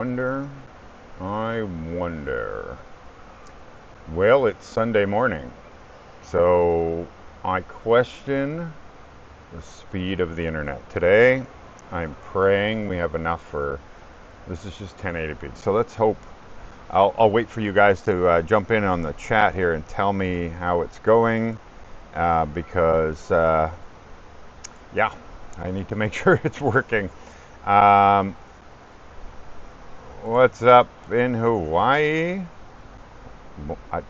Wonder, I wonder. Well, it's Sunday morning, so I question the speed of the internet. Today, I'm praying we have enough for. This is just 1080p, so let's hope. I'll wait for you guys to jump in on the chat here and tell me how it's going, because yeah, I need to make sure it's working. Um, what's up in Hawaii?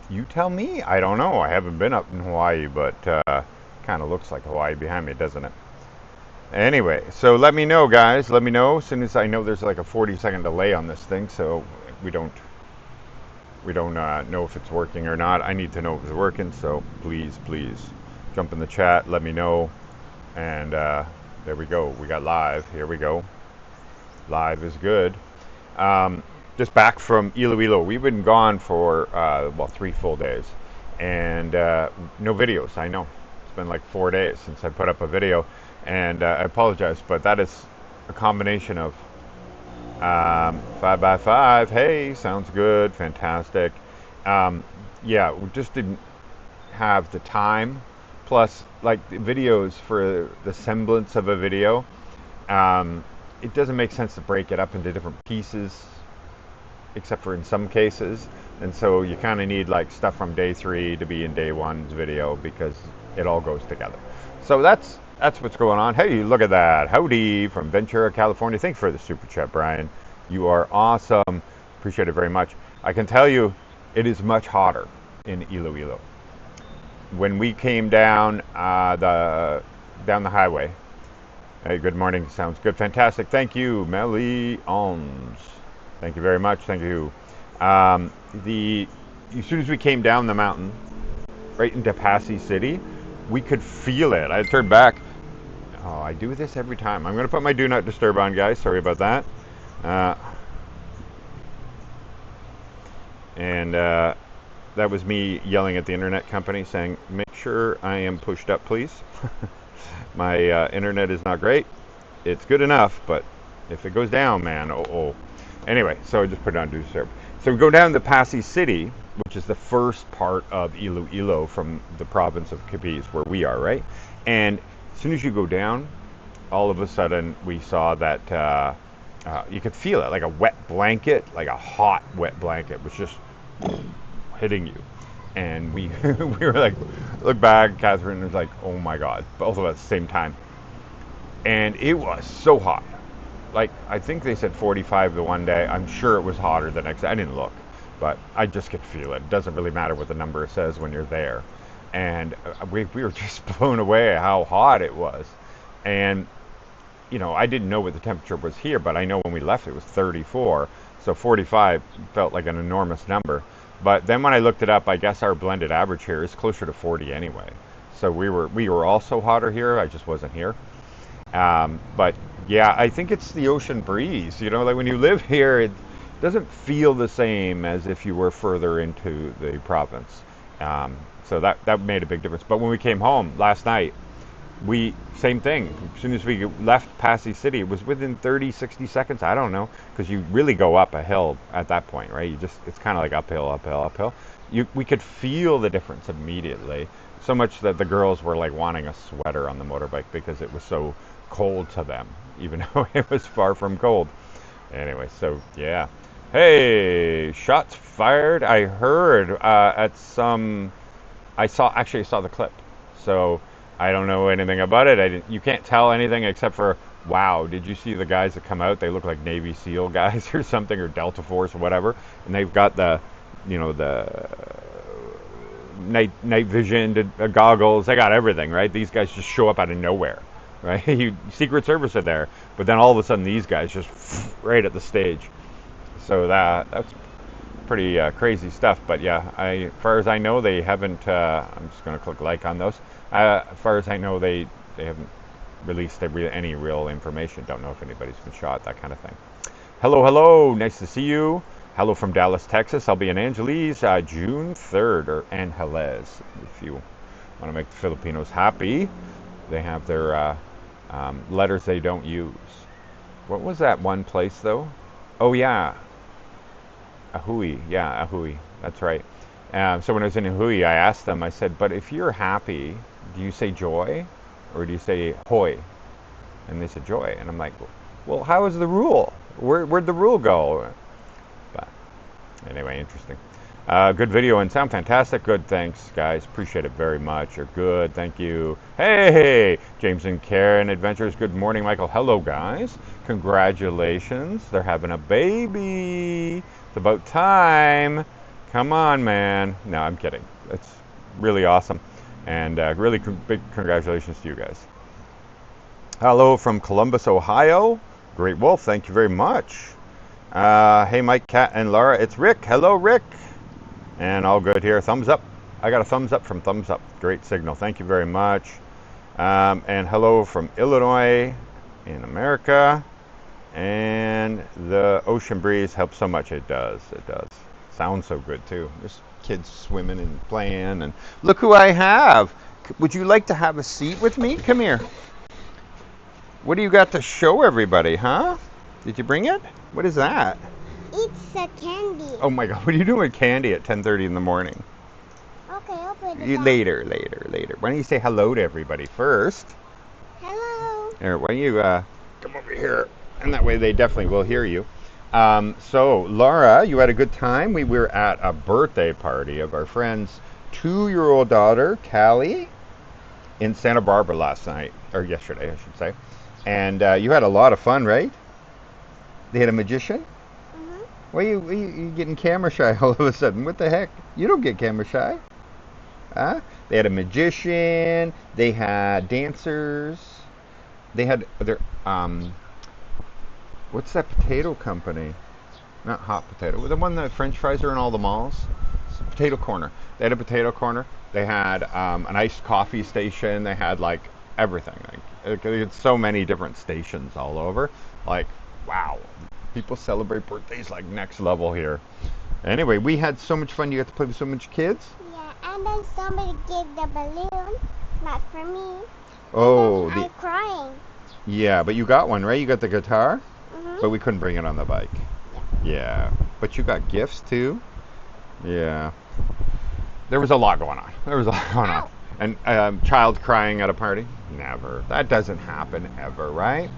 You tell me. I don't know. I haven't been up in Hawaii, but kind of looks like Hawaii behind me, doesn't it? Anyway, so let me know, guys. Let me know as soon as I know there's like a 40-second delay on this thing, so we don't know if it's working or not. I need to know if it's working, so please jump in the chat. Let me know, and there we go. We got live. Here we go. Live is good. Um, just back from Iloilo. We've been gone for, 3 full days. And no videos, I know. It's been like 4 days since I put up a video. And I apologize, but that is a combination of 5x5. Hey, sounds good. Fantastic. Um, yeah, we just didn't have the time. Plus, like the videos for the semblance of a video, um, it doesn't make sense to break it up into different pieces, except for in some cases. And so you kind of need like stuff from day 3 to be in day 1's video because it all goes together. So that's what's going on. Hey, look at that. Howdy from Ventura, California. Thanks for the super chat, Brian. You are awesome. Appreciate it very much. I can tell you it is much hotter in Iloilo. When we came down the highway. Hey, good morning. Sounds good. Fantastic. Thank you, Melly Ons. Thank you very much. Thank you. Um, the as soon as we came down the mountain, right into Passy City, we could feel it. I turned back. Oh, I do this every time. I'm going to put my do not disturb on, guys. Sorry about that. Uh, and that was me yelling at the internet company saying, make sure I am pushed up, please. My internet is not great. It's good enough, but if it goes down, man, oh. Anyway, so I just put it on do disturb. So we go down to Passy City, which is the first part of Iloilo from the province of Capiz, where we are, right? And as soon as you go down, all of a sudden we saw that you could feel it, like a wet blanket, like a hot wet blanket, was just hitting you. And we we were like, look back, Catherine was like, oh my God, both of us at the same time. And it was so hot. Like, I think they said 45 the one day. I'm sure it was hotter the next day. I didn't look, but I just could feel it. It doesn't really matter what the number says when you're there. And we were just blown away at how hot it was. And, I didn't know what the temperature was here, but I know when we left it was 34. So 45 felt like an enormous number. But then when I looked it up, I guess our blended average here is closer to 40 anyway. So we were also hotter here. I just wasn't here. But yeah, I think it's the ocean breeze. Like when you live here, it doesn't feel the same as if you were further into the province. So that made a big difference. But when we came home last night, same thing. As soon as we left Passy City, it was within 30, 60 seconds. I don't know, because you really go up a hill at that point, right? It's kind of like uphill. We could feel the difference immediately. So much that the girls were like wanting a sweater on the motorbike because it was so cold to them, even though it was far from cold. Anyway, so yeah. Hey, shots fired. I heard at some. I saw the clip, so I don't know anything about it. You can't tell anything except for, wow, did you see the guys that come out? They look like Navy SEAL guys or something, or Delta Force or whatever, and they've got the night vision goggles. They got everything, right? These guys just show up out of nowhere, right? Secret Service are there, but then all of a sudden these guys just right at the stage. So that's pretty crazy stuff. But yeah, as far as I know, they haven't. I'm just going to click like on those. As far as I know, they haven't released any real information. Don't know if anybody's been shot, that kind of thing. Hello, nice to see you. Hello from Dallas, Texas. I'll be in Angeles June 3rd, or Angeles, if you want to make the Filipinos happy. They have their letters they don't use. What was that one place, though? Oh yeah, Ahui. Yeah, Ahui. That's right. So when I was in Ahui, I asked them. I said, "But if you're happy, do you say joy, or do you say hoy?" And they said joy. And I'm like, "Well, how is the rule? Where'd the rule go?" But anyway, interesting. Good video and sound fantastic. Good, thanks, guys. Appreciate it very much. You're good, thank you. Hey, James and Karen Adventures. Good morning, Michael. Hello, guys. Congratulations. They're having a baby. It's about time. Come on, man. No, I'm kidding. It's really awesome. And really big congratulations to you guys. Hello from Columbus, Ohio. Great Wolf, thank you very much. Hey, Mike, Kat, and Laura. It's Rick. Hello, Rick. And all good here. Thumbs up. I got a thumbs up from Thumbs Up. Great signal. Thank you very much. And hello from Illinois in America. And the ocean breeze helps so much. It does. It does. Sounds so good too. There's kids swimming and playing. And look who I have. Would you like to have a seat with me? Come here. What do you got to show everybody, huh? Did you bring it? What is that? It's a candy. Oh my God, what are you doing with candy at 10:30 in the morning? Okay, I'll put it down. Later. Why don't you say hello to everybody first? Hello. Here, why don't you come over here, and that way they definitely will hear you. So, Laura, you had a good time. We were at a birthday party of our friend's 2-year-old daughter, Callie, in Santa Barbara last night, or yesterday, I should say. And you had a lot of fun, right? They had a magician? Why are you getting camera shy all of a sudden? What the heck? You don't get camera shy. Huh? They had a magician. They had dancers. They had their what's that potato company? Not Hot Potato. The one that French fries are in all the malls. Potato Corner. They had a potato corner. They had an iced coffee station. They had like everything. Like they had so many different stations all over. Like wow. People celebrate birthdays like next level here. Anyway, we had so much fun. You got to play with so much kids. Yeah, and then somebody gave the balloon, not for me. Oh, I'm crying. Yeah, but you got one, right? You got the guitar, but we couldn't bring it on the bike. Yeah, but you got gifts too. Yeah, there was a lot going on. And child crying at a party? Never. That doesn't happen ever, right?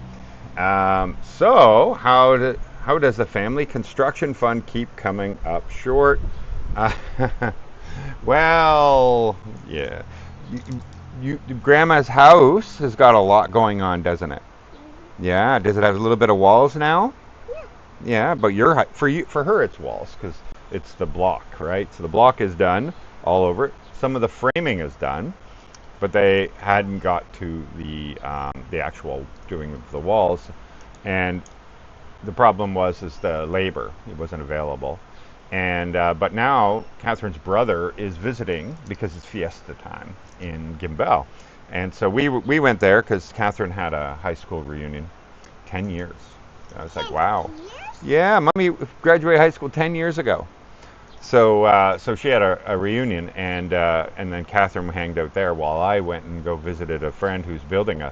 So how does the family construction fund keep coming up short? Well, yeah. Grandma's house has got a lot going on, doesn't it? Yeah. Does it have a little bit of walls now? Yeah. Yeah, but for her it's walls because it's the block, right? So the block is done all over it. Some of the framing is done, but they hadn't got to the actual doing of the walls, and the problem was the labor. It wasn't available, and but now Catherine's brother is visiting because it's Fiesta time in Gimbel, and so we went there because Catherine had a high school reunion, 10 years. I was like, wow, yeah, Mommy graduated high school 10 years ago. So she had a reunion, and then Catherine hanged out there while I went and visited a friend who's building a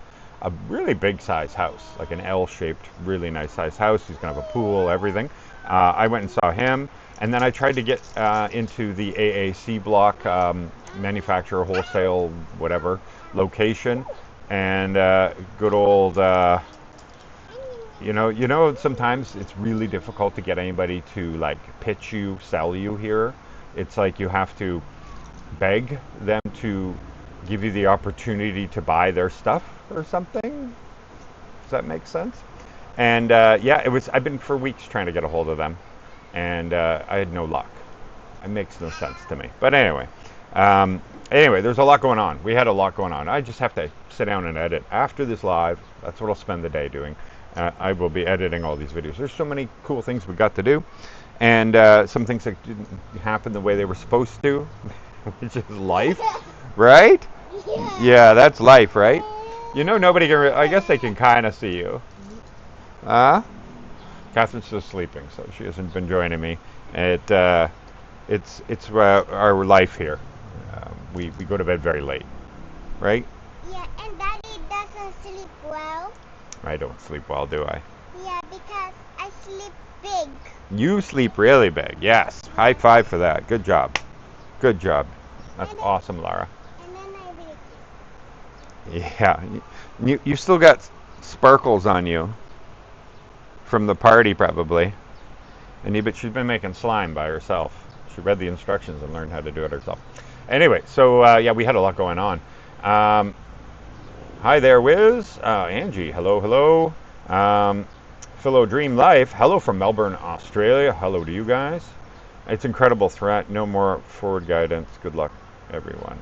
really big size house, like an L-shaped, really nice size house. He's gonna have a pool, everything. I went and saw him, and then I tried to get into the AAC block, manufacturer, wholesale, whatever location, and good old. You know, sometimes it's really difficult to get anybody to like pitch you, sell you here. It's like you have to beg them to give you the opportunity to buy their stuff or something. Does that make sense? And yeah, I've been for weeks trying to get a hold of them, and I had no luck. It makes no sense to me. But anyway, there's a lot going on. We had a lot going on. I just have to sit down and edit after this live. That's what I'll spend the day doing. I will be editing all these videos. There's so many cool things we got to do, and some things that didn't happen the way they were supposed to, which is life, right? Yeah, that's life, right? You know, nobody can. I guess they can kind of see you. Catherine's still sleeping, so she hasn't been joining me. It's our life here. We go to bed very late, right? Yeah, and Daddy doesn't sleep well. I don't sleep well, do I? Yeah, because I sleep big. You sleep really big. Yes. High five for that. Good job. Good job. That's awesome, Lara. And then I read Yeah. You still got sparkles on you from the party, probably. But she's been making slime by herself. She read the instructions and learned how to do it herself. Anyway, so yeah, we had a lot going on. Hi there, Wiz. Angie, hello, hello. Philo Dream Life, hello from Melbourne, Australia. Hello to you guys. It's incredible threat. No more forward guidance. Good luck, everyone.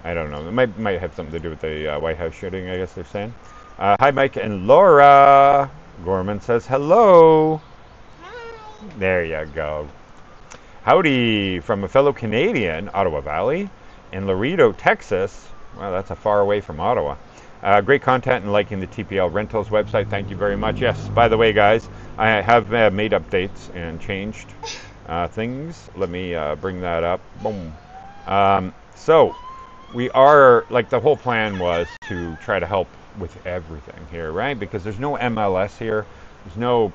I don't know. It might have something to do with the White House shooting, I guess they're saying. Hi, Mike and Laura. Gorman says hello. Hi. There you go. Howdy from a fellow Canadian, Ottawa Valley, in Laredo, Texas. Wow, that's a far away from Ottawa. Great content and liking the TPL Rentals website. Thank you very much. Yes, by the way, guys, I have made updates and changed things. Let me bring that up. Boom. So we are, like, the whole plan was to try to help with everything here, right? Because there's no MLS here. There's no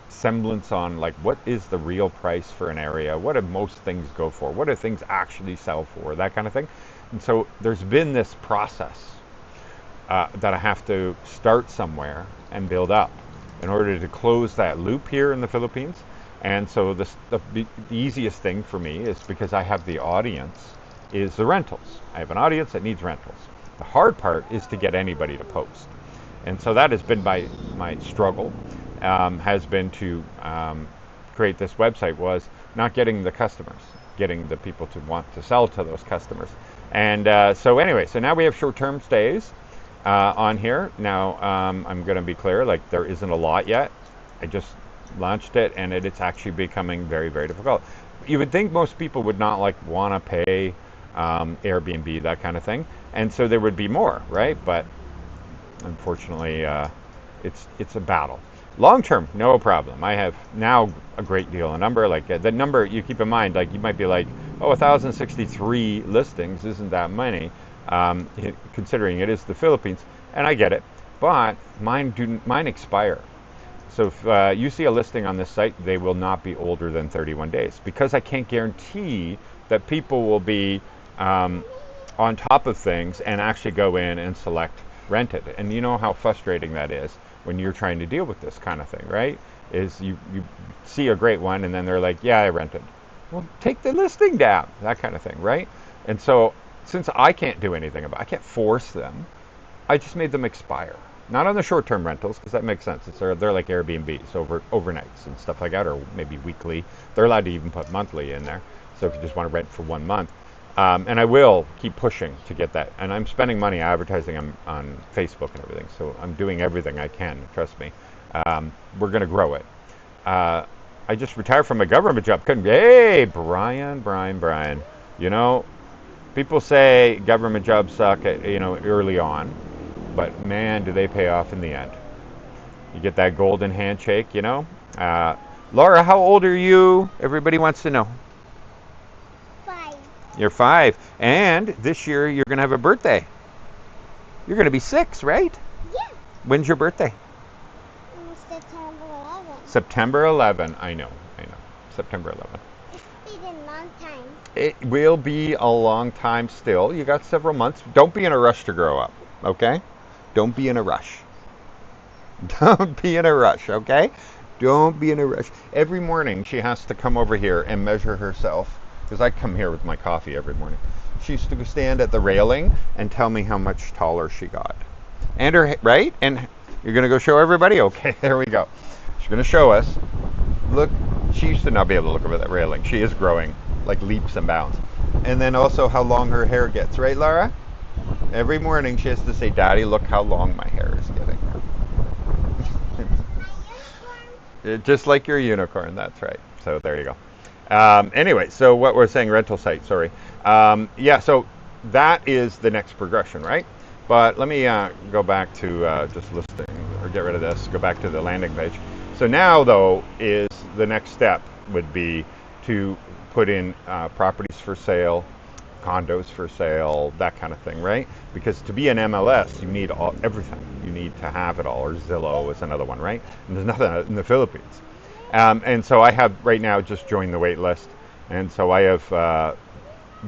semblance on, like, what is the real price for an area? What do most things go for? What do things actually sell for? That kind of thing. And so there's been this process that I have to start somewhere and build up in order to close that loop here in the Philippines. And so the easiest thing for me is, because I have the audience, is the rentals. I have an audience that needs rentals. The hard part is to get anybody to post. And so that has been my struggle, has been to create this website, was not getting the customers, getting the people to want to sell to those customers. And so anyway, so now we have short-term stays on here. Now I'm going to be clear, like, there isn't a lot yet. I just launched it, and it's actually becoming very, very difficult. You would think most people would not want to pay Airbnb, that kind of thing, and so there would be more, right? But unfortunately, it's a battle. Long term, no problem. I have now a great deal of number. Like, the number, you keep in mind, like, you might be like, oh, 1,063 listings isn't that many, considering it is the Philippines, and I get it. But mine expire. So if you see a listing on this site, they will not be older than 31 days, because I can't guarantee that people will be on top of things and actually go in and select rented. And you know how frustrating that is when you're trying to deal with this kind of thing, right? Is you see a great one, and then they're like, yeah, I rented. Well, take the listing down, that kind of thing, right? And so, since I can't do anything about it, I can't force them, I just made them expire. Not on the short-term rentals, because that makes sense. They're like Airbnbs, overnights and stuff like that, or maybe weekly. They're allowed to even put monthly in there. So if you just want to rent for 1 month. And I will keep pushing to get that. And I'm spending money advertising on Facebook and everything. So I'm doing everything I can, trust me. We're going to grow it. I just retired from my government job. Hey, Brian. You know, people say government jobs suck, early on. But man, do they pay off in the end. You get that golden handshake, Laura, how old are you? Everybody wants to know. 5. You're 5. And this year you're going to have a birthday. You're going to be 6, right? Yeah. When's your birthday? September 11. September 11. I know. September 11. It's been a long time. It will be a long time still. You got several months. Don't be in a rush to grow up, okay? Don't be in a rush. Don't be in a rush, okay? Don't be in a rush. Every morning she has to come over here and measure herself, because I come here with my coffee every morning. She used to stand at the railing and tell me how much taller she got. And her, right? And you're going to go show everybody? Okay, there we go. She's going to show us. Look, she used to not be able to look over that railing. She is growing like leaps and bounds. And then also how long her hair gets, right, Laura? Every morning she has to say, Daddy, look how long my hair is getting. Just like your unicorn, that's right. So there you go. Anyway, so what we're saying, rental site, sorry. Yeah, so that is the next progression, right? But let me go back to just listing, or get rid of this, go back to the landing page. So now, though, is the next step would be to put in properties for sale, condos for sale, that kind of thing, right? Because to be an MLS, you need everything. You need to have it all. Or Zillow is another one, right? And there's nothing in the Philippines. And so I have right now just joined the wait list. And so I have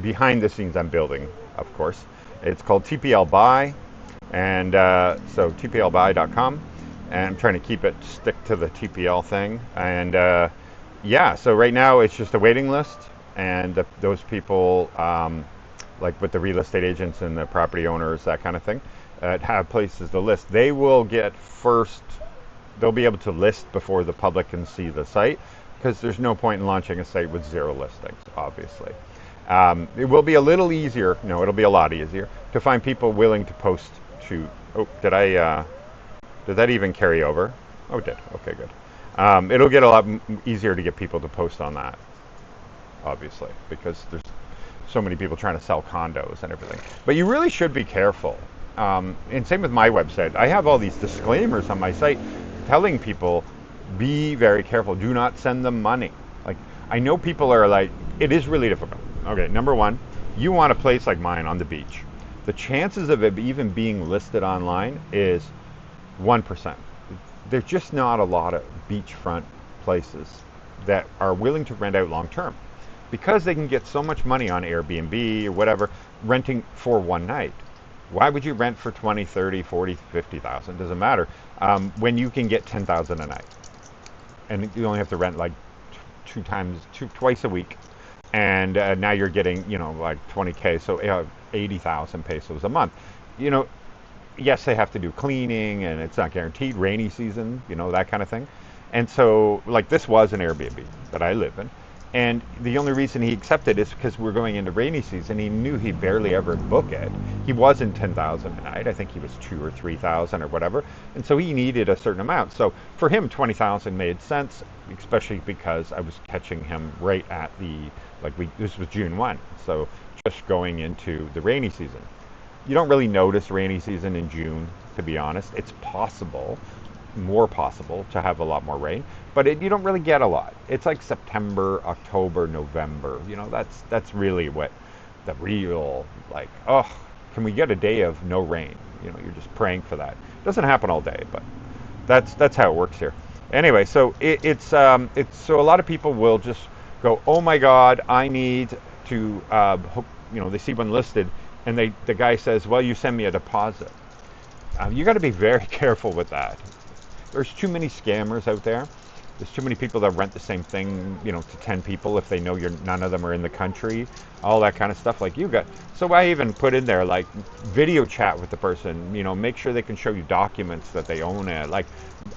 behind the scenes I'm building, of course. It's called TPL Buy. And so tplbuy.com. And I'm trying to stick to the TPL thing. And yeah, so right now it's just a waiting list. And those people, like with the real estate agents and the property owners, that kind of thing, have places to list. They will get first, they'll be able to list before the public can see the site, because there's no point in launching a site with 0 listings, obviously. It will be a little easier, no, it'll be a lot easier, to find people willing to post to, oh, did that even carry over? Oh, it did, okay, good. It'll get a lot easier to get people to post on that, obviously, because there's so many people trying to sell condos and everything. But you really should be careful. And same with my website. I have all these disclaimers on my site telling people, be very careful. Do not send them money. Like, I know people are like, it is really difficult. Okay, number one, you want a place like mine on the beach. The chances of it even being listed online is 1%. There's just not a lot of beachfront places that are willing to rent out long term, because they can get so much money on Airbnb or whatever, renting for one night. Why would you rent for 20, 30, 40, 50,000? Doesn't matter. When you can get 10,000 a night, and you only have to rent like twice a week, and now you're getting, like 20K, so 80,000 pesos a month. Yes, they have to do cleaning, and it's not guaranteed. Rainy season, that kind of thing. And so, like, this was an Airbnb that I live in. And the only reason he accepted is because we're going into rainy season. He knew he'd barely ever book it. He wasn't 10,000 a night. I think he was 2,000 or 3,000 or whatever. And so he needed a certain amount. So for him, 20,000 made sense, especially because I was catching him right at this was June 1. So just going into the rainy season. You don't really notice rainy season in June, to be honest. It's more possible to have a lot more rain, but you don't really get a lot. It's like September, October, November. That's really what the real, like, oh, can we get a day of no rain? You're just praying for that. It doesn't happen all day, but that's how it works here. Anyway, so it's so a lot of people will just go, oh my God, I need to, they see one listed, and the guy says, well, you send me a deposit. You got to be very careful with that. There's too many scammers out there. There's too many people that rent the same thing, to 10 people if they know none of them are in the country, all that kind of stuff like you got. So I even put in there, like, video chat with the person, make sure they can show you documents that they own it, like,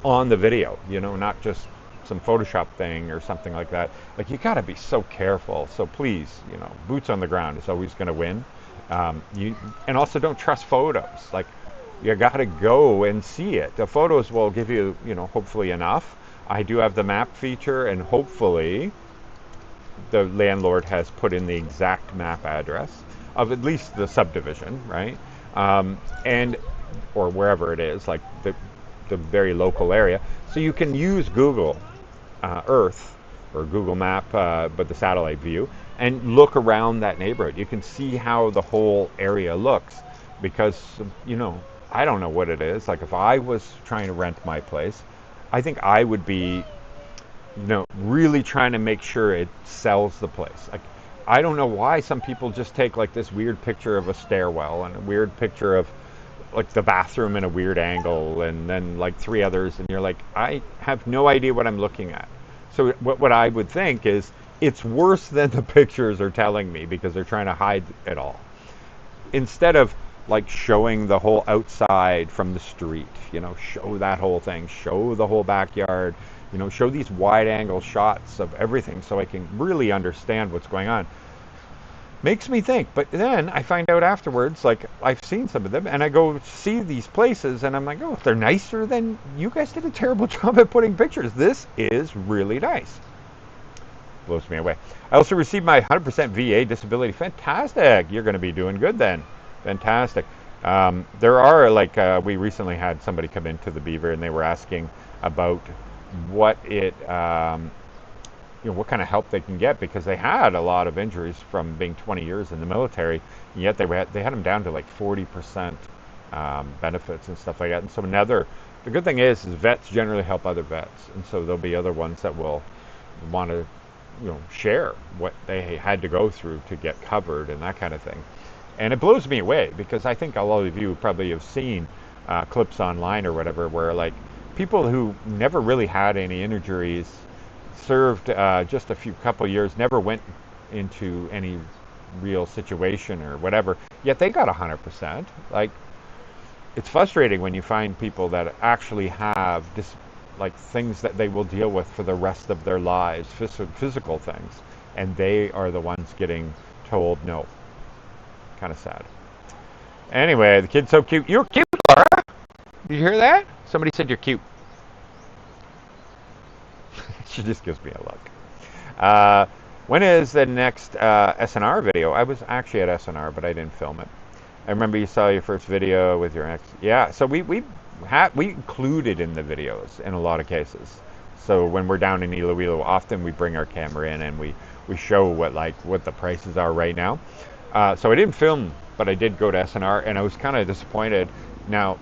on the video, not just some Photoshop thing or something like that. Like, you got to be so careful. So please, boots on the ground is always going to win. And also don't trust photos. Like, you got to go and see it. The photos will give you, hopefully enough. I do have the map feature, and hopefully the landlord has put in the exact map address of at least the subdivision, right? Or wherever it is, like the very local area. So you can use Google Earth or Google Map, but the satellite view, and look around that neighborhood. You can see how the whole area looks, because, I don't know what it is. Like, if I was trying to rent my place, I think I would be, really trying to make sure it sells the place. Like, I don't know why some people just take like this weird picture of a stairwell and a weird picture of like the bathroom in a weird angle, and then like 3 others, and you're like, I have no idea what I'm looking at. So what I would think is it's worse than the pictures are telling me, because they're trying to hide it all. Instead of like showing the whole outside from the street, show that whole thing, show the whole backyard, show these wide angle shots of everything so I can really understand what's going on. Makes me think. But then I find out afterwards, like, I've seen some of them, and I go see these places, and I'm like, oh, if they're nicer, then you guys did a terrible job at putting pictures. This is really nice. Blows me away. I also received my 100% VA disability. Fantastic. You're going to be doing good then. Fantastic. There are, like, we recently had somebody come into the Beaver, and they were asking about what it, what kind of help they can get, because they had a lot of injuries from being 20 years in the military, and yet they had them down to like 40% benefits and stuff like that. And so now the good thing is vets generally help other vets, and so there'll be other ones that will want to share what they had to go through to get covered and that kind of thing. And it blows me away, because I think a lot of you probably have seen clips online or whatever where like people who never really had any injuries, served just a few couple years, never went into any real situation or whatever, yet they got 100%. Like, it's frustrating when you find people that actually have like things that they will deal with for the rest of their lives, physical things, and they are the ones getting told no. Kind of sad. Anyway, the kid's so cute. You're cute, Laura. Did you hear that? Somebody said you're cute. She just gives me a look. When is the next SNR video? I was actually at SNR, but I didn't film it. I remember you saw your first video with your ex. Yeah, so we included in the videos in a lot of cases. So when we're down in Iloilo, often we bring our camera in and we show what the prices are right now. So I didn't film, but I did go to SNR, and I was kind of disappointed. Now,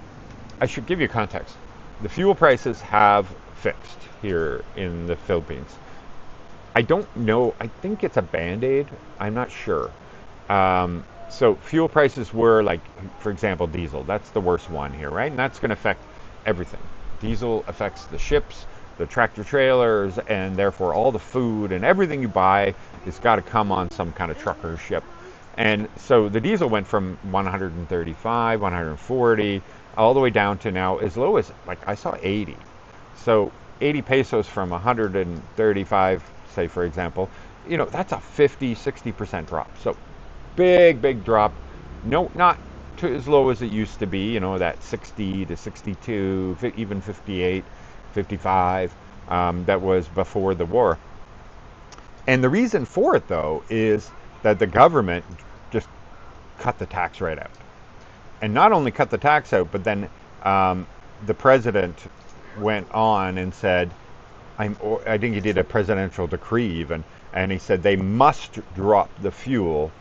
I should give you context. The fuel prices have fixed here in the Philippines. I don't know. I think it's a Band-Aid. I'm not sure. So fuel prices were like, for example, diesel. That's the worst one here, right? And that's going to affect everything. Diesel affects the ships, the tractor trailers, and therefore all the food and everything you buy has got to come on some kind of truck or ship. And so the diesel went from 135, 140, all the way down to now as low as, like, I saw 80. So 80 pesos from 135, say, for example, that's a 50, 60% drop. So big drop. No, not to as low as it used to be, that 60 to 62, even 58, 55, that was before the war. And the reason for it, though, is that the government just cut the tax right out. And not only cut the tax out, but then the president went on and said, I think he did a presidential decree even, and he said they must drop the fuel.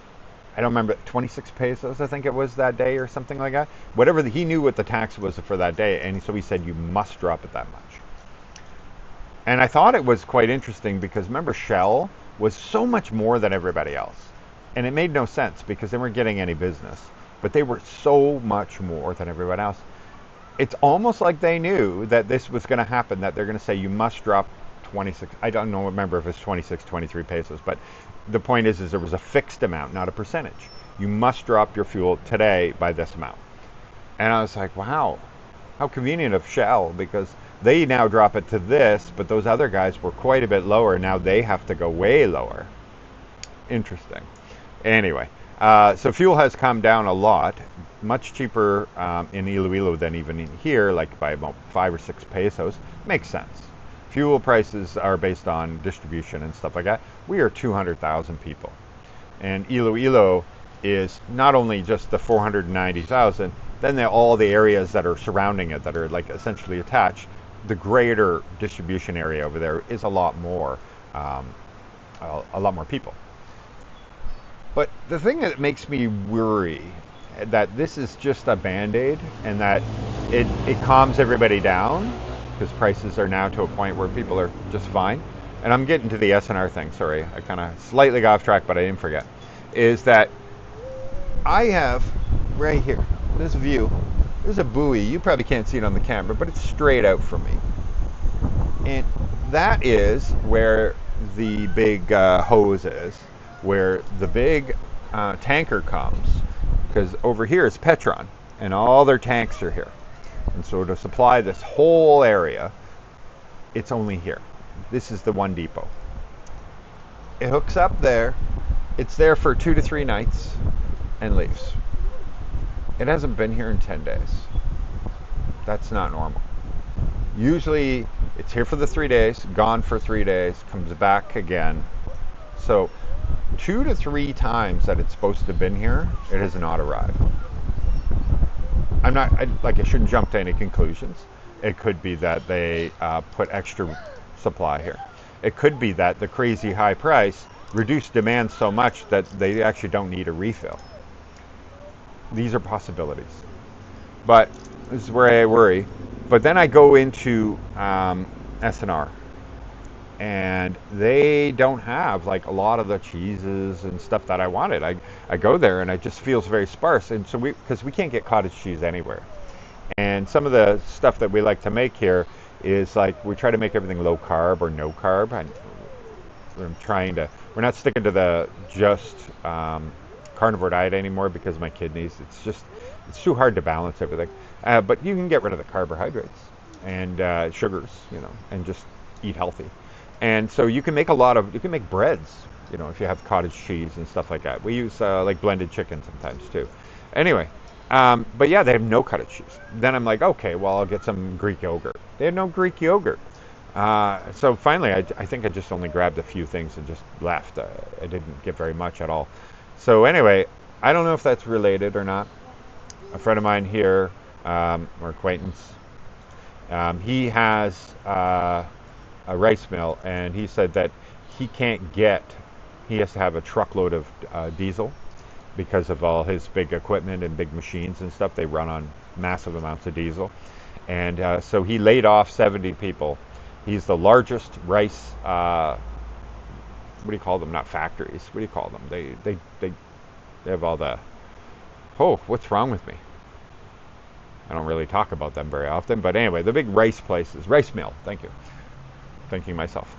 I don't remember, 26 pesos, I think it was that day or something like that. Whatever, he knew what the tax was for that day, and so he said you must drop it that much. And I thought it was quite interesting because remember, Shell was so much more than everybody else. And it made no sense because they weren't getting any business. But they were so much more than everybody else. It's almost like they knew that this was going to happen, that they're going to say you must drop 26. I don't know, remember if it's 26, 23 pesos. But the point is there was a fixed amount, not a percentage. You must drop your fuel today by this amount. And I was like, wow, how convenient of Shell, because they now drop it to this, but those other guys were quite a bit lower. Now they have to go way lower. Interesting. Anyway, so fuel has come down a lot, much cheaper in Iloilo than even in here, like by about 5 or 6 pesos. Makes sense. Fuel prices are based on distribution and stuff like that. We are 200,000 people. And Iloilo is not only just the 490,000, then all the areas that are surrounding it that are like essentially attached. The greater distribution area over there is a lot more people. But the thing that makes me worry that this is just a Band-Aid and that it calms everybody down, because prices are now to a point where people are just fine. And I'm getting to the SNR thing, sorry. I kind of slightly got off track, but I didn't forget. Is that I have right here, this view, there's a buoy. You probably can't see it on the camera, but it's straight out from me. And that is where the big hose is, where the big tanker comes, because over here is Petron, and all their tanks are here. And so to supply this whole area, it's only here. This is the one depot. It hooks up there. It's there for 2 to 3 nights and leaves. It hasn't been here in 10 days. That's not normal. Usually it's here for the 3 days, gone for 3 days, comes back again. So 2 to 3 times that it's supposed to have been here, it has not arrived. I shouldn't jump to any conclusions. It could be that they put extra supply here. it could be that the crazy high price reduced demand so much that they actually don't need a refill. These are possibilities. But this is where I worry. But then I go into SNR, and they don't have like a lot of the cheeses and stuff that I wanted. I go there and it just feels very sparse. And so because we can't get cottage cheese anywhere. And some of the stuff that we like to make here is like we try to make everything low carb or no carb. I'm trying to, we're not sticking to the just carnivore diet anymore because of my kidneys. It's too hard to balance everything. But you can get rid of the carbohydrates and sugars, and just eat healthy. And so you can make you can make breads, if you have cottage cheese and stuff like that. We use like blended chicken sometimes too. Anyway, but yeah, they have no cottage cheese. Then I'm like, okay, well, I'll get some Greek yogurt. They had no Greek yogurt. So finally, I think I just only grabbed a few things and just left. I didn't get very much at all. So anyway, I don't know if that's related or not. A friend of mine here, or acquaintance, he has a rice mill, and he said that he has to have a truckload of diesel because of all his big equipment and big machines and stuff. They run on massive amounts of diesel. And so he laid off 70 people. He's the largest rice, what do you call them? Not factories. What do you call them? They have all the, oh, what's wrong with me? I don't really talk about them very often. But anyway, the big rice places, rice mill, thank you. Thanking myself.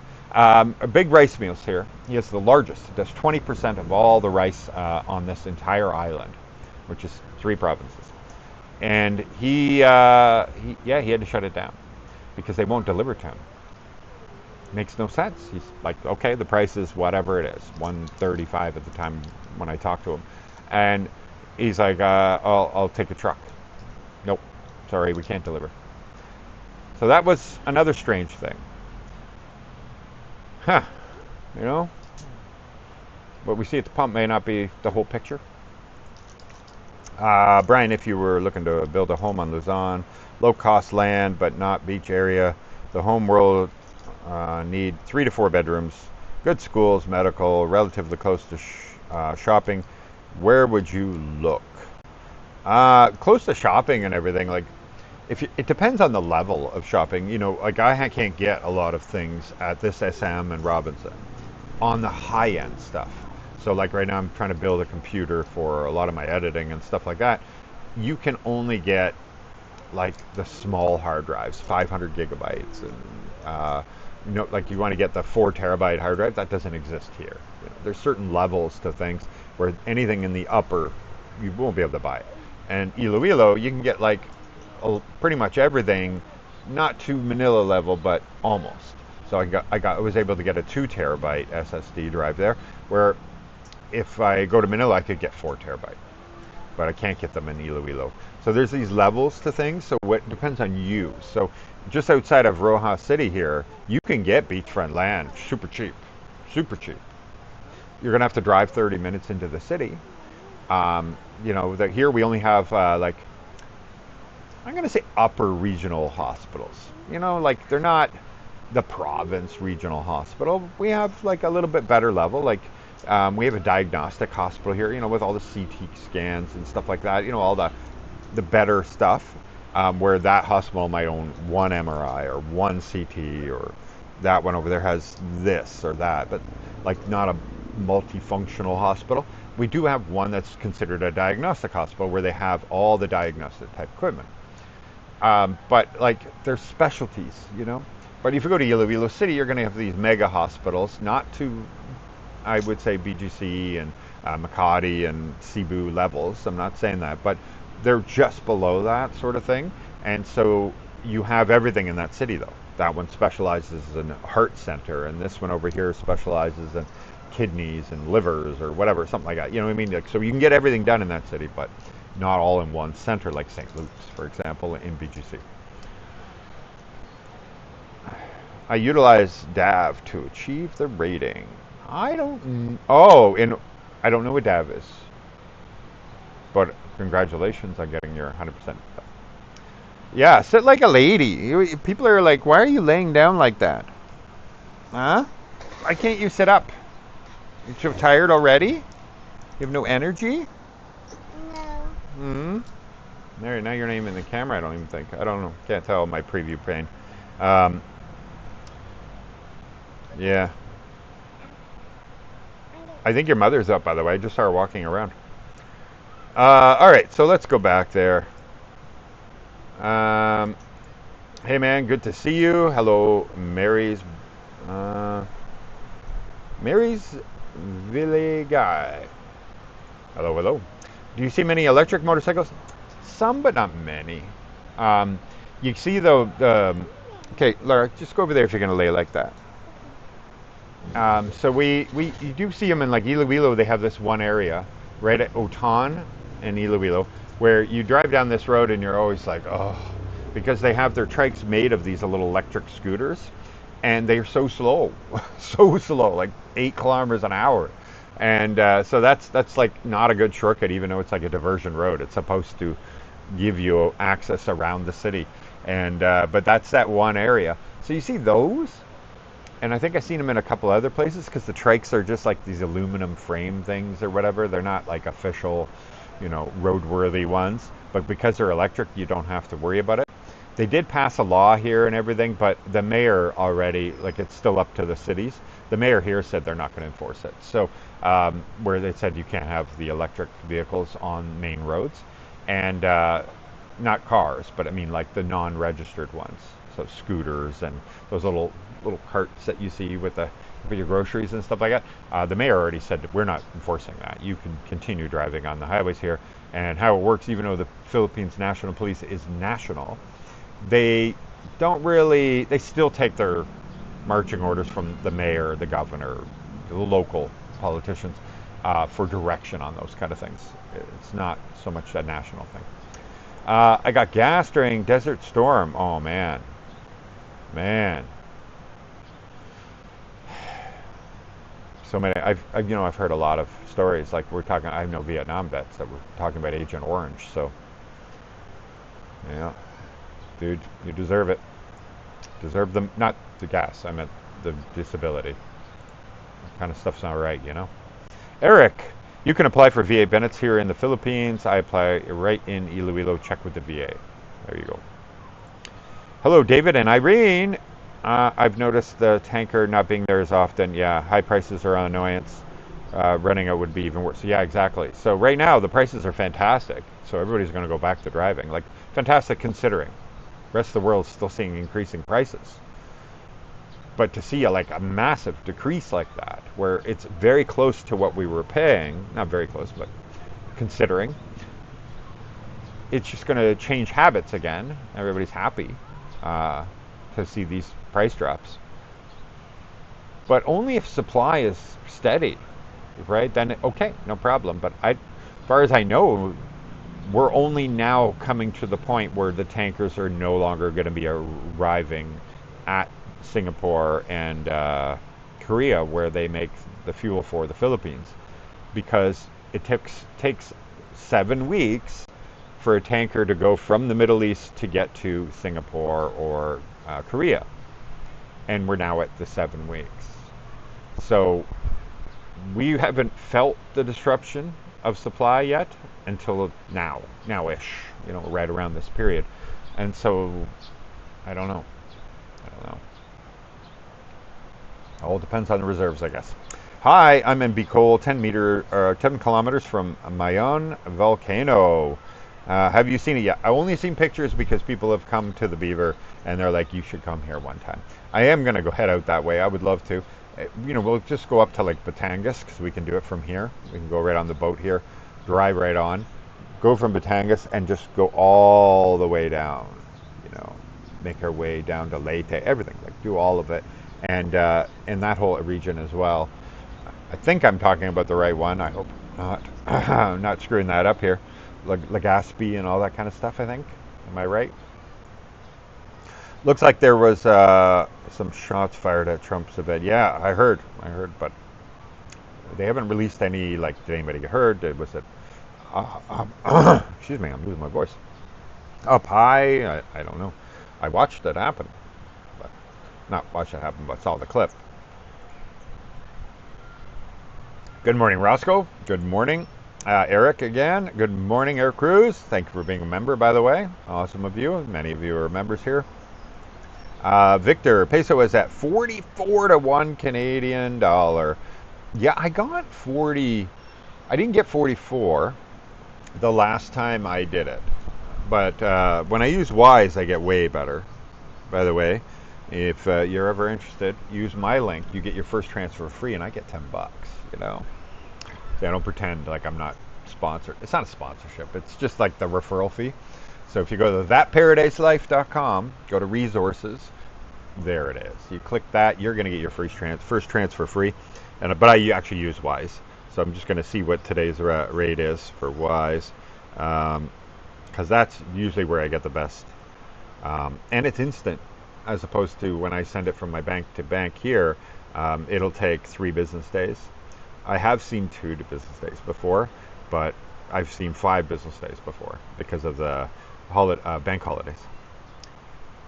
Big rice mills here. He has the largest. It does 20% of all the rice on this entire island, which is 3 provinces. And he had to shut it down because they won't deliver to him. Makes no sense. He's like, okay, the price is whatever it is, $135 at the time when I talked to him, and he's like, I'll take a truck. Nope, sorry, we can't deliver. So that was another strange thing. What we see at the pump may not be the whole picture. Brian, if you were looking to build a home on Luzon, low-cost land but not beach area, the home will need 3 to 4 bedrooms, good schools, medical, relatively close to shopping. Where would you look? Close to shopping and everything. Like, it depends on the level of shopping. Like I can't get a lot of things at this SM and Robinson on the high-end stuff. So like right now I'm trying to build a computer for a lot of my editing and stuff like that. You can only get like the small hard drives, 500 gigabytes, and like you want to get the 4 terabyte hard drive. That doesn't exist here. There's certain levels to things where anything in the upper, you won't be able to buy it. And Iloilo, you can get like pretty much everything, not to Manila level, but almost. So I was able to get a 2 terabyte SSD drive there, where if I go to Manila, I could get 4 terabyte, but I can't get them in Iloilo. So there's these levels to things. So what depends on you. So just outside of Rojas City here, you can get beachfront land super cheap, super cheap. You're gonna have to drive 30 minutes into the city. Here we only have like, I'm gonna say upper regional hospitals. Like they're not the province regional hospital. We have like a little bit better level. Like we have a diagnostic hospital here, with all the CT scans and stuff like that. All the better stuff. Where that hospital might own 1 MRI or 1 CT, or that one over there has this or that, but like not a multifunctional hospital. We do have one that's considered a diagnostic hospital where they have all the diagnostic type equipment. But like there's specialties, But if you go to Iloilo City, you're going to have these mega hospitals, not to, I would say, BGC and Makati and Cebu levels. I'm not saying that, but they're just below that sort of thing. And so you have everything in that city, though. That one specializes in heart center, and this one over here specializes in kidneys and livers or whatever, something like that. You know what I mean? Like, so you can get everything done in that city, but not all in one center, like St. Luke's, for example, in BGC. I utilize DAV to achieve the rating. I don't know what DAV is, but congratulations on getting your 100%. Yeah, sit like a lady. People are like, why are you laying down like that? Huh? Why can't you sit up? You're so tired already? You have no energy? No. Hmm. There, now you're not even in the camera, I don't even think. I don't know. Can't tell my preview pane. Um, yeah. I think your mother's up, by the way. I just saw her walking around. All right, so let's go back there. Um, hey, man, good to see you. Hello, uh, Mary's Ville guy. Hello, hello. Do you see many electric motorcycles? Some, but not many. Um, you see, though, okay, Laura, just go over there if you're going to lay like that. So you do see them in like Iloilo. They have this one area right at Otan and Iloilo where you drive down this road and you're always like, oh, because they have their trikes made of these little electric scooters, and they're so slow, so slow, like 8 kilometers an hour, and so that's like not a good shortcut, even though it's like a diversion road. It's supposed to give you access around the city, and but that's that one area. So you see those, and I think I've seen them in a couple other places because the trikes are just like these aluminum frame things or whatever. They're not like official, roadworthy ones. But because they're electric, you don't have to worry about it. They did pass a law here and everything, but the mayor already, like it's still up to the cities. The mayor here said they're not going to enforce it. So, where they said you can't have the electric vehicles on main roads, and not cars, but I mean like the non-registered ones. So scooters and those little carts that you see with your groceries and stuff like that. The mayor already said that we're not enforcing that. You can continue driving on the highways here. And how it works, even though the Philippines National Police is national, they don't really. They still take their marching orders from the mayor, the governor, the local politicians for direction on those kind of things. It's not so much a national thing. I got gas during Desert Storm. Oh man, man. So many. I've heard a lot of stories. Like we're talking. I know Vietnam vets that were talking about Agent Orange. So yeah, dude, you deserve it. Deserve them. Not the gas. I meant the disability. That kind of stuff's not right. Eric, you can apply for VA benefits here in the Philippines. I apply right in Iloilo. Check with the VA. There you go. Hello, David and Irene. I've noticed the tanker not being there as often. Yeah, high prices are an annoyance. Running out would be even worse. So yeah, exactly. So right now the prices are fantastic. So everybody's going to go back to driving. Like fantastic considering. The rest of the world's still seeing increasing prices. But to see like a massive decrease like that, where it's very close to what we were paying, not very close, but considering, it's just going to change habits again. Everybody's happy to see these price drops. But only if supply is steady, right? Then okay, no problem. But as far as I know, we're only now coming to the point where the tankers are no longer going to be arriving at Singapore and Korea, where they make the fuel for the Philippines, because it takes 7 weeks for a tanker to go from the Middle East to get to Singapore or Korea, and we're now at the 7 weeks. So we haven't felt the disruption of supply yet until now-ish, right around this period. And so, I don't know. I don't know. It all depends on the reserves, I guess. Hi, I'm in Bicol, 10 kilometers from Mayon volcano. Have you seen it yet? I've only seen pictures because people have come to the Beaver and they're like, you should come here one time. I am going to go head out that way. I would love to. We'll just go up to like Batangas because we can do it from here. We can go right on the boat here, drive right on, go from Batangas and just go all the way down, make our way down to Leyte, everything, like do all of it. And in that whole region as well. I think I'm talking about the right one. I hope not. I'm not screwing that up here. Legazpi and all that kind of stuff, I think. Am I right? Looks like there was some shots fired at Trump's event. Yeah, I heard, but they haven't released any, like, did anybody get hurt? Was it, excuse me, I'm losing my voice. Up high? I don't know. I watched it happen. But not watched it happen, but saw the clip. Good morning, Roscoe. Good morning, Eric again. Good morning, Air Cruz. Thank you for being a member, by the way. Awesome of you. Many of you are members here. Victor, peso is at 44 to 1 Canadian dollar. Yeah, I got 40. I didn't get 44 the last time I did it. But when I use Wise, I get way better. By the way, if you're ever interested, use my link. You get your first transfer free, and I get $10. You know, so I don't pretend like I'm not sponsored. It's not a sponsorship. It's just like the referral fee. So if you go to thatparadiselife.com, go to resources, there it is. You click that, you're going to get your first transfer free. But I actually use Wise, so I'm just going to see what today's rate is for Wise, because that's usually where I get the best, and it's instant, as opposed to when I send it from my bank to bank here. It'll take 3 business days. I have seen 2 business days before, but I've seen 5 business days before because of the bank holidays.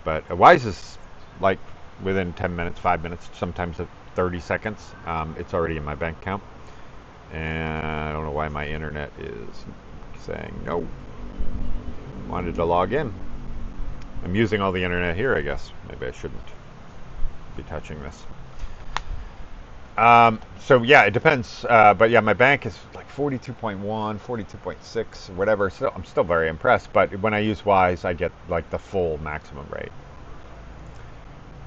But Wise is like within 10 minutes, 5 minutes, sometimes at 30 seconds, it's already in my bank account. And I don't know why my internet is saying no. Wanted to log in. I'm using all the internet here, I guess. Maybe I shouldn't be touching this. So yeah, it depends. But yeah, my bank is like 42.1, 42.6, whatever. So I'm still very impressed. But when I use Wise, I get like the full maximum rate.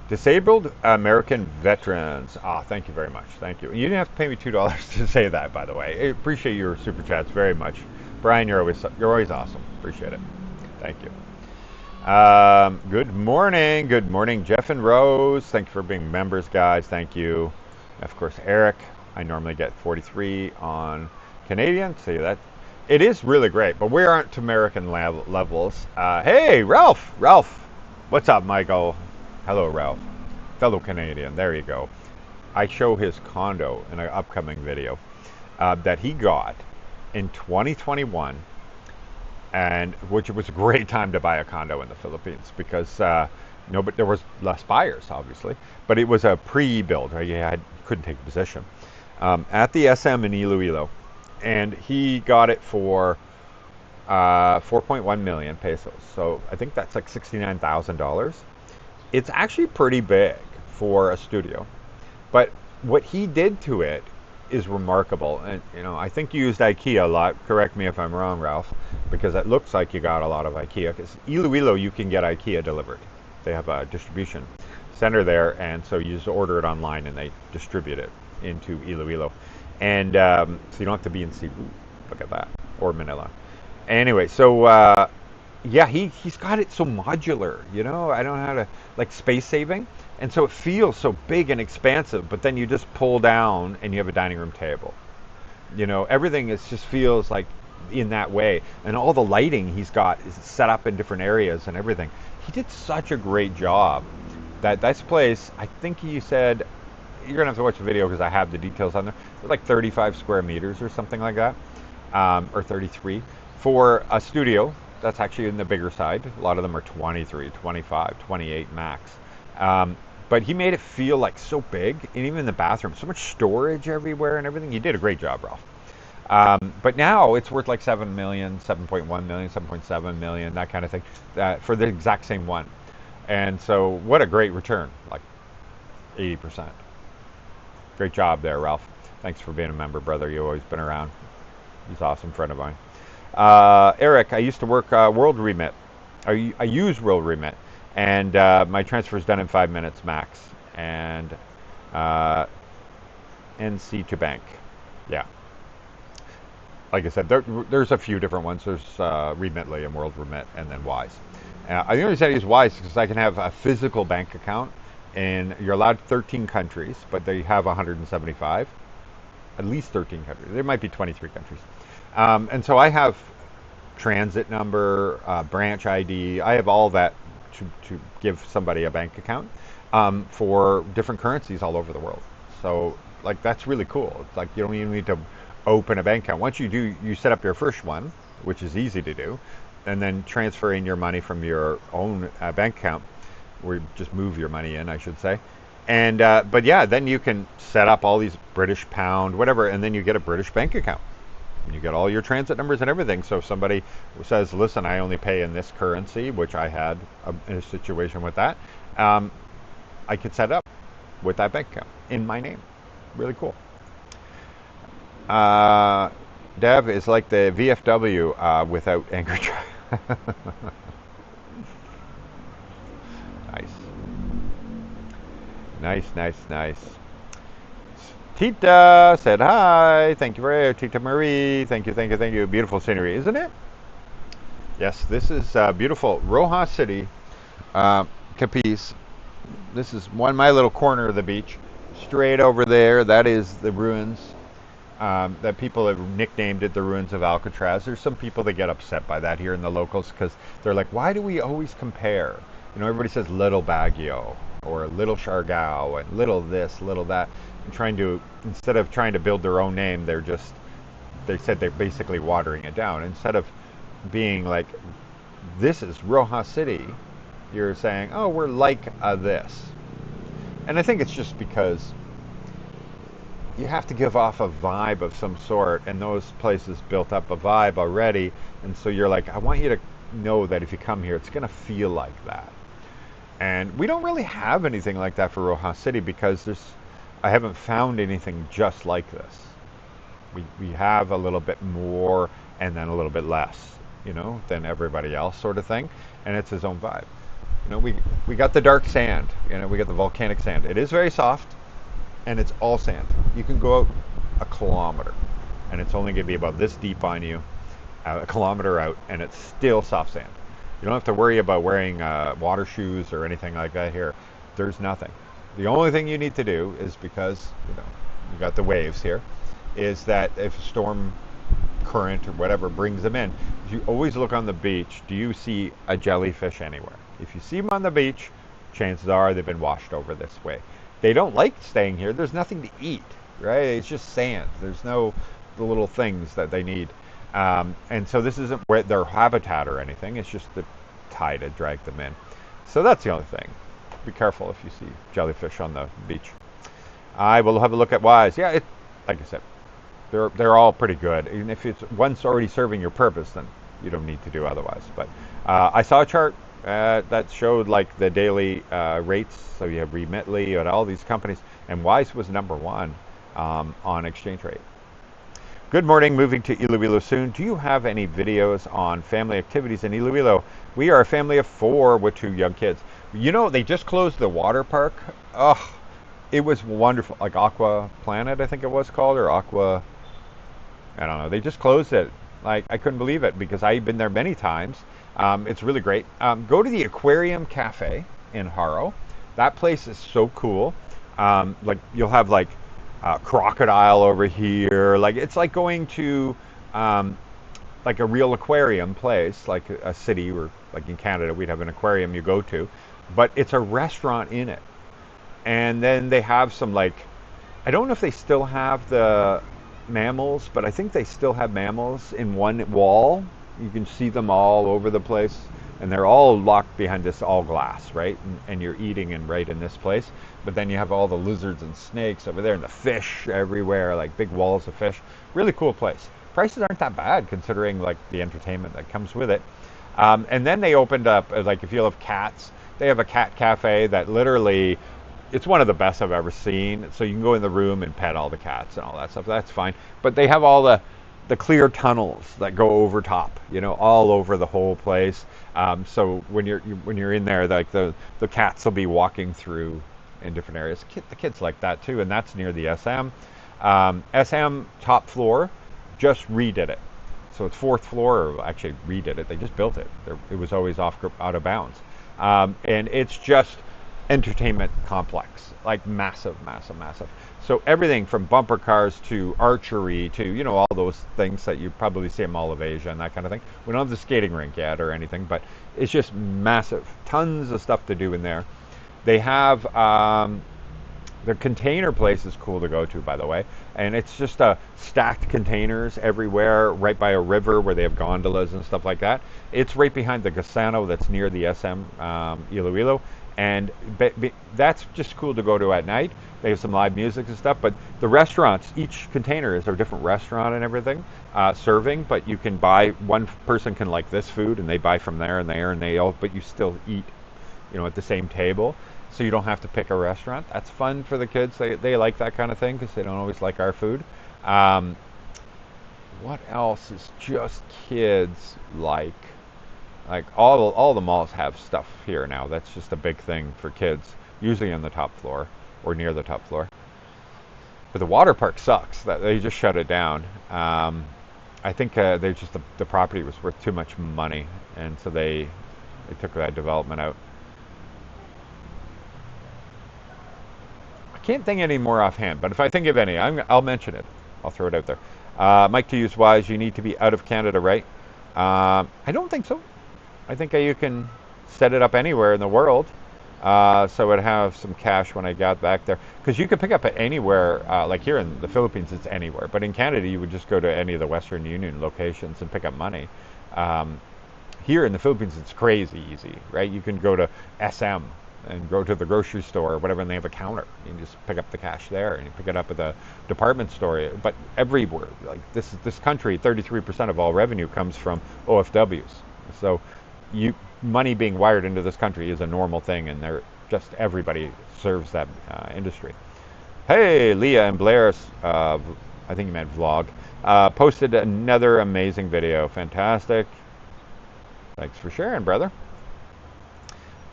Disabled American veterans. Thank you very much. Thank you. You didn't have to pay me $2 to say that, by the way. I appreciate your super chats very much, Brian. You're always awesome. Appreciate it. Thank you. Good morning, Jeff and Rose. Thank you for being members, guys. Thank you. Of course, Eric. I normally get 43 on Canadian. So that it is really great, but we aren't to American levels. Hey, Ralph. What's up, Michael? Hello, Ralph. Fellow Canadian. There you go. I show his condo in an upcoming video that he got in 2021, and which was a great time to buy a condo in the Philippines because but there was less buyers, obviously, but it was a pre-build. Right? You couldn't take a position at the SM in Iloilo, and he got it for 4.1 million pesos. So I think that's like $69,000. It's actually pretty big for a studio, but what he did to it is remarkable. And I think you used IKEA a lot. Correct me if I'm wrong, Ralph, because it looks like you got a lot of IKEA. Because Iloilo, you can get IKEA delivered. They have a distribution center there, and so you just order it online, and they distribute it into Iloilo. And so you don't have to be in Cebu. Look at that, or Manila. Anyway, so. Yeah, he's got it so modular, I don't know how to, like, space saving. And so it feels so big and expansive, but then you just pull down and you have a dining room table. Everything just feels like in that way. And all the lighting he's got is set up in different areas and everything. He did such a great job that this place, I think you said, you're going to have to watch the video because I have the details on there. It's like 35 square meters or something like that, or 33 for a studio. That's actually in the bigger side. A lot of them are 23, 25, 28 max. But he made it feel like so big, and even in the bathroom, so much storage everywhere and everything. He did a great job, Ralph. But now it's worth like 7 million, 7.1 million, 7.7 million, that kind of thing, for the exact same one. And so what a great return, like 80%. Great job there, Ralph. Thanks for being a member, brother. You've always been around. He's an awesome friend of mine. Eric, I used to work World Remit. I use World Remit, and my transfer is done in 5 minutes max. And NC to bank, yeah. Like I said, there's a few different ones. There's Remitly and World Remit, and then Wise. The only reason I use Wise is because I can have a physical bank account, and you're allowed 13 countries, but they have 175. At least 13 countries. There might be 23 countries. And so I have transit number, branch ID. I have all that to give somebody a bank account for different currencies all over the world. So, like, that's really cool. It's like you don't even need to open a bank account. Once you do, you set up your first one, which is easy to do, and then transferring your money from your own bank account, or just move your money in, I should say. And but yeah, then you can set up all these British pound, whatever, and then you get a British bank account. You get all your transit numbers and everything. So if somebody says, "Listen, I only pay in this currency," which I had a situation with that, um, I could set up with that bank account in my name. Really cool. Uh, Dev is like the VFW without Anchorage. Nice, nice, nice, nice. Tita said hi. Thank you very much, Tita Marie. Thank you, thank you, thank you. Beautiful scenery, isn't it? Yes, this is beautiful. Rojas City, Capiz. This is my little corner of the beach. Straight over there, that is the ruins that people have nicknamed it the ruins of Alcatraz. There's some people that get upset by that here in the locals because they're like, why do we always compare? You know, everybody says Little Baguio or Little Siargao and Little this, Little that. And instead of trying to build their own name, they said they're basically watering it down. Instead of being like, this is Rojas City, you're saying, oh, we're like this. And I think it's just because you have to give off a vibe of some sort, and those places built up a vibe already, and so you're like, I want you to know that if you come here, it's going to feel like that. And we don't really have anything like that for Rojas City because I haven't found anything just like this. We have a little bit more and then a little bit less, than everybody else, sort of thing, and it's his own vibe. We got the dark sand, we got the volcanic sand. It is very soft, and it's all sand. You can go out a kilometer, and it's only going to be about this deep on you, a kilometer out, and it's still soft sand. You don't have to worry about wearing water shoes or anything like that here. There's nothing. The only thing you need to do is, because you got the waves here, is that if a storm current or whatever brings them in, you always look on the beach. Do you see a jellyfish anywhere? If you see them on the beach, chances are they've been washed over this way. They don't like staying here. There's nothing to eat, right? It's just sand. There's no the little things that they need. And so this isn't where their habitat or anything. It's just the tide had dragged them in. So that's the only thing. Be careful if you see jellyfish on the beach. I will have a look at Wise. Yeah, like I said, they're all pretty good. Even if it's once already serving your purpose, then you don't need to do otherwise. But I saw a chart that showed like the daily rates. So you have Remitly and all these companies, and Wise was number one on exchange rate. Good morning, moving to Iloilo soon. Do you have any videos on family activities in Iloilo? We are a family of 4 with 2 young kids. They just closed the water park. Oh, it was wonderful. Like Aqua Planet, I think it was called, or Aqua, I don't know. They just closed it. Like, I couldn't believe it because I've been there many times. It's really great. Go to the Aquarium Cafe in Haro. That place is so cool. Like, you'll have like crocodile over here. Like, it's like going to like a real aquarium place, like a city, or like in Canada we'd have an aquarium you go to, but it's a restaurant in it. And then they have some, like, I don't know if they still have the mammals, but I think they still have mammals in one wall. You can see them all over the place, and they're all locked behind this all glass, right? And you're eating right in this place. But then you have all the lizards and snakes over there, and the fish everywhere, like big walls of fish. Really cool place. Prices aren't that bad considering like the entertainment that comes with it. And then they opened up, like, if you love cats, they have a cat cafe that literally, it's one of the best I've ever seen. So you can go in the room and pet all the cats and all that stuff. That's fine. But they have all the clear tunnels that go over top, all over the whole place. So when you're in there, like the cats will be walking through in different areas. The kids like that too, and that's near the SM. SM top floor just redid it. So it's 4th floor, or actually redid it. They just built it. It was always out of bounds. And it's just entertainment complex, like massive, massive, massive. So everything from bumper cars to archery to, all those things that you probably see in Mall of Asia and that kind of thing. We don't have the skating rink yet or anything, but it's just massive. Tons of stuff to do in there. They have their container place is cool to go to, by the way, and it's just stacked containers everywhere, right by a river where they have gondolas and stuff like that. It's right behind the Gasano that's near the SM Iloilo, And that's just cool to go to at night. They have some live music and stuff, but the restaurants, each container is a different restaurant and everything serving. But you can buy, one person can like this food, and they buy from there and there, and they all, but you still eat, at the same table, so you don't have to pick a restaurant. That's fun for the kids. They like that kind of thing because they don't always like our food. Um, what else is just kids like? Like all the malls have stuff here now. That's just a big thing for kids, usually on the top floor or near the top floor. But the water park sucks. That they just shut it down. I think they just the property was worth too much money, and so they took that development out. I can't think any more offhand, but if I think of any, I'll mention it. I'll throw it out there. Mike, to use wise, you need to be out of Canada, right? I don't think so. I think you can set it up anywhere in the world. So I'd have some cash when I got back there. Because you could pick up at anywhere, like here in the Philippines, it's anywhere. But in Canada, you would just go to any of the Western Union locations and pick up money. Um, Here in the Philippines, it's crazy easy, right? You can go to SM and go to the grocery store or whatever, and they have a counter. You can just pick up the cash there, and you pick it up at the department store. But everywhere, like this country, 33% of all revenue comes from OFWs. So money being wired into this country is a normal thing, and they're just everybody serves that industry. Hey, Leah and Blair, I think you meant vlog, posted another amazing video. Fantastic. Thanks for sharing, brother.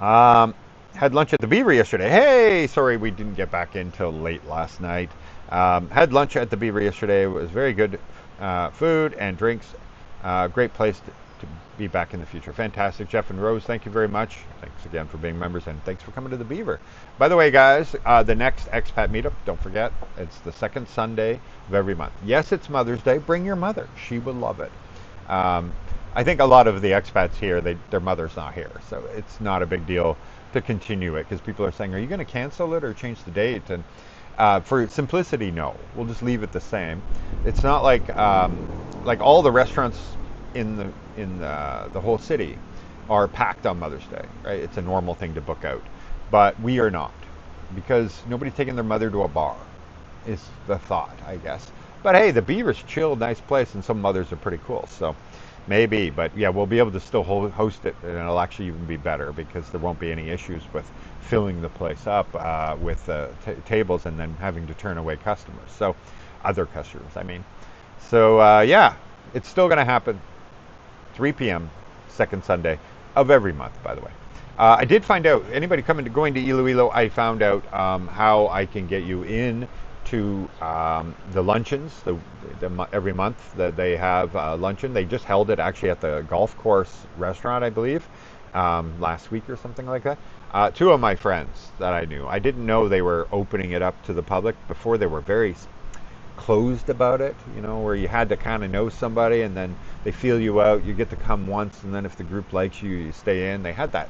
Had lunch at the Beaver yesterday. Hey, sorry we didn't get back in till late last night. Had lunch at the Beaver yesterday. It was very good food and drinks. Great place to be back in the future. Fantastic. Jeff and Rose, thank you very much. Thanks again for being members, and thanks for coming to the Beaver. By the way, guys, the next expat meetup, don't forget, it's the second Sunday of every month. Yes, it's Mother's Day. Bring your mother. She will love it. I think a lot of the expats here, their mother's not here, so it's not a big deal to continue it, because people are saying, are you going to cancel it or change the date? And for simplicity, no. We'll just leave it the same. It's not like all the restaurants in the whole city are packed on Mother's Day, right? It's a normal thing to book out, but we are not, because nobody's taking their mother to a bar, is the thought, I guess. But hey, the Beaver's chill, nice place, and some mothers are pretty cool, so maybe. But yeah, we'll be able to still host it, and it'll actually even be better, because there won't be any issues with filling the place up with tables and then having to turn away customers. So, other customers, I mean. So yeah, it's still going to happen. 3 p.m. second Sunday of every month, by the way. I did find out, anybody going to Iloilo, I found out how I can get you in to the luncheons, every month that they have luncheon. They just held it actually at the golf course restaurant, I believe, last week or something like that. Two of my friends that I knew, I didn't know they were opening it up to the public. Before, they were very closed about it, where you had to kind of know somebody, and then they feel you out. You get to come once, and then if the group likes you, you stay in. They had that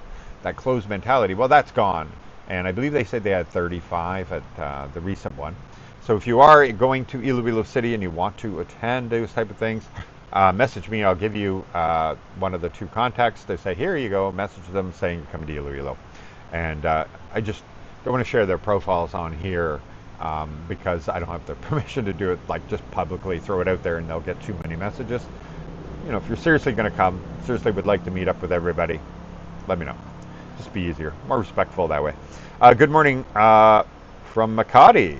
closed mentality. Well, that's gone, and I believe they said they had 35 at the recent one. So if you are going to Iloilo City and you want to attend those type of things, message me. I'll give you one of the two contacts. They say, here you go. Message them saying you're coming to Iloilo. And I just don't want to share their profiles on here because I don't have the permission to do it, like just publicly throw it out there, and they'll get too many messages. If you're seriously going to come, seriously would like to meet up with everybody, let me know. Just be easier, more respectful that way. Good morning from Makati.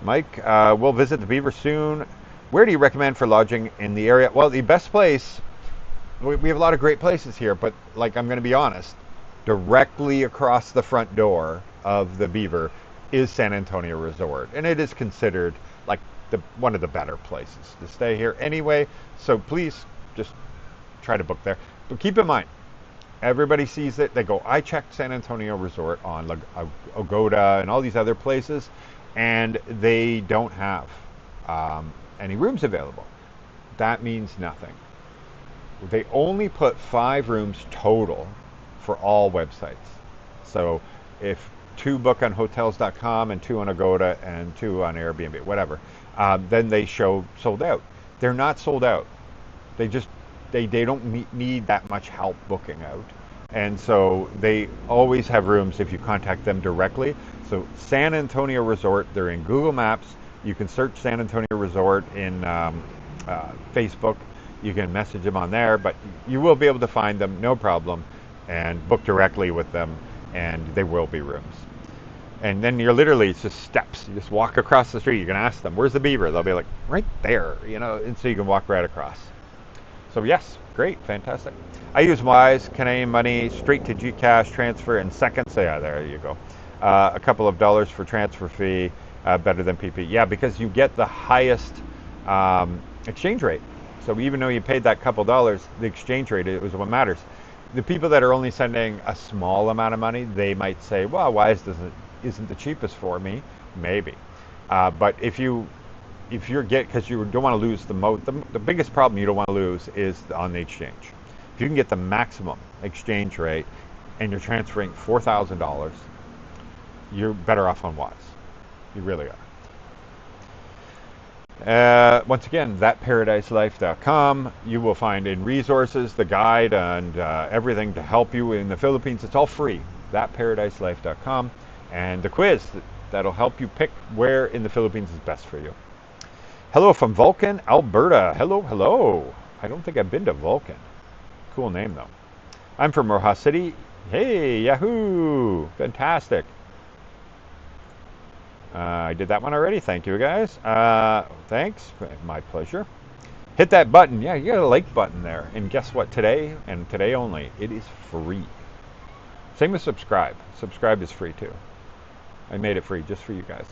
Mike, we'll visit the Beaver soon. Where do you recommend for lodging in the area? Well, the best place, we have a lot of great places here, but like, I'm going to be honest, directly across the front door of the Beaver is San Antonio Resort, and it is considered like one of the better places to stay here anyway. So please just try to book there. But keep in mind, everybody sees it. They go, I checked San Antonio Resort on Agoda and all these other places, and they don't have any rooms available. That means nothing. They only put 5 rooms total for all websites. So if 2 book on hotels.com and 2 on Agoda and 2 on Airbnb, whatever, then they show sold out. They're not sold out. They don't need that much help booking out. And so they always have rooms if you contact them directly. So San Antonio Resort, they're in Google Maps. You can search San Antonio Resort in Facebook. You can message them on there, but you will be able to find them, no problem, and book directly with them, and there will be rooms. And then you're literally, it's just steps. You just walk across the street. You can ask them, "Where's the beaver?" They'll be like, "Right there," and so you can walk right across. So yes, great, fantastic. I use Wise, Canadian money, straight to Gcash transfer in seconds. So yeah, there you go. A couple of dollars for transfer fee, better than PP. Yeah, because you get the highest exchange rate. So even though you paid that couple dollars, the exchange rate is what matters. The people that are only sending a small amount of money, they might say, "Well, Wise doesn't isn't the cheapest for me." Maybe, but if you're because you don't want to lose the biggest problem you don't want to lose is on the exchange. If you can get the maximum exchange rate and you're transferring $4,000, you're better off on Wise. You really are. Once again, thatparadiselife.com. You will find in resources the guide and everything to help you in the Philippines. It's all free. Thatparadiselife.com. And the quiz that'll help you pick where in the Philippines is best for you. Hello from Vulcan, Alberta. Hello, hello. I don't think I've been to Vulcan. Cool name, though. I'm from Rojas City. Hey, Yahoo! Fantastic. I did that one already. Thank you, guys. Thanks. My pleasure. Hit that button. Yeah, you got a like button there. And guess what? Today, and today only, it is free. Same with subscribe. Subscribe is free, too. I made it free just for you guys.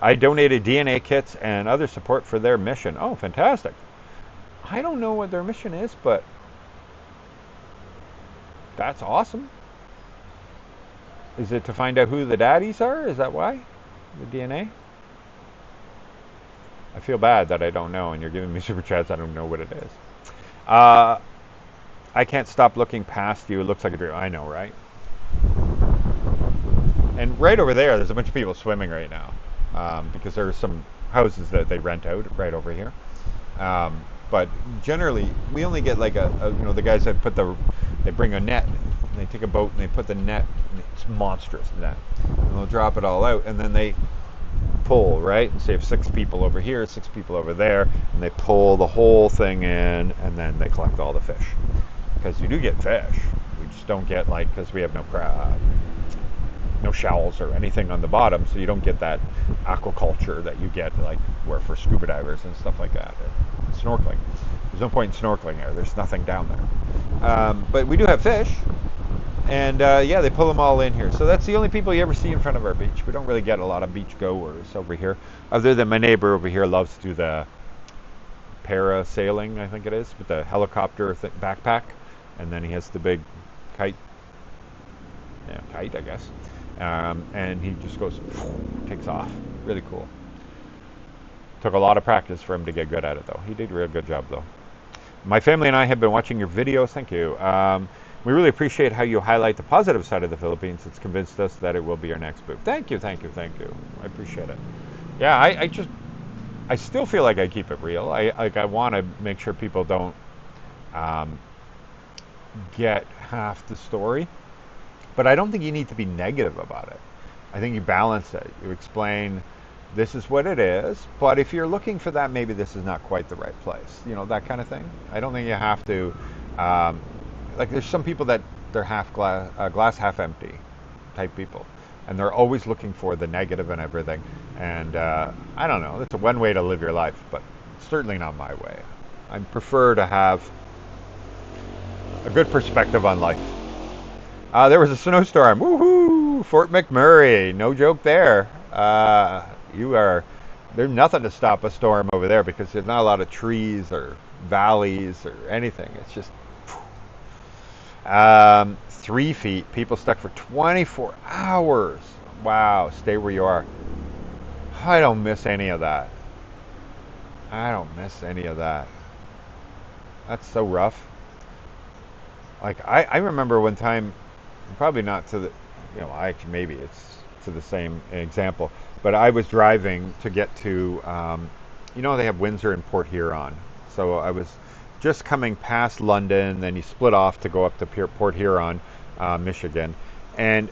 I donated DNA kits and other support for their mission. Oh, fantastic. I don't know what their mission is, but that's awesome. Is it to find out who the daddies are? Is that why? The DNA? I feel bad that I don't know, and you're giving me super chats. I don't know what it is. I can't stop looking past you. It looks like a dream. I know, right? And right over there's a bunch of people swimming right now because there are some houses that they rent out right over here. But generally, we only get like the guys that they bring a net, and they take a boat and they put the net, and it's monstrous net, and they'll drop it all out, and then they pull, right? And so you have 6 people over here, 6 people over there, and they pull the whole thing in, and then they collect all the fish. Because you do get fish, we just don't get because we have no crab. No shells or anything on the bottom, so you don't get that aquaculture that you get where for scuba divers and stuff like that. Snorkeling. There's no point in snorkeling there. There's nothing down there. But we do have fish, and yeah, they pull them all in here. So that's the only people you ever see in front of our beach. We don't really get a lot of beach goers over here, other than my neighbor over here loves to do the parasailing, I think it is, with the helicopter backpack, and then he has the big kite, I guess. And he just goes, takes off. Really cool. Took a lot of practice for him to get good at it, though. He did a real good job, though. My family and I have been watching your videos. Thank you. We really appreciate how you highlight the positive side of the Philippines. It's convinced us that it will be our next move. Thank you, thank you, thank you. I appreciate it. Yeah, I still feel like I keep it real. I want to make sure people don't get half the story. But I don't think you need to be negative about it. I think you balance it. You explain, this is what it is, but if you're looking for that, maybe this is not quite the right place. That kind of thing. I don't think you have to, there's some people that they're glass half empty type people. And they're always looking for the negative and everything. And I don't know, that's one way to live your life, but certainly not my way. I prefer to have a good perspective on life. There was a snowstorm. Woohoo! Fort McMurray. No joke there. There's nothing to stop a storm over there because there's not a lot of trees or valleys or anything. It's just 3 feet. People stuck for 24 hours. Wow. Stay where you are. I don't miss any of that. That's so rough. I remember one time, probably not to the, actually maybe it's to the same example, but I was driving to get to, they have Windsor and Port Huron. So I was just coming past London, then you split off to go up to Port Huron, Michigan, and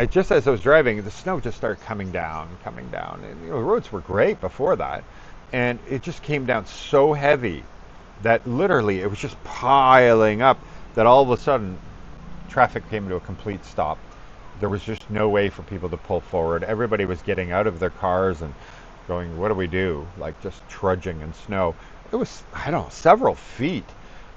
just as I was driving, the snow just started coming down, coming down. And the roads were great before that, and it just came down so heavy that literally it was just piling up. That all of a sudden, traffic came to a complete stop. There was just no way for people to pull forward. Everybody was getting out of their cars and going, "What do we do?" Like just trudging in snow. It was, I don't know, several feet,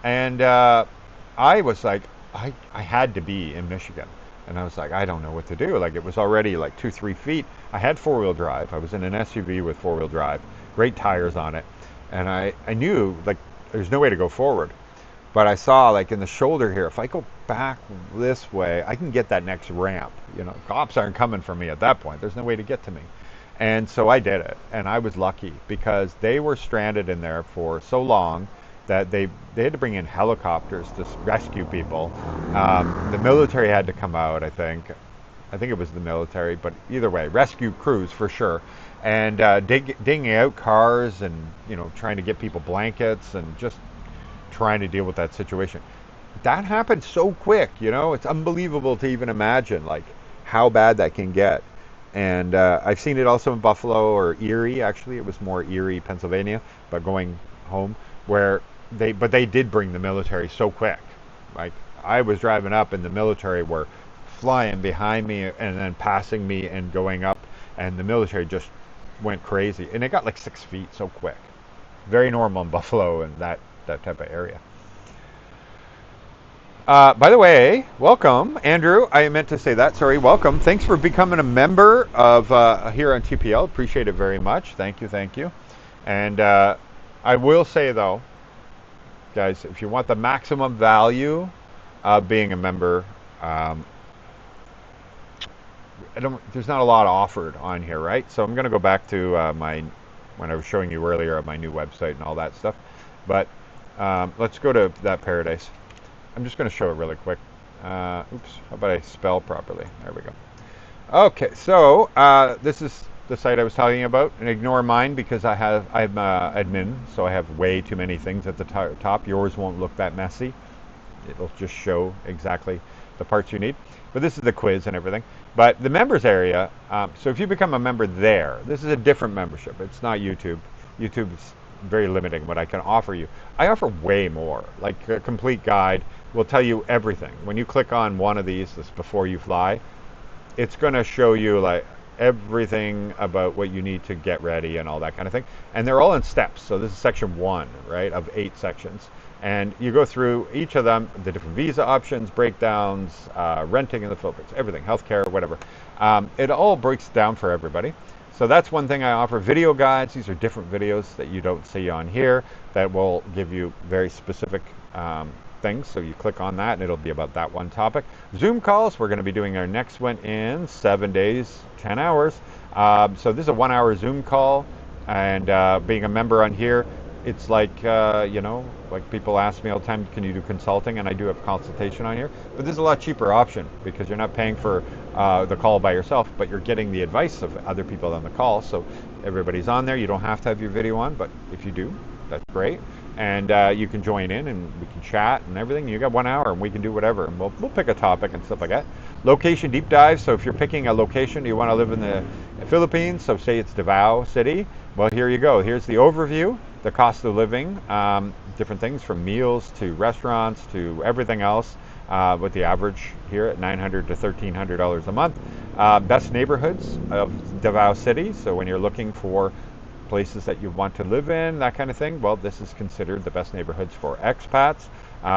and I was like, I had to be in Michigan. And I was like, I don't know what to do. Like it was already like 2, 3 feet. I had four-wheel drive. I was in an SUV with four-wheel drive, great tires on it. And I knew like there's no way to go forward. But I saw like in the shoulder here, if I go back this way, I can get that next ramp. You know, cops aren't coming for me at that point. There's no way to get to me. And so I did it. And I was lucky because they were stranded in there for so long that they had to bring in helicopters to rescue people. The military had to come out, I think. I think it was the military, but either way, rescue crews for sure. And digging out cars and, you know, trying to get people blankets and just trying to deal with that situation. That happened so quick, you know, it's unbelievable to even imagine like how bad that can get. And I've seen it also in Buffalo or Erie, actually. It was more Erie, Pennsylvania, but going home, where they did bring the military so quick. Like I was driving up and the military were flying behind me and then passing me and going up, and the military just went crazy. And it got like 6 feet so quick. Very normal in Buffalo and that type of area. By the way, welcome, Andrew. I meant to say that. Sorry, welcome. Thanks for becoming a member of here on TPL. Appreciate it very much. Thank you, thank you. And I will say though, guys, if you want the maximum value of being a member, there's not a lot offered on here, right? So I'm going to go back to when I was showing you earlier my new website and all that stuff. But let's go to that Paradise. I'm just going to show it really quick. Oops, how about I spell properly? There we go. Okay, so this is the site I was talking about, and ignore mine because I'm admin, so I have way too many things at the top. Yours won't look that messy. It'll just show exactly the parts you need. But this is the quiz and everything. But the members area, so if you become a member there, this is a different membership. It's not YouTube. YouTube is very limiting what I can offer you. I offer way more, like a complete guide will tell you everything. When you click on one of these, this before you fly, it's going to show you like everything about what you need to get ready and all that kind of thing. And they're all in steps. So this is section 1, right, of 8 sections. And you go through each of them, the different visa options, breakdowns, renting in the Philippines, everything, healthcare, whatever. It all breaks down for everybody. So that's one thing I offer. Video guides. These are different videos that you don't see on here that will give you very specific things. So you click on that and it'll be about that one topic. Zoom calls. We're going to be doing our next one in 7 days, 10 hours. So this is a 1-hour Zoom call. And being a member on here, it's like, you know, like people ask me all the time, can you do consulting? And I do have consultation on here. But this is a lot cheaper option because you're not paying for the call by yourself, but you're getting the advice of other people on the call. So everybody's on there. You don't have to have your video on, but if you do, that's great. And you can join in and we can chat and everything. You got 1 hour and we can do whatever. And we'll pick a topic and stuff like that. Location deep dive. So if you're picking a location, you want to live in the Philippines, so say it's Davao City. Well, here you go. Here's the overview, the cost of living, different things from meals to restaurants to everything else, with the average here at $900 to $1,300 a month. Best neighborhoods of Davao City. So when you're looking for places that you want to live in, that kind of thing, well, this is considered the best neighborhoods for expats.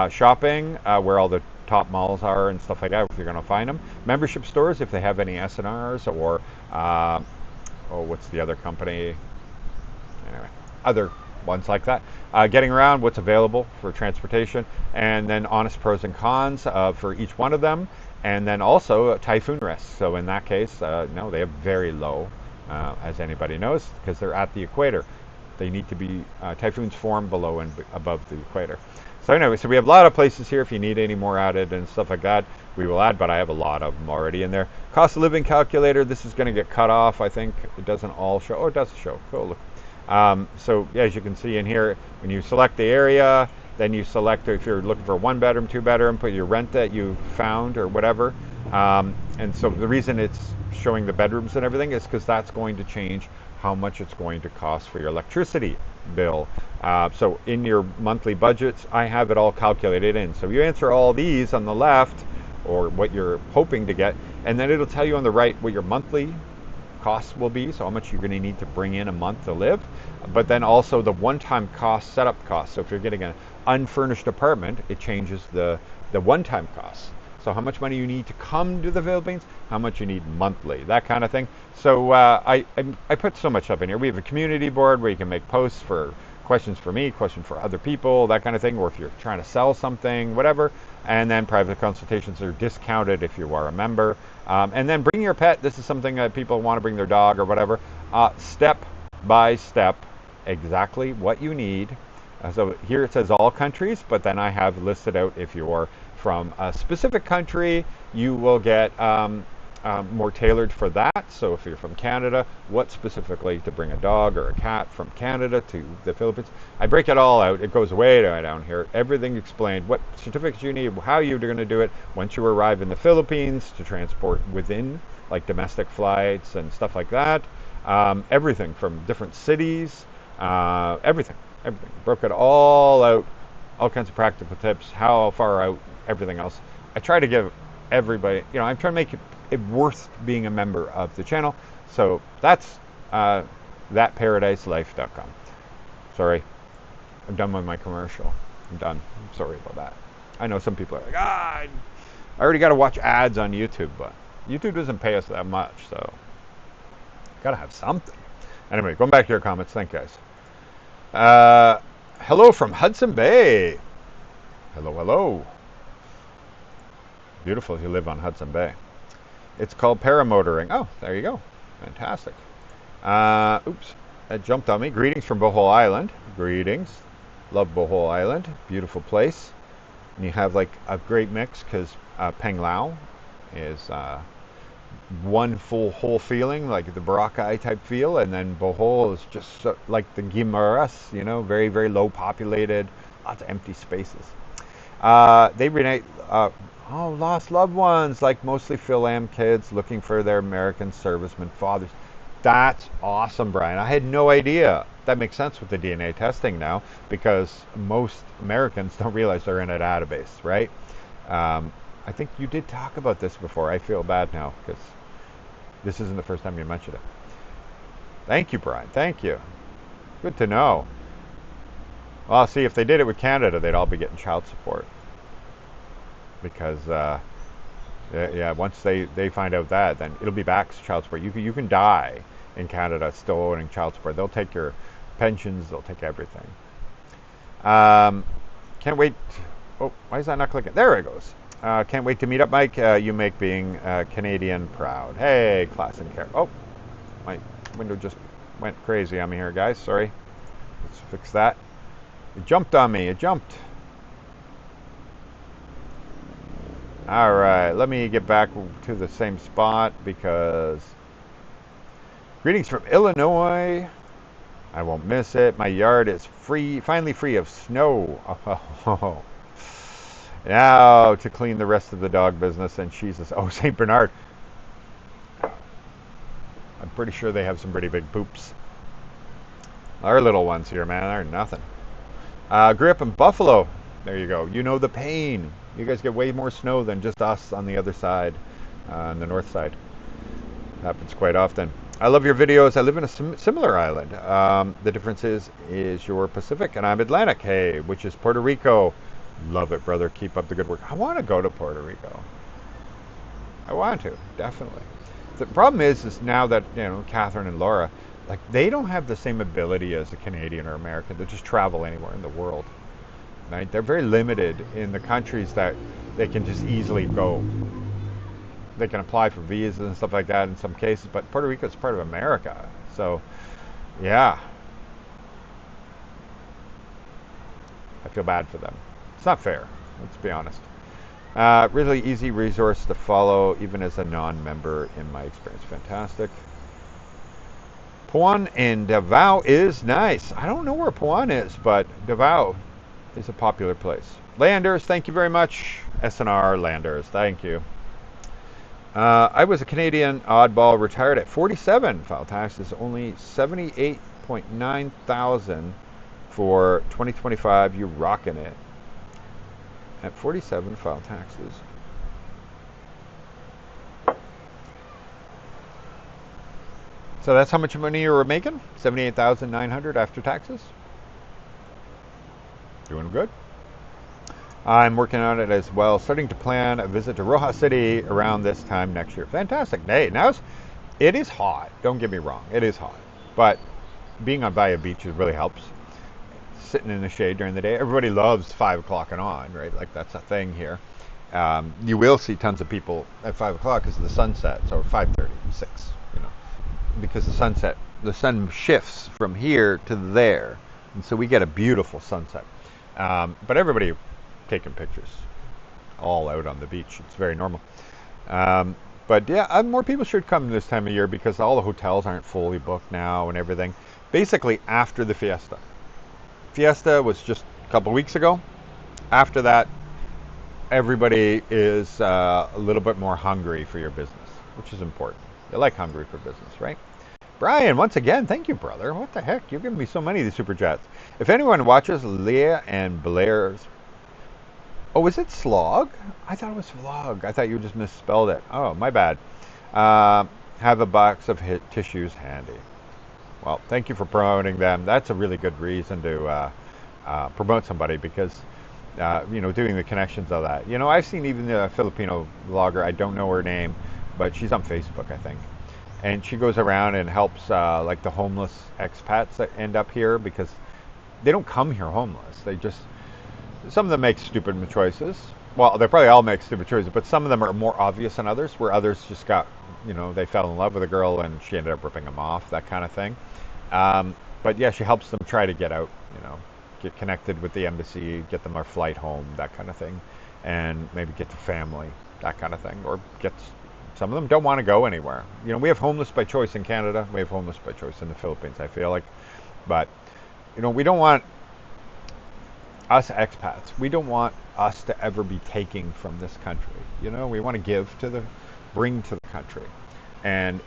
Shopping, where all the top malls are and stuff like that, if you're going to find them. Membership stores, if they have any SNRs, or what's the other company? Anyway, other ones like that. Getting around, what's available for transportation, and then honest pros and cons for each one of them, and then also typhoon risk. So in that case, no, they have very low, as anybody knows, because they're at the equator. They need to be, typhoons form below and above the equator. So anyway, so we have a lot of places here. If you need any more added and stuff like that, we will add, but I have a lot of them already in there. Cost of living calculator, this is going to get cut off, I think. It doesn't all show. Oh, it does show. Cool, look. So yeah, as you can see in here, when you select the area, Then you select if you're looking for a 1 bedroom, 2 bedroom, put your rent that you found or whatever. And so the reason it's showing the bedrooms and everything is because that's going to change how much it's going to cost for your electricity bill. So in your monthly budgets, I have it all calculated in. So you answer all these on the left, or what you're hoping to get, and then it'll tell you on the right what your monthly costs will be, so how much you're going to need to bring in a month to live, but then also the one-time cost, setup cost. So if you're getting an unfurnished apartment, it changes the one-time costs. So how much money you need to come to the Philippines, how much you need monthly, that kind of thing. So I put so much stuff in here. We have a community board where you can make posts for questions for me, questions for other people, that kind of thing, or if you're trying to sell something, whatever. And then private consultations are discounted if you are a member. And then bring your pet. This is something that people want to bring their dog or whatever. Step by step, exactly what you need. So here it says all countries, but then I have listed out if you're from a specific country, you will get more tailored for that. So if you're from Canada, what specifically to bring a dog or a cat from Canada to the Philippines. I break it all out. It goes way down here. Everything explained, what certificates you need, how you're going to do it once you arrive in the Philippines to transport within, like domestic flights and stuff like that. Everything from different cities, everything. Broke it all out, all kinds of practical tips, how far out, everything else. I try to give everybody, I'm trying to make it worth being a member of the channel. So that's thatparadiselife.com. Sorry, I'm done with my commercial. I'm done. I'm sorry about that. I know some people are like, I already got to watch ads on YouTube, but YouTube doesn't pay us that much, so got to have something. Anyway, going back to your comments. Thank you, guys. Hello from Hudson Bay. Hello. Beautiful if you live on Hudson Bay. It's called paramotoring. Oh, there you go. Fantastic. Oops, that jumped on me. Greetings from Bohol Island. Greetings. Love Bohol Island. Beautiful place. And you have like a great mix because Panglao is one full whole feeling, like the Boracay type feel, and then Bohol is just like the Guimaras, very, very low populated, lots of empty spaces. They reunite lost loved ones, like mostly Phil-Am kids looking for their American servicemen fathers. That's awesome, Brian. I had no idea. That makes sense with the DNA testing now, because most Americans don't realize they're in a database, right? I think you did talk about this before. I feel bad now because this isn't the first time you mentioned it. Thank you, Brian. Thank you. Good to know. Well, see, if they did it with Canada, they'd all be getting child support. Because, once they find out that, then it'll be back to child support. You can die in Canada still owing child support. They'll take your pensions. They'll take everything. Can't wait. Oh, why is that not clicking? There it goes. Can't wait to meet up, Mike. You make being Canadian proud. Hey, class and care. Oh, my window just went crazy on me here, guys. Sorry. Let's fix that. It jumped on me. It jumped. All right. Let me get back to the same spot because... Greetings from Illinois. I won't miss it. My yard is finally free of snow. Oh. Now to clean the rest of the dog business and Jesus. Oh, St. Bernard. I'm pretty sure they have some pretty big poops. Our little ones here, man, they're nothing. Grew up in Buffalo. There you go. You know the pain. You guys get way more snow than just us on the other side, on the north side. Happens quite often. I love your videos. I live in a similar island. The difference is you're Pacific and I'm Atlantic. Hey, which is Puerto Rico. Love it, brother. Keep up the good work. I want to go to Puerto Rico. I want to, definitely. The problem is now that, Catherine and Laura, like, they don't have the same ability as a Canadian or American to just travel anywhere in the world. Right? They're very limited in the countries that they can just easily go. They can apply for visas and stuff like that in some cases, but Puerto Rico is part of America. So, yeah. I feel bad for them. It's not fair, let's be honest. Really easy resource to follow, even as a non-member in my experience. Fantastic. Puan and Davao is nice. I don't know where Puan is, but Davao, is a popular place. Landers, thank you very much. SNR Landers, thank you. I was a Canadian oddball, retired at 47. File taxes only 78.9 thousand for 2025. You rocking it. At 47, file taxes. So that's how much money you were making? 78,900 after taxes. Doing good. I'm working on it as well, starting to plan a visit to Rojas City around this time next year. Fantastic. Hey, it is hot. Don't get me wrong, it is hot. But being on Bahia Beach really helps. Sitting in the shade during the day. Everybody loves 5 o'clock and on, right? Like that's a thing here. You will see tons of people at 5 o'clock because of the sunset, so 5:30, 6, because the sun shifts from here to there, and so we get a beautiful sunset. But everybody taking pictures all out on the beach. It's very normal. But yeah, more people should come this time of year because all the hotels aren't fully booked now and everything. Basically, after the fiesta. Fiesta was just a couple weeks ago. After that, everybody is a little bit more hungry for your business, which is important. You like hungry for business, right? Brian, once again, thank you, brother. What the heck? You're giving me so many of these super chats. If anyone watches Leah and Blair's, oh, is it slog? I thought it was vlog. I thought you just misspelled it. Oh, my bad. Have a box of tissues handy. Well, thank you for promoting them. That's a really good reason to promote somebody because, doing the connections of that. I've seen even the Filipino vlogger, I don't know her name, but she's on Facebook, I think. And she goes around and helps like the homeless expats that end up here because they don't come here homeless. Some of them make stupid choices. Well, they probably all make stupid choices, but some of them are more obvious than others, where others just they fell in love with a girl and she ended up ripping them off, that kind of thing. But yeah, she helps them try to get out, get connected with the embassy, get them a flight home, that kind of thing, and maybe get to family, that kind of thing, or some of them don't want to go anywhere. We have homeless by choice in Canada. We have homeless by choice in the Philippines, I feel like. But, we don't want us expats, we don't want us to ever be taking from this country. We want to bring to the country. And,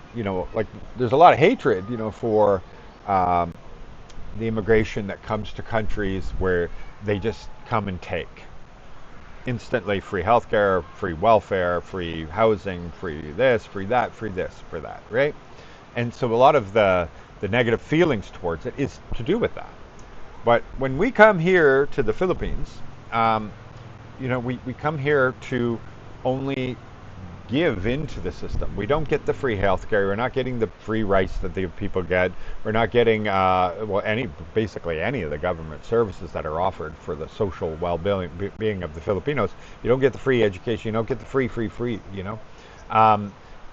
like there's a lot of hatred, for the immigration that comes to countries where they just come and take. Instantly free healthcare, free welfare, free housing, free this, free that, free this, for that, right? And so a lot of the negative feelings towards it is to do with that. But when we come here to the Philippines, we come here to only give into the system. We don't get the free healthcare. We're not getting the free rice that the people get. We're not getting basically any of the government services that are offered for the social well-being of the Filipinos. You don't get the free education. You don't get the free.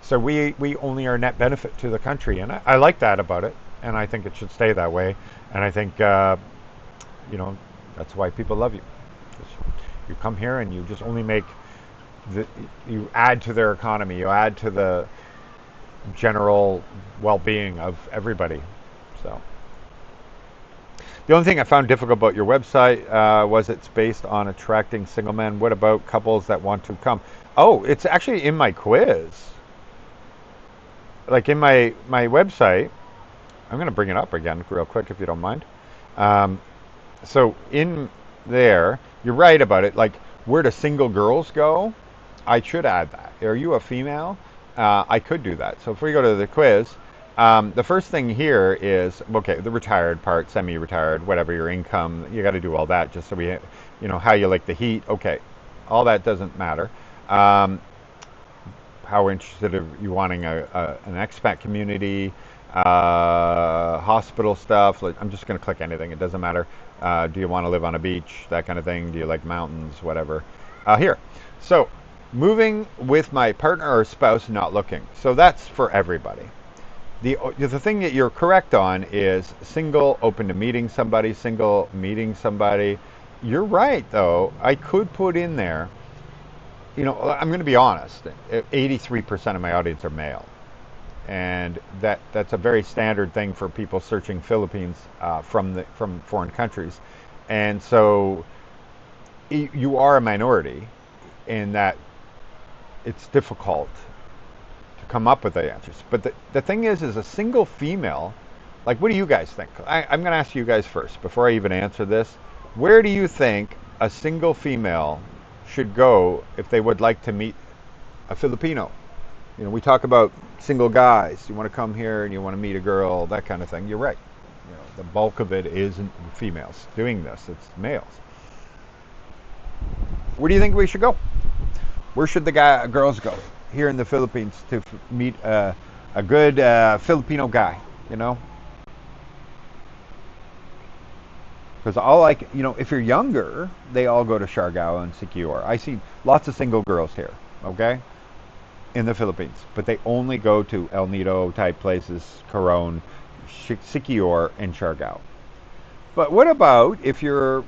So we only are net benefit to the country, and I like that about it, and I think it should stay that way. And I think that's why people love you. You come here and you just only make. You add to their economy, you add to the general well-being of everybody. So the only thing I found difficult about your website was it's based on attracting single men. What about couples that want to come? Oh, it's actually in my quiz. Like in my website, I'm going to bring it up again real quick if you don't mind. So in there, you're right about it. Like, where do single girls go? I should add that. Are you a female? I could do that. So if we go to the quiz, the first thing here is, okay, the retired part, semi-retired, whatever your income, you got to do all that just so we, how you like the heat. Okay, all that doesn't matter. How interested are you wanting an expat community, hospital stuff? Like, I'm just going to click anything. It doesn't matter. Do you want to live on a beach? That kind of thing. Do you like mountains? Whatever. Here. So, moving with my partner or spouse, not looking. So that's for everybody. The thing that you're correct on is single, open to meeting somebody, single, meeting somebody. You're right, though. I could put in there, I'm going to be honest, 83% of my audience are male. And that's a very standard thing for people searching Philippines from foreign countries. And so you are a minority in that it's difficult to come up with the answers. But the thing is a single female, like, what do you guys think? I'm going to ask you guys first before I even answer this. Where do you think a single female should go if they would like to meet a Filipino? You know, we talk about single guys. You want to come here and you want to meet a girl, that kind of thing. You're right. You know, the bulk of it isn't females doing this. It's males. Where do you think we should go? Where should the girls go here in the Philippines to meet a good Filipino guy? You know, because all like if you're younger, they all go to Siargao and Siquijor. I see lots of single girls here. Okay, in the Philippines, but they only go to El Nido type places, Coron, Siquijor, and Siargao. But what about if you're,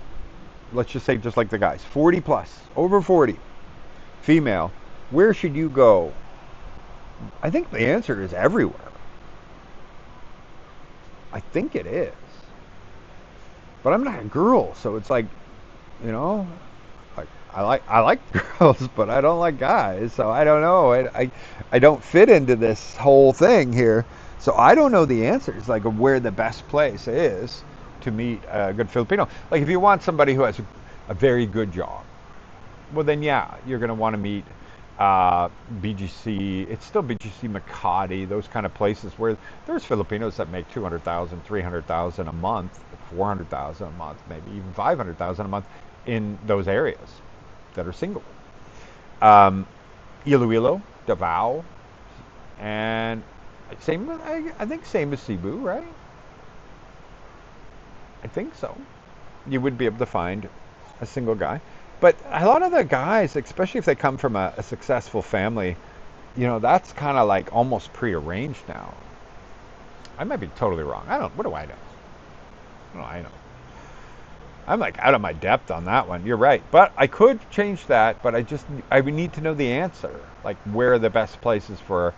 let's just say, just like the guys, 40 plus, over 40, female? Where should you go? I think the answer is everywhere. I think it is. But I'm not a girl, so it's like, you know, like I like girls, but I don't like guys. So I don't know. I don't fit into this whole thing here. So I don't know the answers, like where the best place is to meet a good Filipino. Like if you want somebody who has a very good job, well then yeah, you're going to want to meet BGC. It's still BGC, Makati, those kind of places where there's Filipinos that make 200,000, 300,000 a month, 400,000 a month, maybe even 500,000 a month in those areas that are single. Iloilo, Davao, and same. I think same as Cebu, right? I think so. You would be able to find a single guy. But a lot of the guys, especially if they come from a successful family, that's kind of like almost prearranged now. I might be totally wrong. I don't. What do I know? I know. I'm like out of my depth on that one. You're right. But I could change that, but I would need to know the answer. Like where are the best places for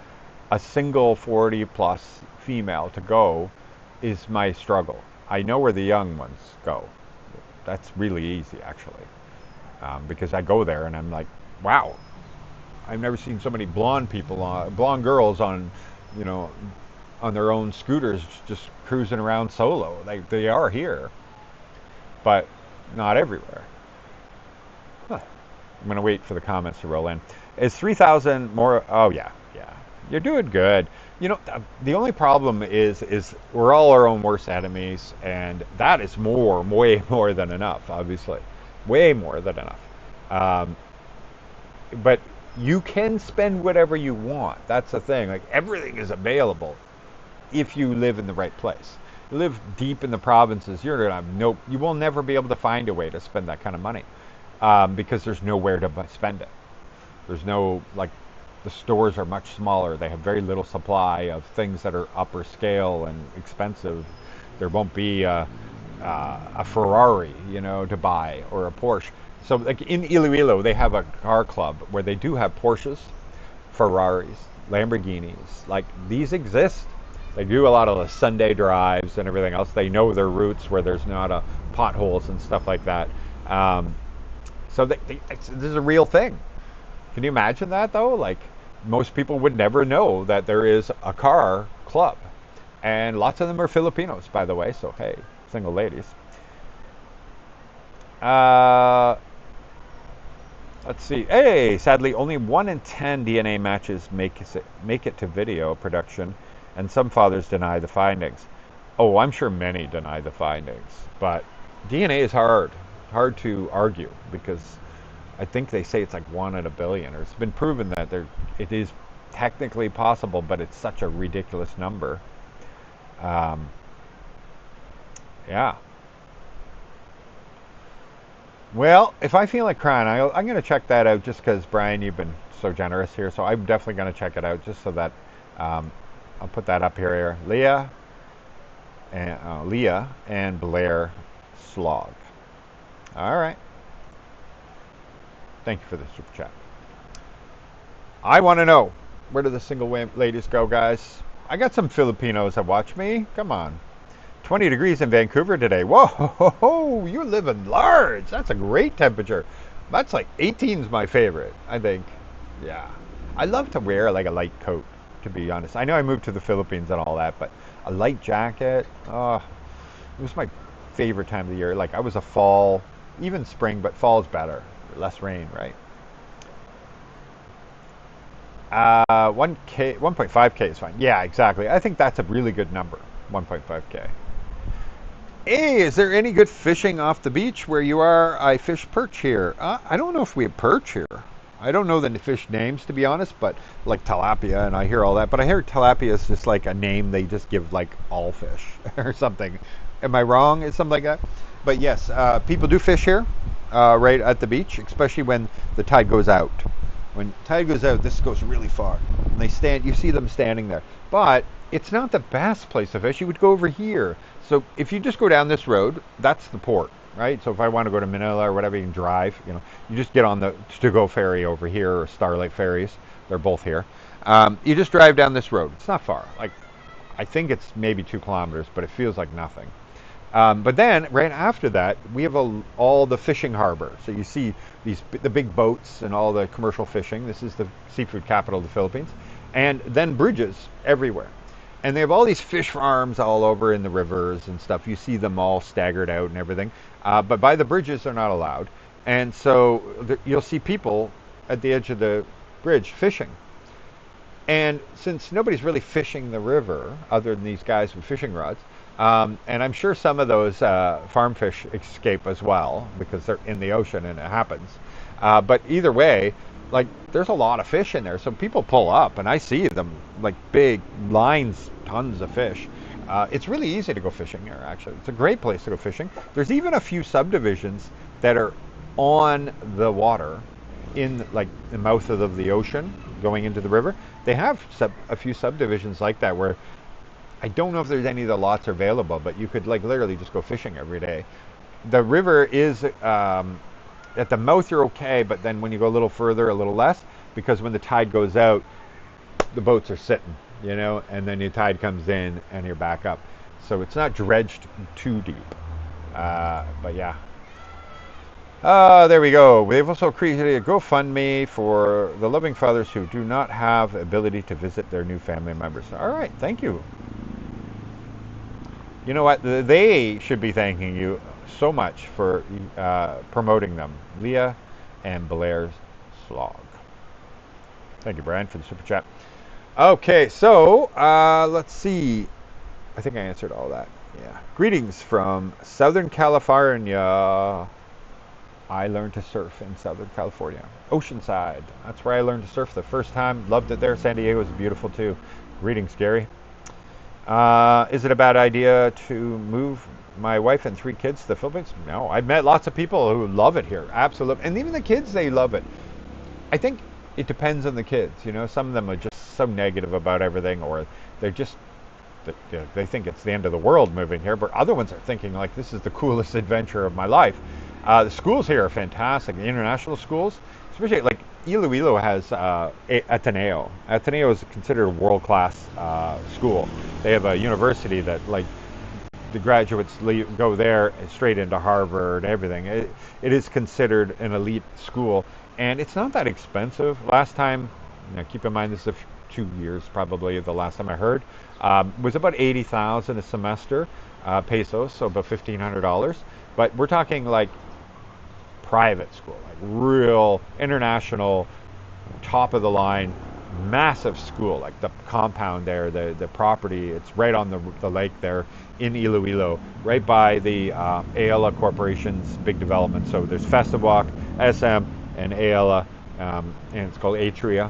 a single 40 plus female to go is my struggle. I know where the young ones go. That's really easy actually. Because I go there and I'm like, wow, I've never seen so many blonde girls on, on their own scooters just cruising around solo. They are here, but not everywhere. Huh. I'm going to wait for the comments to roll in. Is 3,000 more? Oh, yeah. You're doing good. The only problem is we're all our own worst enemies, and that is way more than enough, obviously. Way more than enough. But you can spend whatever you want. That's the thing. Like, everything is available if you live in the right place. You live deep in the provinces, you're gonna have you will never be able to find a way to spend that kind of money because there's nowhere to spend it. There's no, like, the stores are much smaller. They have very little supply of things that are upper scale and expensive. There won't be a Ferrari, to buy, or a Porsche. So, like in Iloilo, they have a car club where they do have Porsches, Ferraris, Lamborghinis. Like, these exist. They do a lot of the Sunday drives and everything else. They know their routes where there's not potholes and stuff like that. So this is a real thing. Can you imagine that, though? Like, most people would never know that there is a car club. And lots of them are Filipinos, by the way. So, hey, single ladies. Let's see. Hey, sadly, only 1 in 10 DNA matches make it to video production, and some fathers deny the findings. Oh, I'm sure many deny the findings, but DNA is hard to argue because I think they say it's like 1 in a billion, or it's been proven that it is technically possible, but it's such a ridiculous number. Yeah. Well, if I feel like crying, I'm going to check that out just because, Brian, you've been so generous here. So I'm definitely going to check it out just so that I'll put that up here. Leah and Blair Slog. All right. Thank you for the super chat. I want to know, where do the single ladies go, guys? I got some Filipinos that watch me. Come on. 20 degrees in Vancouver today. Whoa, ho, ho, ho, you're living large. That's a great temperature. That's like 18 is my favorite, I think. Yeah. I love to wear like a light coat, to be honest. I know I moved to the Philippines and all that, but a light jacket, oh, it was my favorite time of the year. Like I was a fall, even spring, but fall's better. Less rain, right? 1K, 1.5K is fine. Yeah, exactly. I think that's a really good number. 1.5K. Hey, is there any good fishing off the beach where you are? I fish perch here. I don't know if we have perch here. I don't know the fish names, to be honest, but like tilapia, and I hear all that. But I hear tilapia is just like a name they just give like all fish or something. Am I wrong? It's something like that. But yes, people do fish here, right at the beach, especially when the tide goes out. When tide goes out, this goes really far. And they stand. You see them standing there. But it's not the best place to fish. You would go over here. So if you just go down this road, that's the port, right? So if I want to go to Manila or whatever, you can drive. You just get on the to-go ferry over here or Starlight ferries. They're both here. You just drive down this road. It's not far. Like I think it's maybe 2 kilometers, but it feels like nothing. But then, right after that, we have all the fishing harbor. So you see the big boats and all the commercial fishing. This is the seafood capital of the Philippines. And then bridges everywhere. And they have all these fish farms all over in the rivers and stuff. You see them all staggered out and everything. But by the bridges, they're not allowed. And so you'll see people at the edge of the bridge fishing. And since nobody's really fishing the river, other than these guys with fishing rods, and I'm sure some of those farm fish escape as well because they're in the ocean and it happens. But either way, like there's a lot of fish in there, so people pull up, and I see them like big lines, tons of fish. It's really easy to go fishing here. Actually, it's a great place to go fishing. There's even a few subdivisions that are on the water, in like the mouth of the ocean, going into the river. They have a few subdivisions like that where I don't know if there's any of the lots available, but you could like literally just go fishing every day. The river is at the mouth you're okay, but then when you go a little further, a little less, because when the tide goes out, the boats are sitting, and then the tide comes in and you're back up. So it's not dredged too deep. But yeah. There we go. They've also created a GoFundMe for the loving fathers who do not have ability to visit their new family members. All right, thank you. You know what? They should be thanking you so much for promoting them. Leah and Blair's Slog. Thank you, Brian, for the super chat. Okay, so let's see. I think I answered all that. Yeah. Greetings from Southern California. I learned to surf in Southern California. Oceanside. That's where I learned to surf the first time. Loved it there. San Diego is beautiful too. Greetings, Gary. Is it a bad idea to move my wife and 3 kids to the Philippines? No. I've met lots of people who love it here. Absolutely. And even the kids, they love it. I think it depends on the kids. Some of them are just so negative about everything, or they're just, they think it's the end of the world moving here. But other ones are thinking, like, this is the coolest adventure of my life. The schools here are fantastic. The international schools, especially like Iloilo has Ateneo. Ateneo is considered a world-class school. They have a university that like the graduates go there straight into Harvard, everything. It is considered an elite school, and it's not that expensive. Last time, keep in mind this is 2 years probably the last time I heard, was about 80,000 a semester, pesos, so about $1,500. But we're talking like private school, like real international, top of the line, massive school. Like the compound there, the property, it's right on the lake there in Iloilo, right by the Ayala Corporation's big development. So there's Festiwalk, SM, and Ayala, and it's called Atria,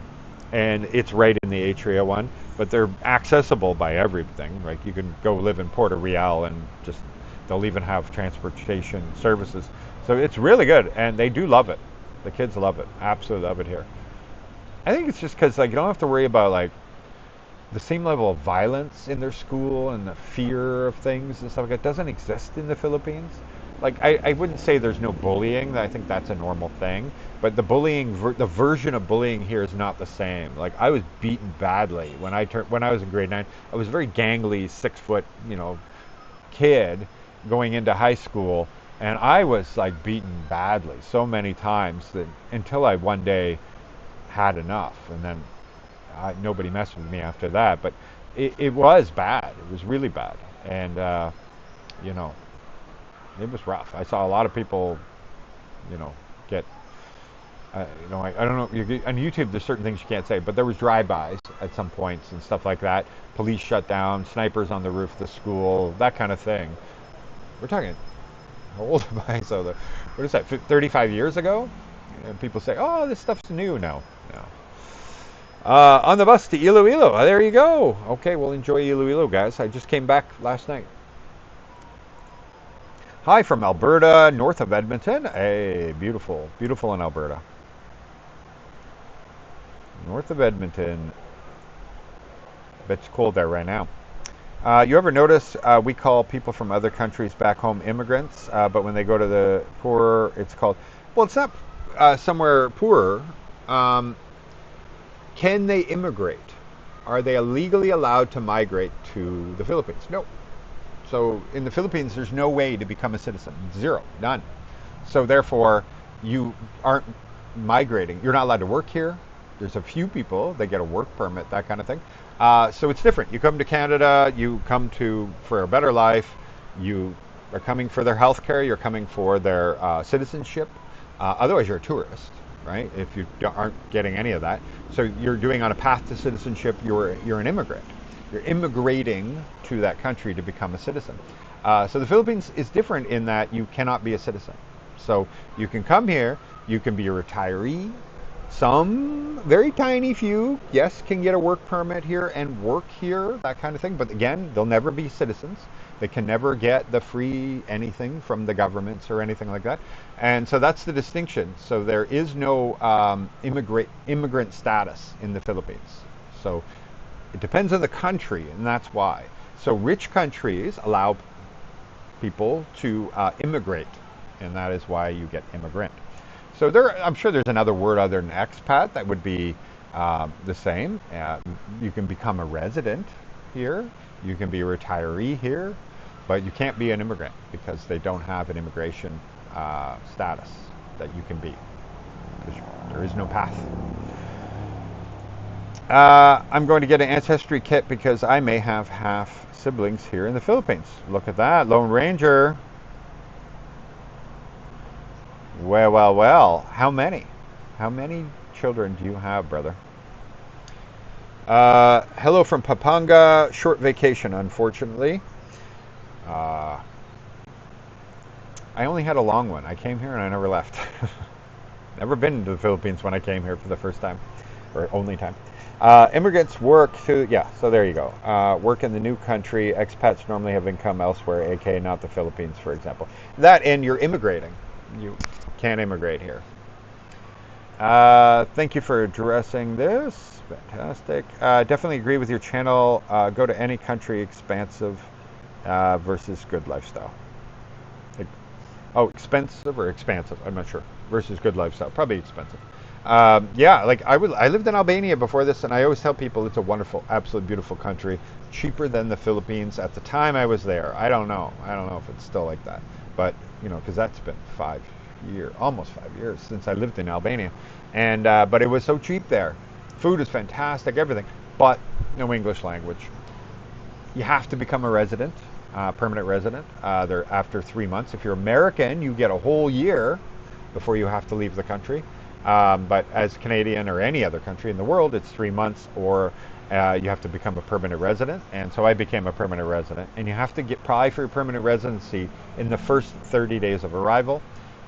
and it's right in the Atria one. But they're accessible by everything. Like you can go live in Puerto Real and just they'll even have transportation services. So it's really good, and they do love it. The kids love it, absolutely love it here. I think it's just because like you don't have to worry about like the same level of violence in their school and the fear of things and stuff like that doesn't exist in the Philippines. Like I wouldn't say there's no bullying. I think that's a normal thing, but the bullying, the version of bullying here is not the same. Like I was beaten badly when I was in grade 9. I was very gangly, 6 foot, kid going into high school, and I was like beaten badly so many times that until I one day had enough, and then nobody messed with me after that. But it was bad. It was really bad, and you know, it was rough. I saw a lot of people, get. I don't know. On YouTube, there's certain things you can't say, but there was drive-bys at some points and stuff like that. Police shut down, snipers on the roof of the school, that kind of thing. We're talking, how old am I? So, what is that, 35 years ago? And people say, oh, this stuff's new. No, no. On the bus to Iloilo. There you go. Okay, well, enjoy Iloilo, guys. I just came back last night. Hi from Alberta, north of Edmonton. Hey, beautiful, beautiful in Alberta. North of Edmonton. Bet it's cold there right now. You ever notice we call people from other countries back home immigrants, but when they go to the poorer, it's called, well, it's not somewhere poorer. Can they immigrate? Are they legally allowed to migrate to the Philippines? No. So in the Philippines, there's no way to become a citizen. Zero. None. So therefore, you aren't migrating. You're not allowed to work here. There's a few people that get a work permit, that kind of thing. So it's different. You come to Canada, you come for a better life. You are coming for their health care. You're coming for their citizenship. Otherwise, you're a tourist, right? If you aren't getting any of that. So you're doing on a path to citizenship, you're an immigrant. You're immigrating to that country to become a citizen. So the Philippines is different in that you cannot be a citizen. So you can come here, you can be a retiree. Some very tiny few, yes, can get a work permit here and work here, that kind of thing. But again, they'll never be citizens. They can never get the free anything from the governments or anything like that. And so that's the distinction. So there is no immigrant status in the Philippines. So it depends on the country, and that's why. So rich countries allow people to immigrate, and that is why you get immigrant. So I'm sure there's another word other than expat that would be the same. You can become a resident here. You can be a retiree here, but you can't be an immigrant because they don't have an immigration status that you can be. There is no path. I'm going to get an ancestry kit because I may have half siblings here in the Philippines. Look at that, Lone Ranger. Well, well, well. How many? How many children do you have, brother? Hello from Pampanga. Short vacation, unfortunately. I only had a long one. I came here and I never left. Never been to the Philippines when I came here for the first time, or only time. Immigrants work to, yeah, so there you go. Work in the new country. Expats normally have income elsewhere, aka not the Philippines, for example. That and you're immigrating. You can't immigrate here. Thank you for addressing this. Fantastic. Definitely agree with your channel. Go to any country, expansive versus good lifestyle. Expensive or expansive? I'm not sure. Versus good lifestyle. Probably expensive. Yeah, like I lived in Albania before this, and I always tell people it's a wonderful, absolutely beautiful country. Cheaper than the Philippines at the time I was there. I don't know if it's still like that, but because that's been almost 5 years since I lived in Albania, and but it was so cheap there. Food is fantastic, everything, but no English language. You have to become a resident, permanent resident. They're after 3 months. If you're American, you get a whole year before you have to leave the country. But as Canadian or any other country in the world, it's 3 months, or you have to become a permanent resident. And so I became a permanent resident. And you have to apply for your permanent residency in the first 30 days of arrival.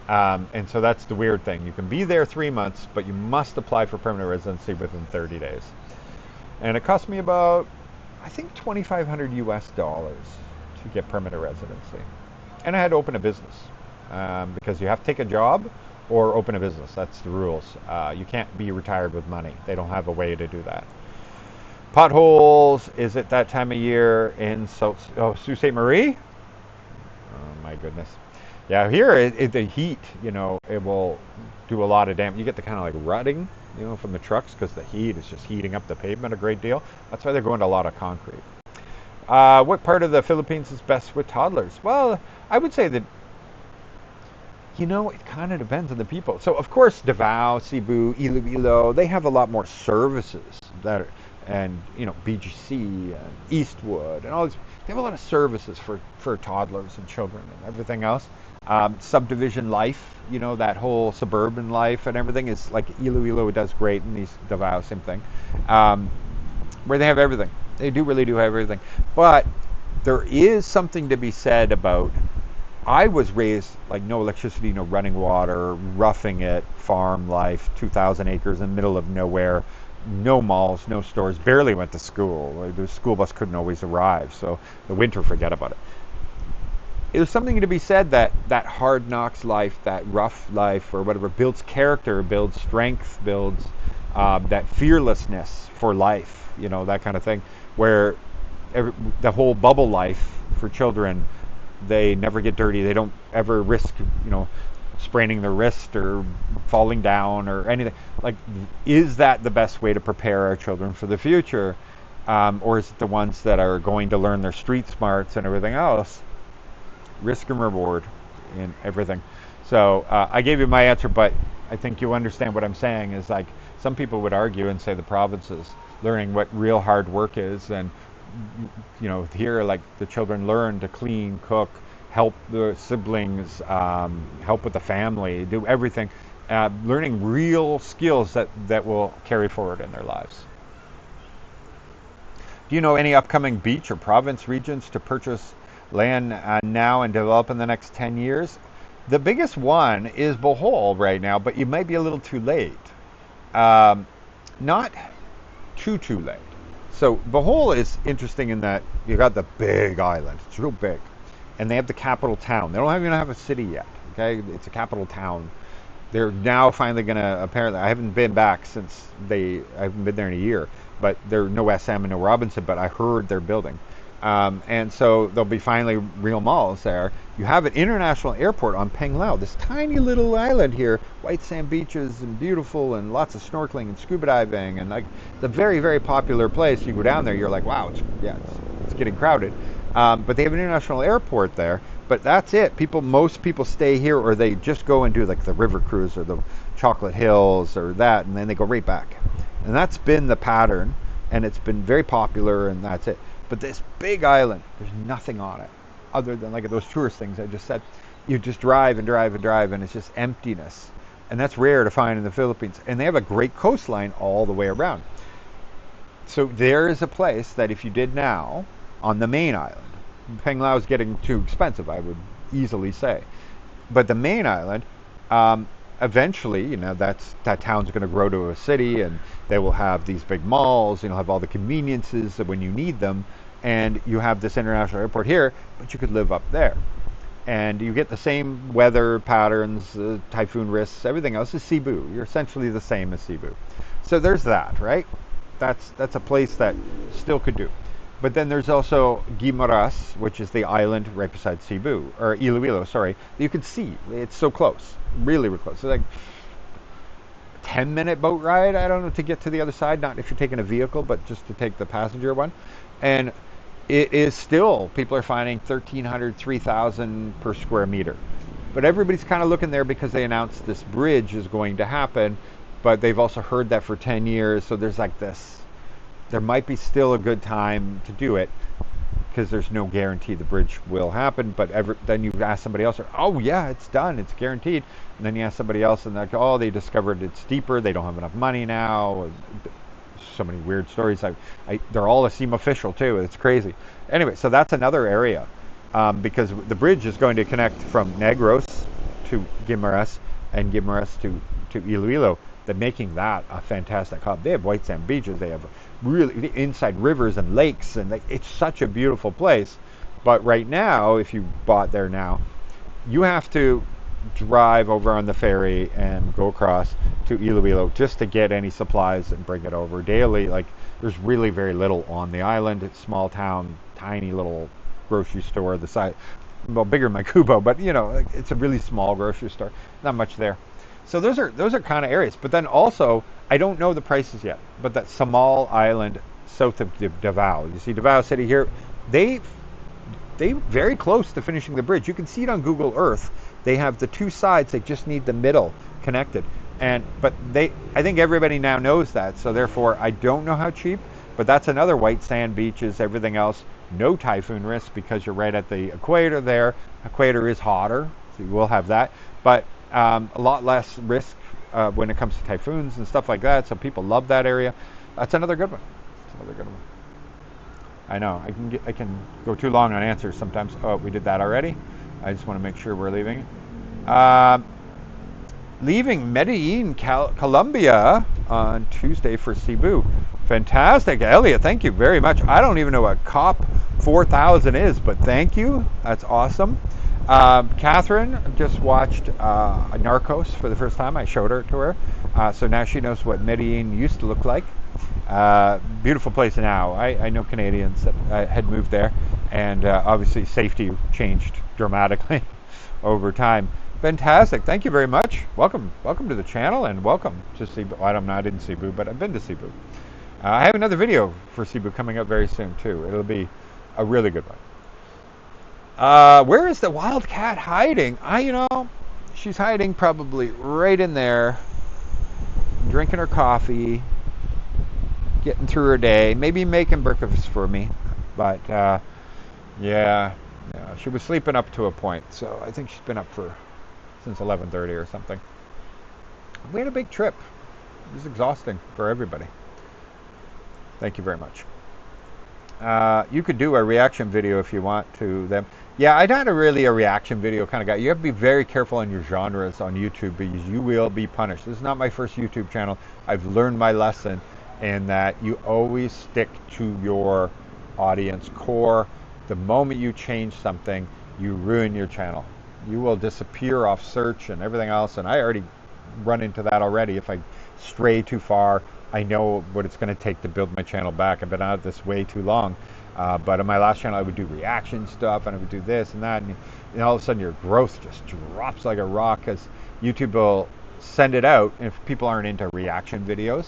And so that's the weird thing. You can be there 3 months, but you must apply for permanent residency within 30 days. And it cost me about, I think, $2,500 US to get permanent residency. And I had to open a business because you have to take a job or open a business. That's the rules. You can't be retired with money. They don't have a way to do that. Potholes, is it that time of year in Sault Ste. Marie? Oh my goodness. Yeah, here the heat, it will do a lot of damage. You get the kind of like rutting, from the trucks because the heat is just heating up the pavement a great deal. That's why they're going to a lot of concrete. What part of the Philippines is best with toddlers? Well, I would say that, it kind of depends on the people. So, of course, Davao, Cebu, Iloilo, they have a lot more services and, BGC and Eastwood and all these. They have a lot of services for toddlers and children and everything else. Subdivision life, that whole suburban life and everything is like Iloilo does great, and these Davao, same thing, um, where they have everything. They really do have everything. But there is something to be said about, I was raised like no electricity, no running water, roughing it, farm life, 2,000 acres in the middle of nowhere, no malls, no stores, barely went to school. Like, the school bus couldn't always arrive, so the winter, forget about it. There's something to be said that that hard knocks life, that rough life, or whatever, builds character, builds strength, builds that fearlessness for life, that kind of thing, where the whole bubble life for children, they never get dirty. They don't ever risk, spraining their wrist or falling down or anything. Like, is that the best way to prepare our children for the future? Or is it the ones that are going to learn their street smarts and everything else? Risk and reward in everything. So I gave you my answer, but I think you understand what I'm saying is, like, some people would argue and say the provinces learning what real hard work is, and here, like, the children learn to clean, cook, help the siblings, help with the family, do everything, learning real skills that will carry forward in their lives. Do you know any upcoming beach or province regions to purchase land now and develop in the next 10 years? The biggest one is Bohol right now, but you might be a little too late. Um, Not too late. So Bohol is interesting in that you got the big island. It's real big, and they have the capital town. They don't even have a city yet. Okay, it's a capital town. They're now finally going to, apparently, I haven't been back since I haven't been there in a year, but there's no SM and no Robinson, but I heard they're building. And so there'll be finally real malls there. You have an international airport on Panglao, this tiny little island here, white sand beaches and beautiful, and lots of snorkeling and scuba diving, and like, it's a very, very popular place. You go down there, you're like, wow, it's getting crowded. But they have an international airport there. But that's it. Most people stay here, or they just go and do like the river cruise or the Chocolate Hills or that, and then they go right back. And that's been the pattern, and it's been very popular, and that's it. But this big island, there's nothing on it other than like those tourist things I just said. You just drive and drive and drive, and it's just emptiness. And that's rare to find in the Philippines. And they have a great coastline all the way around. So there is a place that if you did now on the main island, Panglao is getting too expensive, I would easily say. But the main island, eventually, that town's going to grow to a city, and they will have these big malls, have all the conveniences when you need them, and you have this international airport here, but you could live up there. And you get the same weather patterns, typhoon risks, everything else is Cebu. You're essentially the same as Cebu. So there's that, right? That's a place that still could do. But then there's also Guimaras, which is the island right beside Cebu, or Iloilo, sorry. You can see, it's so close, really, really close. It's like 10-minute boat ride, I don't know, to get to the other side, not if you're taking a vehicle, but just to take the passenger one. And it is still, people are finding 1,300, 3,000 per square meter. But everybody's kind of looking there because they announced this bridge is going to happen, but they've also heard that for 10 years, so there's like this. There might be still a good time to do it because there's no guarantee the bridge will happen. But then you ask somebody else, oh yeah, it's done, it's guaranteed. And then you ask somebody else, and they're like, oh, they discovered it's deeper. They don't have enough money now. So many weird stories. They're all seem official too. It's crazy. Anyway, so that's another area because the bridge is going to connect from Negros to Guimaras and Guimaras to Iloilo. They're making that a fantastic hub. They have white sand beaches. They have really inside rivers and lakes, and it's such a beautiful place. But right now, if you bought there now, you have to drive over on the ferry and go across to Iloilo just to get any supplies and bring it over daily. Like, there's really very little on the island. It's small town, tiny little grocery store, the size, well, bigger than Macubo, but it's a really small grocery store. Not much there. So those are kind of areas. But then also, I don't know the prices yet, but that Samal Island south of Davao. You see Davao City here, they very close to finishing the bridge. You can see it on Google Earth. They have the two sides. They just need the middle connected. But I think everybody now knows that. So therefore, I don't know how cheap. But that's another white sand beaches. Everything else, no typhoon risk because you're right at the equator there. Equator is hotter, so you will have that. But a lot less risk when it comes to typhoons and stuff like that. So people love that area. That's another good one. That's another good one. I know I can go too long on answers sometimes. Oh, we did that already. I just want to make sure we're leaving. Leaving Medellin, Colombia on Tuesday for Cebu. Fantastic, Elliot. Thank you very much. I don't even know what COP 4000 is, but thank you. That's awesome. Catherine just watched Narcos for the first time. I showed her to her, so now she knows what Medellin used to look like. Beautiful place now. I know Canadians that had moved there, and obviously safety changed dramatically over time. Fantastic. Thank you very much. Welcome to the channel, and welcome to Cebu. Well, I'm not in Cebu, but I've been to Cebu. I have another video for Cebu coming up very soon too. It'll be a really good one. Where is the wildcat hiding? She's hiding probably right in there, drinking her coffee, getting through her day, maybe making breakfast for me. But yeah, she was sleeping up to a point, so I think she's been up since 11:30 or something. We had a big trip. It was exhausting for everybody. Thank you very much. You could do a reaction video if you want to them. Yeah, I'm not really a reaction video kind of guy. You have to be very careful on your genres on YouTube because you will be punished. This is not my first YouTube channel. I've learned my lesson in that you always stick to your audience core. The moment you change something, you ruin your channel. You will disappear off search and everything else, and I already run into that already. If I stray too far, I know what it's going to take to build my channel back. I've been out of this way too long. But on my last channel, I would do reaction stuff, and I would do this and that, and all of a sudden your growth just drops like a rock because YouTube will send it out. And if people aren't into reaction videos,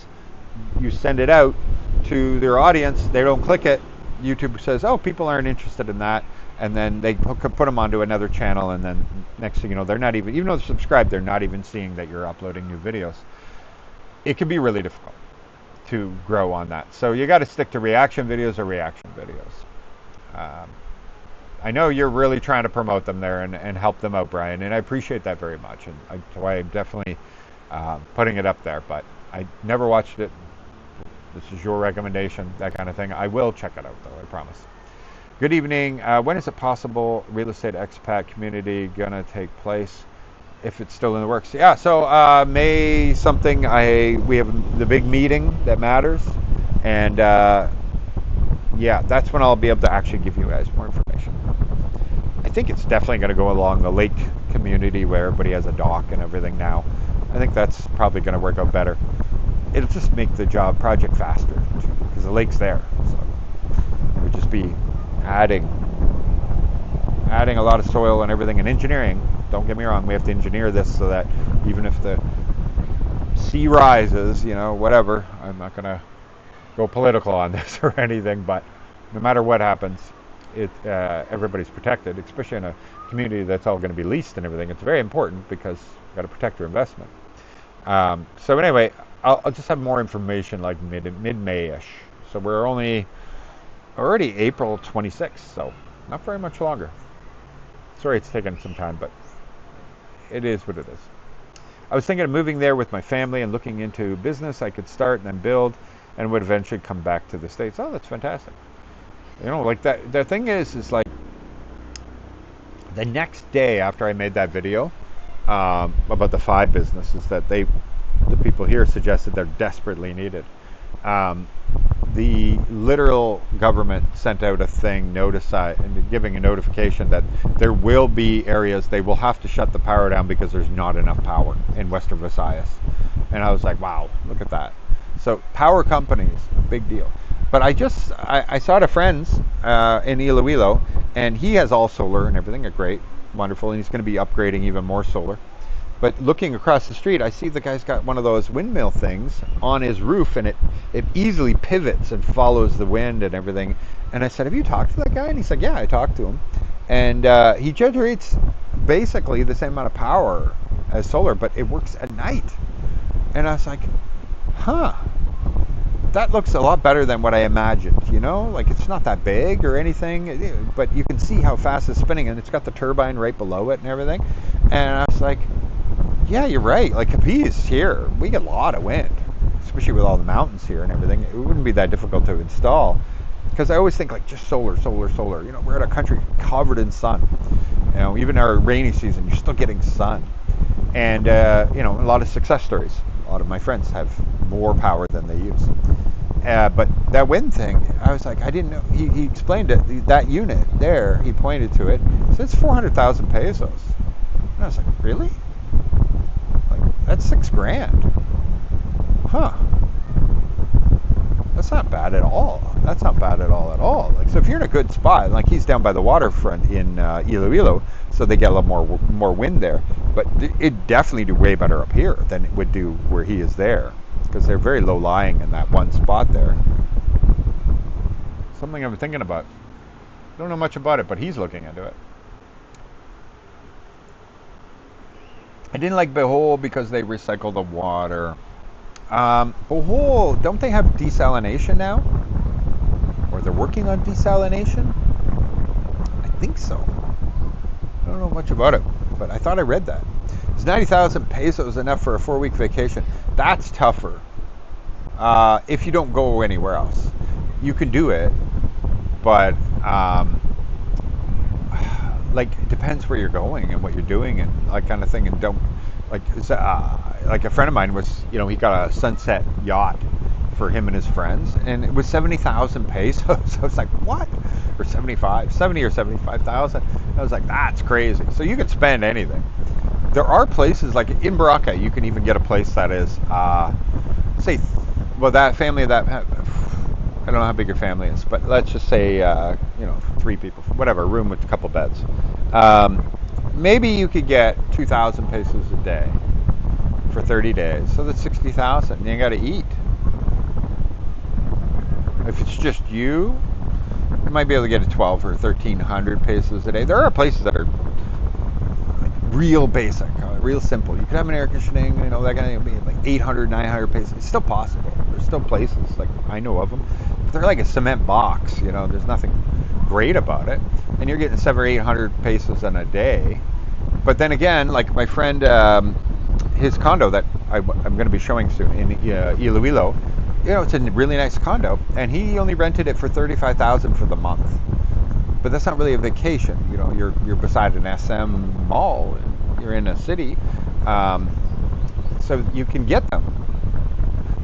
you send it out to their audience, they don't click it, YouTube says, oh, people aren't interested in that, and then they put them onto another channel, and then next thing you know, they're not even though they're subscribed, they're not even seeing that you're uploading new videos. It can be really difficult to grow on that. So you got to stick to reaction videos or reaction videos. I know you're really trying to promote them there and help them out, Brian, and I appreciate that very much, and that's why I'm definitely putting it up there, but I never watched it. This is your recommendation, that kind of thing. I will check it out, though, I promise. Good evening. When is it possible real estate expat community gonna take place, if it's still in the works? Yeah, so May something, we have the big meeting that matters, and yeah, that's when I'll be able to actually give you guys more information. I think it's definitely going to go along the lake community where everybody has a dock and everything now. I think that's probably going to work out better. It'll just make the project faster because the lake's there, so it would just be adding a lot of soil and everything, and engineering. Don't get me wrong, we have to engineer this so that even if the sea rises, whatever, I'm not going to go political on this or anything, but no matter what happens, everybody's protected, especially in a community that's all going to be leased and everything. It's very important because you've got to protect your investment. So anyway, I'll just have more information like mid-May-ish. So we're already April 26th, so not very much longer. Sorry it's taken some time, but it is what it is. I was thinking of moving there with my family and looking into business I could start and then build, and would eventually come back to the States. Oh, that's fantastic. Like that. The thing is like the next day after I made that video about the 5 businesses that the people here suggested they're desperately needed. The literal government sent out a thing giving a notification that there will be areas they will have to shut the power down because there's not enough power in Western Visayas. And I was like, wow, look at that. So power companies, a big deal. But I saw a friend's in Iloilo, and he has all solar and everything, great, wonderful, and he's going to be upgrading even more solar. But looking across the street, I see the guy's got one of those windmill things on his roof, and it easily pivots and follows the wind and everything. And I said, "Have you talked to that guy?" And he said, "Yeah, I talked to him." And he generates basically the same amount of power as solar, but it works at night. And I was like, "Huh." That looks a lot better than what I imagined, you know? Like it's not that big or anything, but you can see how fast it's spinning, and it's got the turbine right below it and everything. And I was like, yeah, you're right. Like Capiz here, we get a lot of wind, especially with all the mountains here and everything. It wouldn't be that difficult to install, because I always think like just solar, solar, solar. You know, we're in a country covered in sun. You know, even our rainy season, you're still getting sun. And you know, a lot of success stories. A lot of my friends have more power than they use. But that wind thing, I was like, I didn't know. He explained it. That unit there, he pointed to it. It says 400,000 pesos. And I was like, really? Like that's $6,000. Huh? That's not bad at all. That's not bad at all at all. Like so, if you're in a good spot, like he's down by the waterfront in Iloilo, so they get a lot more wind there. But it definitely do way better up here than it would do where he is there, because they're very low lying in that one spot there. Something I'm thinking about. Don't know much about it, but he's looking into it. I didn't like Bohol because they recycle the water. Bohol, don't they have desalination now? Or they're working on desalination? I think so. I don't know much about it, but I thought I read that. Is 90,000 pesos enough for a 4-week vacation? That's tougher. If you don't go anywhere else, you can do it, but like it depends where you're going and what you're doing and that kind of thing. And don't like a friend of mine was, you know, he got a sunset yacht for him and his friends, and it was 70,000 pesos. I was like, what? Or 70 or 75,000. I was like, that's crazy. So you could spend anything. There are places like in Baraka, you can even get a place that is, say, well, that family that I don't know how big your family is, but let's just say, you know, 3 people, whatever, a room with a couple beds. Maybe you could get 2,000 pesos a day for 30 days. So that's 60,000. You got to eat. If it's just you might be able to get a 12 or 1,300 pesos a day. There are places that are like real basic, real simple. You could have an air conditioning, you know, that kind of be like 800, 900 pesos. It's still possible. There's still places, like I know of them. But they're like a cement box, you know, there's nothing great about it. And you're getting 700 or 800 pesos in a day. But then again, like my friend, his condo that I'm going to be showing soon in Iloilo, you know, it's a really nice condo, and he only rented it for 35,000 for the month. But that's not really a vacation. You know, you're beside an SM mall, and you're in a city, so you can get them,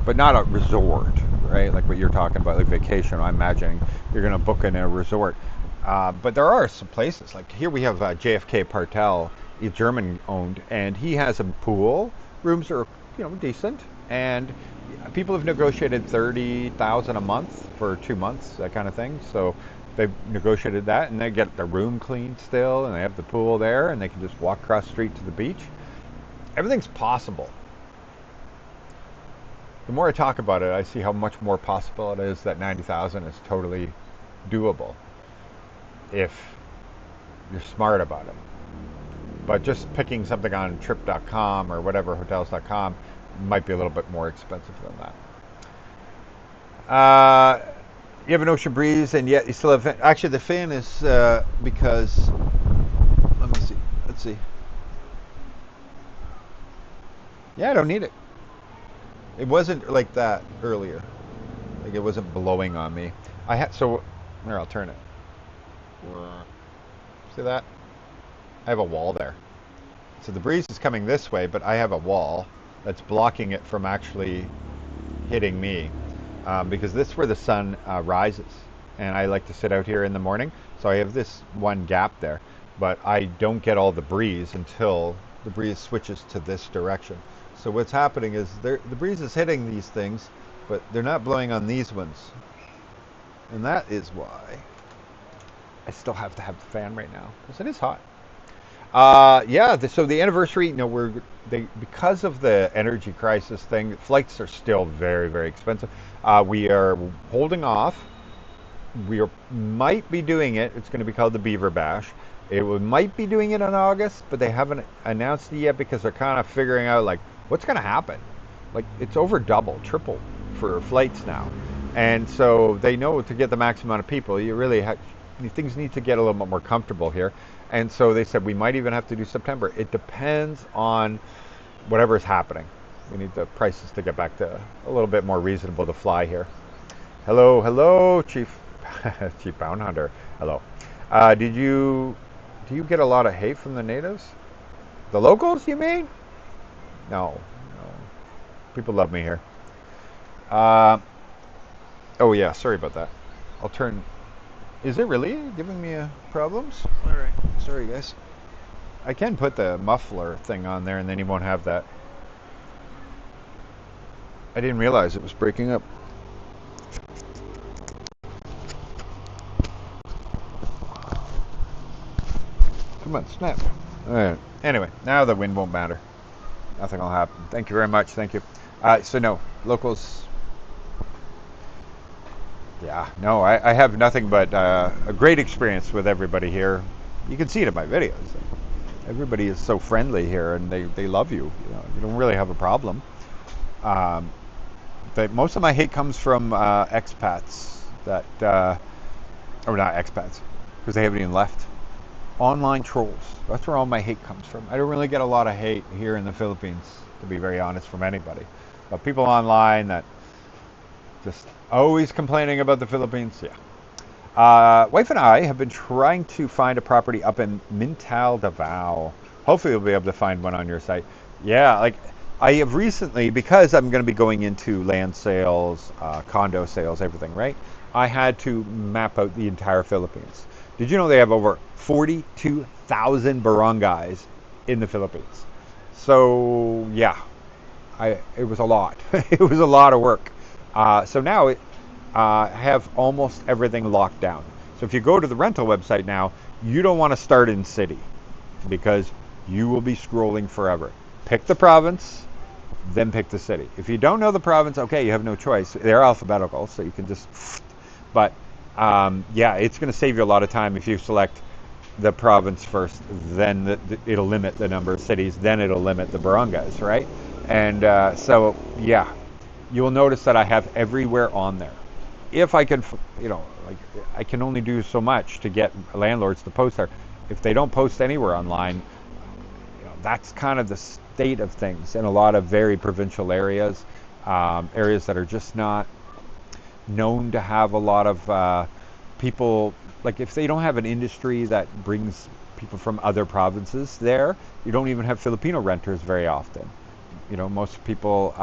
but not a resort, right? Like what you're talking about, like vacation. I'm imagining you're going to book in a resort. But there are some places, like here we have JFK Partel, German owned, and he has a pool. Rooms are, you know, decent, and people have negotiated 30,000 a month for 2 months, that kind of thing. So they've negotiated that, and they get the room cleaned still, and they have the pool there, and they can just walk across the street to the beach. Everything's possible. The more I talk about it, I see how much more possible it is that 90,000 is totally doable if you're smart about it. But just picking something on trip.com or whatever, hotels.com, might be a little bit more expensive than that. You have an ocean breeze, and yet you still have. Actually, the fan is because. Let me see. Let's see. Yeah, I don't need it. It wasn't like that earlier. Like it wasn't blowing on me. I had so. Here, I'll turn it. See that? I have a wall there. So the breeze is coming this way, but I have a wall that's blocking it from actually hitting me, because this is where the sun rises, and I like to sit out here in the morning, so I have this one gap there, but I don't get all the breeze until the breeze switches to this direction. So what's happening is the breeze is hitting these things, but they're not blowing on these ones, and that is why I still have to have the fan right now, because it is hot. Yeah. So the anniversary, because of the energy crisis thing, flights are still very, very expensive. We are holding off. Might be doing it. It's going to be called the Beaver Bash. Might be doing it in August, but they haven't announced it yet because they're kind of figuring out like what's going to happen. Like it's over double, triple for flights now, and so they know to get the maximum amount of people, things need to get a little bit more comfortable here, and so they said we might even have to do September. It depends on whatever is happening. We need the prices to get back to a little bit more reasonable to fly here. Hello, hello, Chief Chief Bound Hunter. Hello. Do you get a lot of hate from the natives? The locals, you mean? No, no. People love me here. Uh, oh yeah, sorry about that. I'll turn. Is it really giving me problems? All right. Sorry, guys. I can put the muffler thing on there, and then you won't have that. I didn't realize it was breaking up. Come on, snap. All right. Anyway, now the wind won't matter. Nothing will happen. Thank you very much. Thank you. So no, locals. Yeah, no, I have nothing but a great experience with everybody here. You can see it in my videos. Everybody is so friendly here, and they love you. You don't really have a problem. Um, but most of my hate comes from expats or not expats, because they haven't even left. Online trolls. That's where all my hate comes from. I don't really get a lot of hate here in the Philippines, to be very honest, from anybody. But people online that just always complaining about the Philippines, yeah. Wife and I have been trying to find a property up in Mintal, Davao. Hopefully, we'll be able to find one on your site. Yeah, like I have recently, because I'm going to be going into land sales, condo sales, everything, right? I had to map out the entire Philippines. Did you know they have over 42,000 barangays in the Philippines? So yeah, it was a lot. It was a lot of work. So now I have almost everything locked down. So if you go to the rental website now, you don't want to start in city because you will be scrolling forever. Pick the province, then pick the city. If you don't know the province, okay, you have no choice. They're alphabetical, so you can just. But yeah, it's going to save you a lot of time if you select the province first. Then it'll limit the number of cities. Then it'll limit the barangays, right? And so yeah, you will notice that I have everywhere on there. If I can, like I can only do so much to get landlords to post there. If they don't post anywhere online, that's kind of the state of things in a lot of very provincial areas, areas that are just not known to have a lot of people. Like if they don't have an industry that brings people from other provinces there, you don't even have Filipino renters very often. Most people,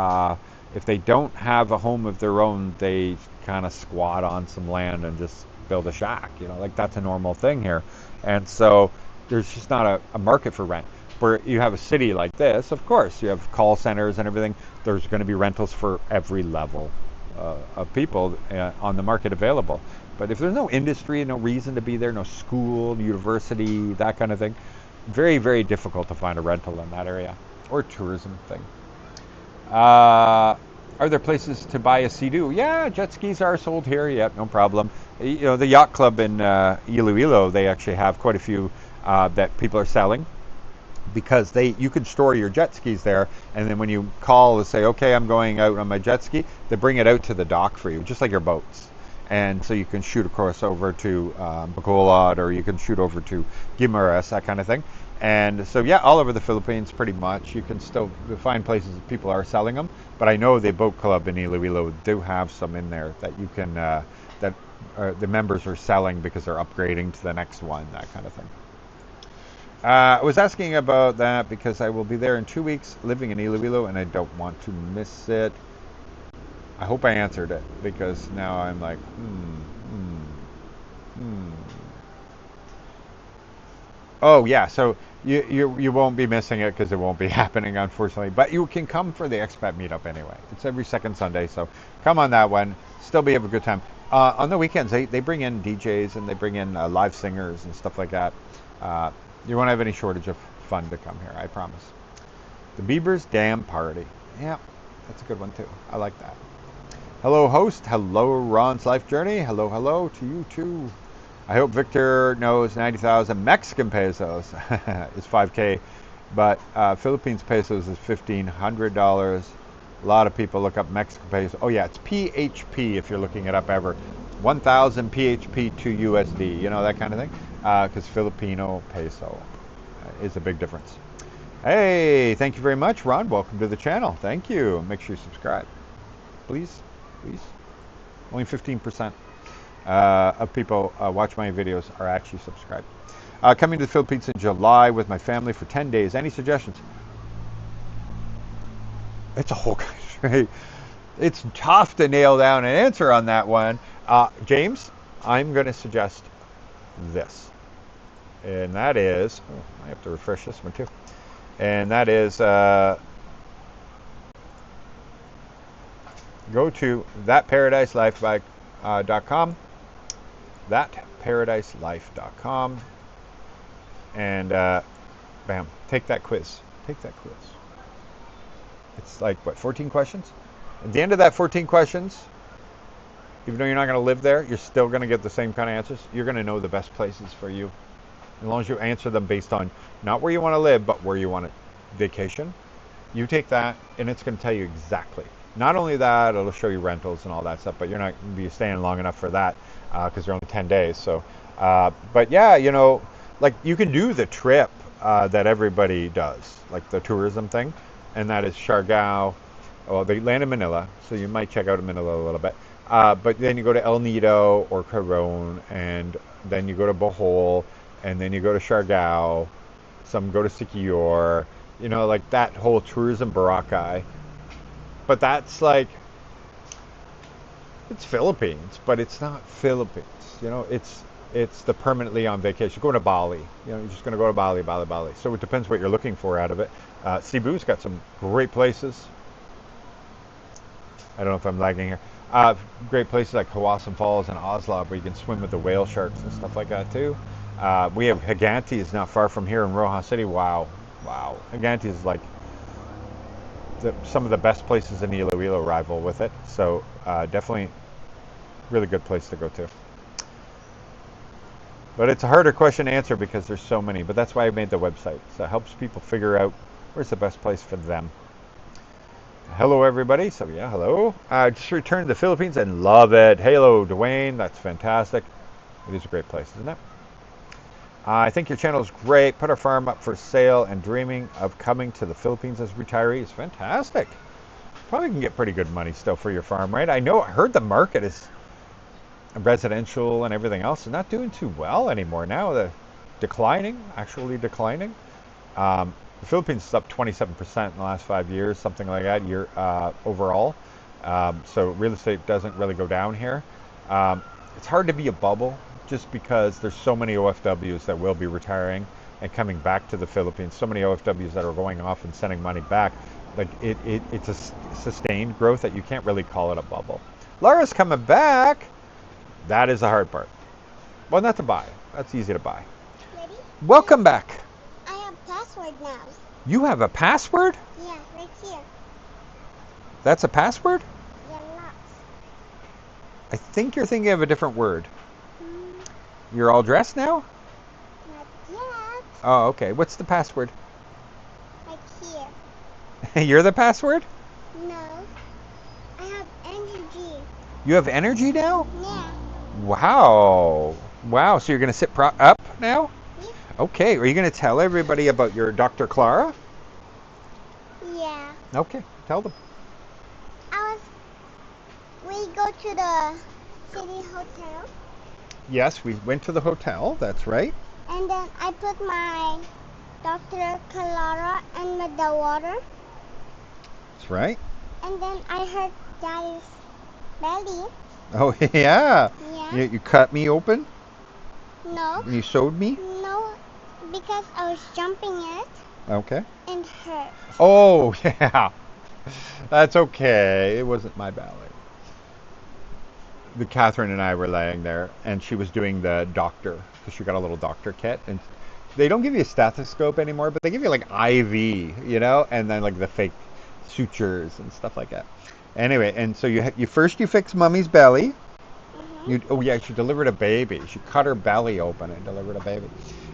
if they don't have a home of their own, they kind of squat on some land and just build a shack. Like that's a normal thing here. And so there's just not a market for rent. Where you have a city like this, of course, you have call centers and everything. There's going to be rentals for every level of people on the market available. But if there's no industry, no reason to be there, no school, university, that kind of thing, very, very difficult to find a rental in that area or tourism thing. Are there places to buy a Sea-Doo? Yeah, jet skis are sold here. Yep, no problem. The yacht club in Iloilo, they actually have quite a few that people are selling because you can store your jet skis there, and then when you call and say, okay, I'm going out on my jet ski, they bring it out to the dock for you, just like your boats. And so you can shoot across over to Bacolod, or you can shoot over to Guimaras, that kind of thing. And so, yeah, all over the Philippines, pretty much. You can still find places that people are selling them. But I know the boat club in Iloilo do have some in there that you can, that the members are selling because they're upgrading to the next one, that kind of thing. I was asking about that because I will be there in 2 weeks living in Iloilo and I don't want to miss it. I hope I answered it because now I'm like, Oh yeah, so you won't be missing it because it won't be happening, unfortunately. But you can come for the expat meetup anyway. It's every second Sunday, so come on that one. Still be have a good time. On the weekends, they bring in DJs and they bring in live singers and stuff like that. You won't have any shortage of fun to come here, I promise. The Beaver's Dam Party. Yeah, that's a good one too. I like that. Hello, host. Hello, Ron's Life Journey. Hello, hello to you too. I hope Victor knows 90,000 Mexican pesos is 5K, but Philippines pesos is $1,500. A lot of people look up Mexican pesos. Oh yeah, it's PHP if you're looking it up ever. 1,000 PHP to USD, you know, that kind of thing. Because Filipino peso is a big difference. Hey, thank you very much, Ron. Welcome to the channel. Thank you. Make sure you subscribe. Please, please. Only 15% of people watch my videos are actually subscribed. Coming to the Philippines in July with my family for 10 days. Any suggestions? It's a whole country. It's tough to nail down an answer on that one. James, I'm going to suggest this. And that is, oh, I have to refresh this one too. And that is, go to thatparadiselife.com, thatparadiselife.com, and bam, take that quiz. Take that quiz. It's like, what, 14 questions? At the end of that 14 questions, even though you're not going to live there, you're still going to get the same kind of answers. You're going to know the best places for you. As long as you answer them based on not where you want to live, but where you want to vacation. You take that, and it's going to tell you exactly. Not only that, it'll show you rentals and all that stuff, but you're not going to be staying long enough for that because you're only 10 days. So, but yeah, you know, like you can do the trip that everybody does, like the tourism thing, and that is Siargao. Well, they land in Manila, so you might check out Manila a little bit. But then you go to El Nido or Coron, and then you go to Bohol, and then you go to Siargao. Some go to Siquijor, you know, like that whole tourism Boracay. But that's like, it's Philippines, but it's not Philippines. You know, it's the permanently on vacation. Going to Bali, you know, you're just going to go to Bali, Bali, Bali. So it depends what you're looking for out of it. Cebu's got some great places. I don't know if I'm lagging here. Great places like Hawasan Falls and Oslob where you can swim with the whale sharks and stuff like that too. We have Higanti is not far from here in Rojas City. Wow. Wow. Higanti is like some of the best places in Iloilo rival with it. So definitely really good place to go to. But it's a harder question to answer because there's so many. But that's why I made the website. So it helps people figure out where's the best place for them. Hello, everybody. So yeah, hello. Just returned to the Philippines and love it. Hello, Dwayne. That's fantastic. It is a great place, isn't it? I think your channel is great. Put our farm up for sale and dreaming of coming to the Philippines as retirees. Fantastic. Probably can get pretty good money still for your farm, right? I heard the market is residential and everything else is not doing too well anymore now. The actually declining. The Philippines is up 27% in the last 5 years, something like that, overall. So real estate doesn't really go down here. It's hard to be a bubble just because there's so many OFWs that will be retiring and coming back to the Philippines. So many OFWs that are going off and sending money back. Like it's a sustained growth that you can't really call it a bubble. Laura's coming back. That is the hard part. Well, not to buy. That's easy to buy. Ready? Welcome back. I have password now. You have a password? Yeah, right here. That's a password? Yeah, not. I think you're thinking of a different word. You're all dressed now? Not yet. Oh, okay. What's the password? Right here. You're the password? No. I have energy. You have energy now? Yeah. Wow. Wow. So you're going to sit up now? Yeah. Okay. Are you going to tell everybody about your Dr. Clara? Yeah. Okay. Tell them. We go to the city hotel. Yes, we went to the hotel. That's right. And then I put my Dr. Clara in the water. That's right. And then I hurt Daddy's belly. Oh, yeah. Yeah. You cut me open? No. You sewed me? No, because I was jumping it Okay. and hurt. Oh, yeah. That's okay. It wasn't my ballet. Catherine and I were laying there, and she was doing the doctor, because she got a little doctor kit, and they don't give you a stethoscope anymore, but they give you like IV, you know, and then like the fake sutures and stuff like that. Anyway, and so you first you fix Mummy's belly. Oh yeah, she delivered a baby. She cut her belly open and delivered a baby.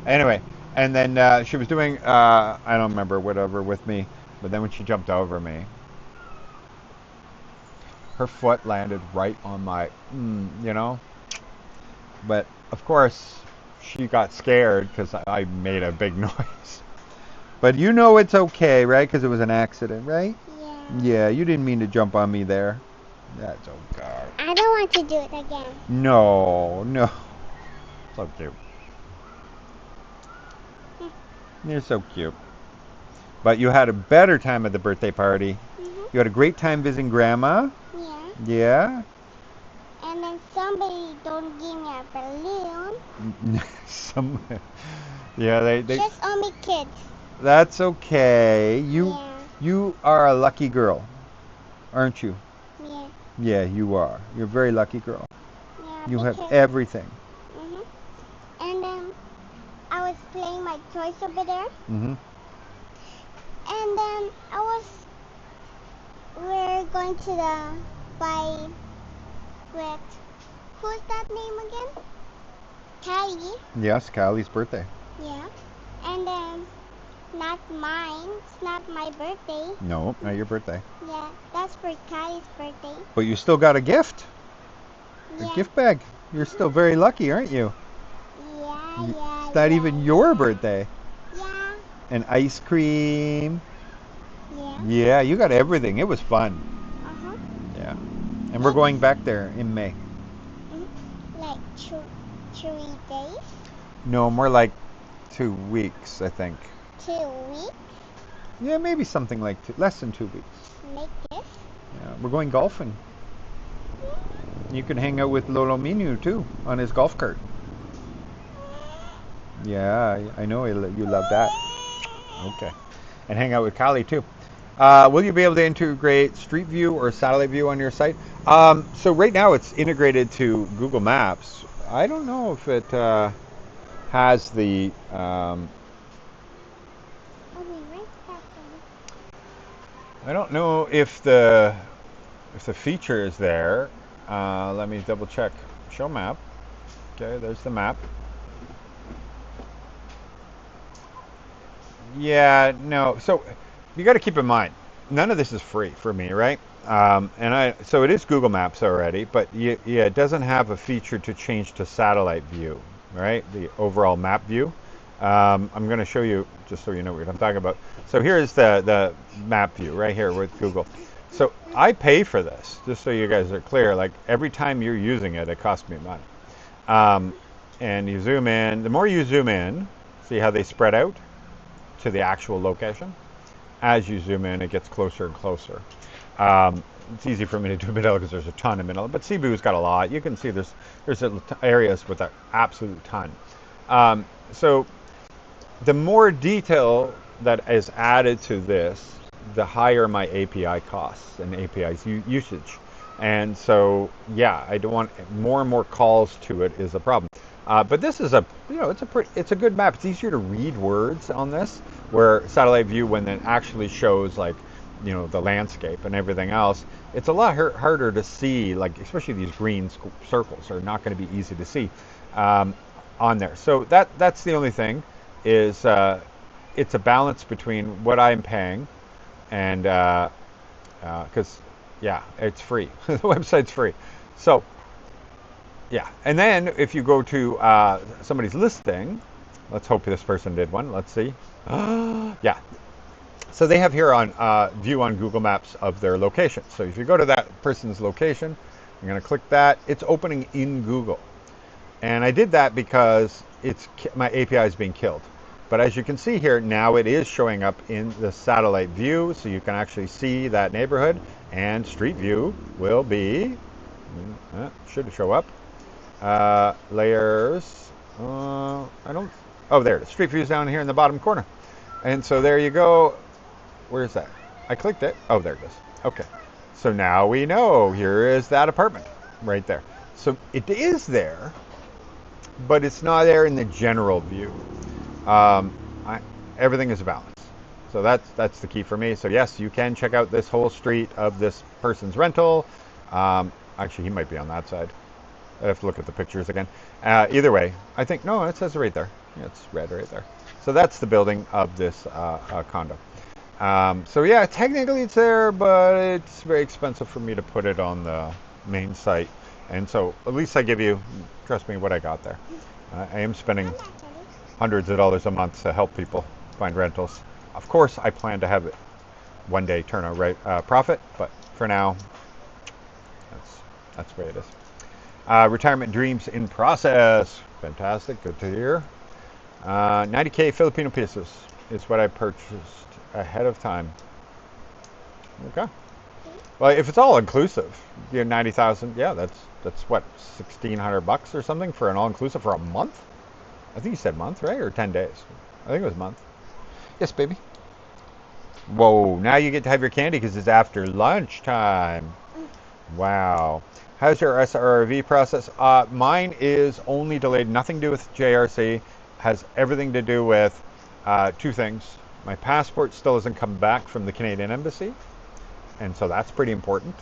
Anyway, and then she was doing I don't remember whatever with me, but then when she jumped over me, her foot landed right on my, you know. But of course, she got scared because I made a big noise. But you know it's okay, right? Because it was an accident, right? Yeah. Yeah, you didn't mean to jump on me there. That's okay. I don't want to do it again. No, no. So cute. You're so cute. But you had a better time at the birthday party. You had a great time visiting Grandma. Yeah. Yeah. And then somebody don't give me a balloon. Yeah, they. Just only kids. That's okay. Yeah. You are a lucky girl, aren't you? Yeah. Yeah, you are. You're a very lucky girl. Yeah. You have because- everything. And then I was playing my toys over there. And then we're going to buy with, who's that name again? Callie. Yes, Kylie's birthday. Yeah. And then, not mine. It's not my birthday. No, not your birthday. Yeah, that's for Kylie's birthday. But you still got a gift. Yeah. A gift bag. You're still very lucky, aren't you? Yeah. It's not even your birthday. Yeah. And ice cream. Yeah. Yeah, you got everything. It was fun. Yeah. And we're going back there in May. Like 3 days? No, more like 2 weeks, I think. 2 weeks? Yeah, maybe something like less than 2 weeks. Like this? Yeah, we're going golfing. You can hang out with Lolo Minu too on his golf cart. Yeah, I know you love that. Okay. And hang out with Kylie too. Will you be able to integrate Street View or Satellite View on your site? So right now it's integrated to Google Maps. I don't know if it has the... I don't know if the feature is there. Let me double check. Show map. Okay, there's the map. Yeah, no. So you got to keep in mind, none of this is free for me, right? So it is Google Maps already, but yeah, it doesn't have a feature to change to satellite view, right? The overall map view. I'm going to show you just so you know what I'm talking about. So here's the map view right here with Google. So I pay for this, just so you guys are clear. Like every time you're using it, it costs me money. And you zoom in. The more you zoom in, see how they spread out to the actual location? As you zoom in, it gets closer and closer. It's easy for me to do Manila because there's a ton of Manila, but Cebu's got a lot. You can see there's areas with an absolute ton. So the more detail that is added to this, the higher my API costs and API's usage. And so, yeah, I don't want more and more calls to it is a problem. But this is it's a good map. It's easier to read words on this, where satellite view, when it actually shows like, the landscape and everything else, it's a lot harder to see, like especially these green circles are not going to be easy to see on there. So that's the only thing is it's a balance between what I'm paying and because yeah, it's free. The website's free. So yeah, and then if you go to somebody's listing, let's hope this person did one. Let's see. Yeah. So they have here on view on Google Maps of their location. So if you go to that person's location, I'm going to click that. It's opening in Google. And I did that because my API is being killed. But as you can see here, now it is showing up in the satellite view, so you can actually see that neighborhood. And Street View will be, should show up. Layers, oh, there it is. Street View is down here in the bottom corner. And so there you go. Where is that? I clicked it. Oh, there it is. Okay. So now we know here is that apartment right there. So it is there, but it's not there in the general view. Um, I, everything is a balance. So that's the key for me. So yes, you can check out this whole street of this person's rental. Actually, he might be on that side. I have to look at the pictures again. Either way, I think, no, it says it right there. Yeah, it's red right there. So that's the building of this condo. So yeah, technically it's there, but it's very expensive for me to put it on the main site. And so at least I give you, trust me, what I got there. I am spending hundreds of dollars a month to help people find rentals. Of course, I plan to have it one day turn a profit, but for now, that's the way it is. Retirement dreams in process. Fantastic. Good to hear. 90K Filipino pesos is what I purchased ahead of time. Okay. Well, if it's all inclusive, 90,000. Yeah, that's what, $1,600 or something for an all inclusive for a month. I think you said month, right, or 10 days. I think it was a month. Yes, baby. Whoa! Now you get to have your candy because it's after lunchtime. Wow. How's your SRV process? Mine is only delayed, nothing to do with JRC, has everything to do with two things. My passport still hasn't come back from the Canadian Embassy, and so that's pretty important.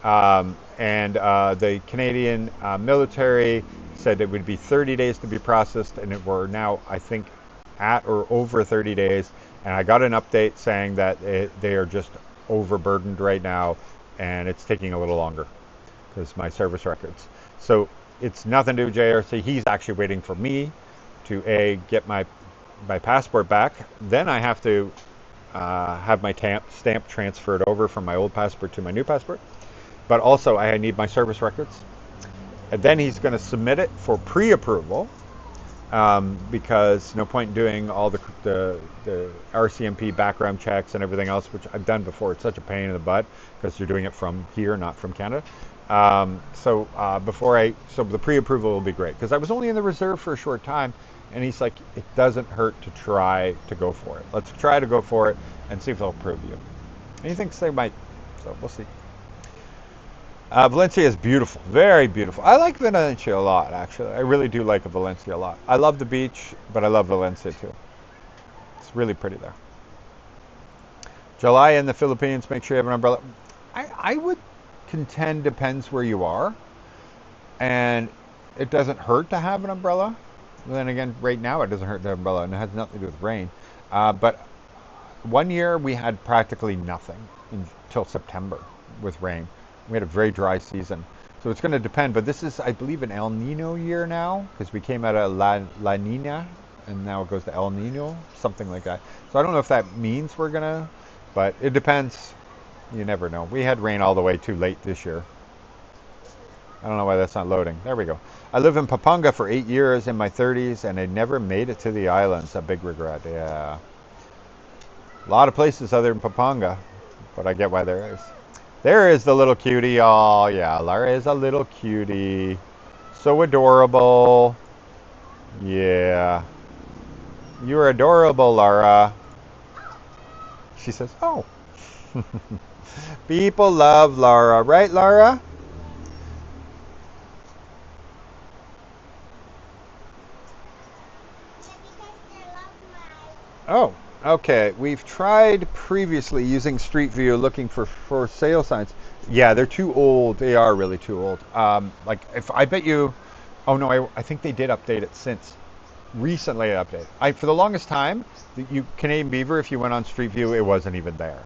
And the Canadian military said it would be 30 days to be processed, and we're now, I think, at or over 30 days. And I got an update saying that they are just overburdened right now, and it's taking a little longer because my service records. So it's nothing to do with JRC. He's actually waiting for me to get my passport back. Then I have to have my stamp transferred over from my old passport to my new passport. But also I need my service records. And then he's going to submit it for pre-approval because no point in doing all the RCMP background checks and everything else, which I've done before. It's such a pain in the butt because you're doing it from here, not from Canada. So the pre-approval will be great because I was only in the reserve for a short time, and he's like, it doesn't hurt to try to go for it. Let's try to go for it and see if they'll approve you. And he thinks they might, so we'll see. Valencia is beautiful, very beautiful. I like Valencia a lot, actually. I really do like Valencia a lot. I love the beach, but I love Valencia too. It's really pretty there. July in the Philippines, make sure you have an umbrella. I would contend depends where you are, and it doesn't hurt to have an umbrella. Then again, right now it doesn't hurt to have an umbrella, and it has nothing to do with rain. But one year we had practically nothing until September with rain. We had a very dry season. So it's going to depend, but this is, I believe, an El Nino year now, because we came out of La Nina, and now it goes to El Nino, something like that. So I don't know if that means we're going to, but it depends. You never know. We had rain all the way too late this year. I don't know why that's not loading. There we go. I live in Pampanga for 8 years in my 30s, and I never made it to the islands. A big regret, yeah. A lot of places other than Pampanga, but I get why there is. There is the little cutie. Oh, yeah, Lara is a little cutie. So adorable. Yeah. You're adorable, Lara. She says, oh. People love Lara. Right, Lara? Oh. Okay, we've tried previously using Street View looking for sale signs. Yeah, they're too old. They are really too old. Like, if I bet you, oh no, I think they did update it since. Recently updated. For the longest time, Canadian Beaver, if you went on Street View, it wasn't even there.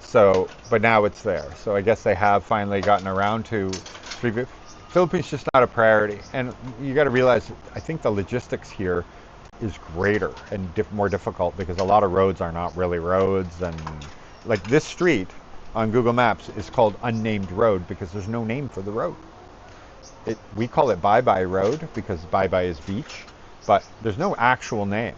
So, but now it's there. So I guess they have finally gotten around to Street View. Philippines just not a priority. And you got to realize, I think the logistics here is greater and more difficult because a lot of roads are not really roads, and like this street on Google Maps is called Unnamed Road because there's no name for the road. We call it Bye Bye Road because Bye Bye is beach, but there's no actual name.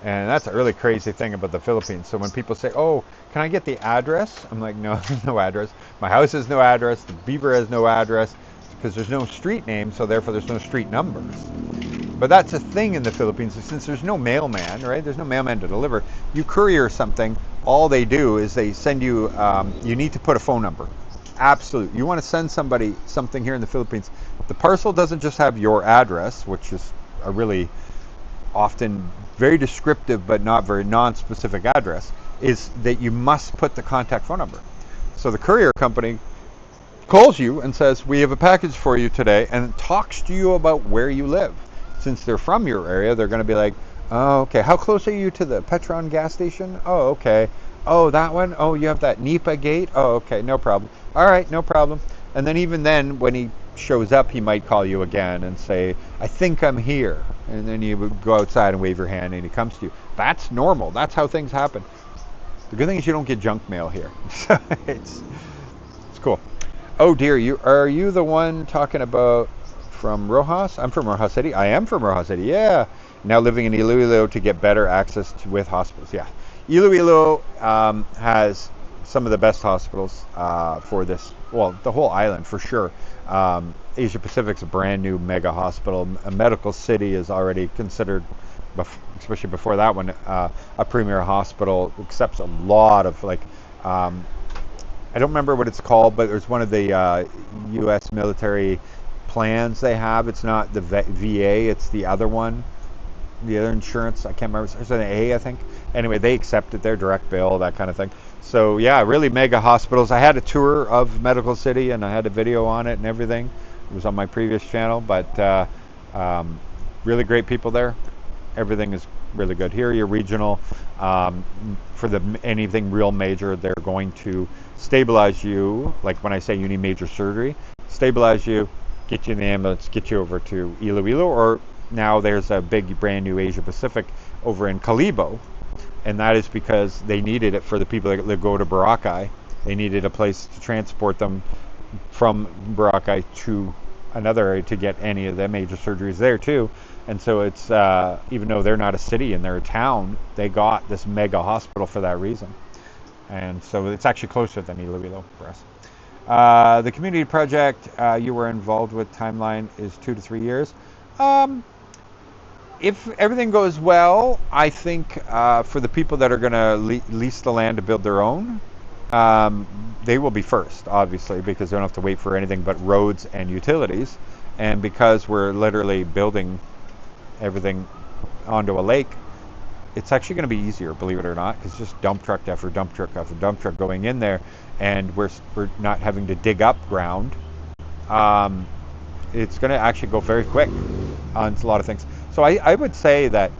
And that's a really crazy thing about the Philippines. So when people say, oh, can I get the address? I'm like, no, there's no address. My house has no address. The Beaver has no address because there's no street name, so therefore there's no street numbers. But that's a thing in the Philippines, since there's no mailman, right? There's no mailman to deliver. You courier something, all they do is they send you, you need to put a phone number. Absolute. You want to send somebody something here in the Philippines, the parcel doesn't just have your address, which is a really often very descriptive but not very non-specific address, is that you must put the contact phone number. So the courier company calls you and says, we have a package for you today, and talks to you about where you live. Since they're from your area, they're going to be like, oh, okay, how close are you to the Petron gas station? Oh, okay. Oh, that one? Oh, you have that NEPA gate? Oh, okay, no problem. All right, no problem. And then even then, when he shows up, he might call you again and say, I think I'm here. And then you would go outside and wave your hand and he comes to you. That's normal. That's how things happen. The good thing is you don't get junk mail here. So it's cool. Oh dear, are you the one talking about from Rojas? I'm from Rojas City. I am from Rojas City, yeah. Now living in Iloilo to get better access with hospitals, yeah. Iloilo has some of the best hospitals for this, well, the whole island for sure. Asia Pacific's a brand new mega hospital. A medical city is already considered, especially before that one, a premier hospital. Accepts a lot of I don't remember what it's called, but there's one of the U.S. military plans they have. It's not the VA, it's the other one, the other insurance. I can't remember. There's an A, I think. Anyway, they accept it. They're direct bill, that kind of thing. So yeah, really mega hospitals. I had a tour of Medical City and I had a video on it and everything. It was on my previous channel, but really great people there. Everything is really good here. You're regional. For anything real major, they're going to stabilize you. Like when I say you need major surgery, stabilize you, get you in the ambulance, get you over to Iloilo, or now there's a big brand new Asia Pacific over in Kalibo, and that is because they needed it for the people that go to Boracay. They needed a place to transport them from Boracay to another area to get any of the major surgeries there too. And so it's, even though they're not a city and they're a town, they got this mega hospital for that reason. And so it's actually closer than Iloilo for us. The community project you were involved with, timeline is 2 to 3 years. If everything goes well, I think for the people that are going to lease the land to build their own, they will be first, obviously, because they don't have to wait for anything but roads and utilities. And because we're literally building everything onto a lake, it's actually going to be easier, believe it or not, because just dump truck after dump truck after dump truck going in there, and we're not having to dig up ground. It's going to actually go very quick on a lot of things. So I would say that,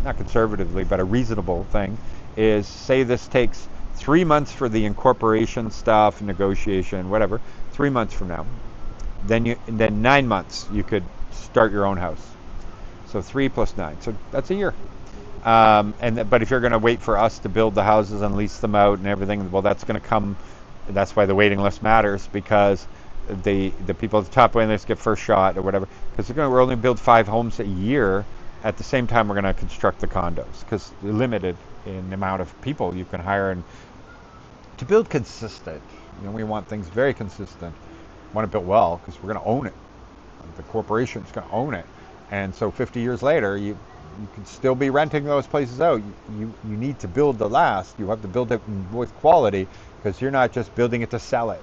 not conservatively, but a reasonable thing is, say this takes 3 months for the incorporation stuff, negotiation, whatever, 3 months from now. Then 9 months you could start your own house. So 3 plus 9, so that's a year. But if you're going to wait for us to build the houses and lease them out and everything, well, that's going to come. That's why the waiting list matters, because the people at the top waiting list get first shot or whatever. Because we're only build 5 homes a year. At the same time, we're going to construct the condos, because they're limited in the amount of people you can hire and to build consistent. We want things very consistent. We want to build well, because we're going to own it. The corporation's going to own it. And so 50 years later, you can still be renting those places out. You need to build to last. You have to build it with quality, because you're not just building it to sell it.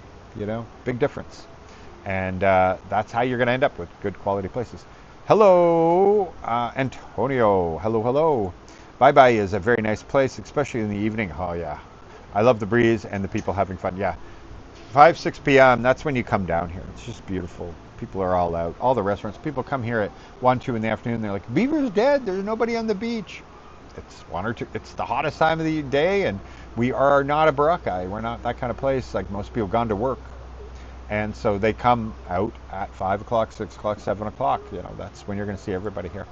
Big difference. And that's how you're going to end up with good quality places. Hello, Antonio. Hello. Bye-bye is a very nice place, especially in the evening. Oh, yeah. I love the breeze and the people having fun. Yeah. 5, 6 p.m., that's when you come down here. It's just beautiful. People are all out. All the restaurants. People come here at 1, 2 in the afternoon. They're like, Beaver's dead. There's nobody on the beach. It's 1 or 2. It's the hottest time of the day, and we are not a Boracay. We're not that kind of place. Like, most people gone to work. And so they come out at 5 o'clock, 6 o'clock, 7 o'clock. That's when you're going to see everybody here.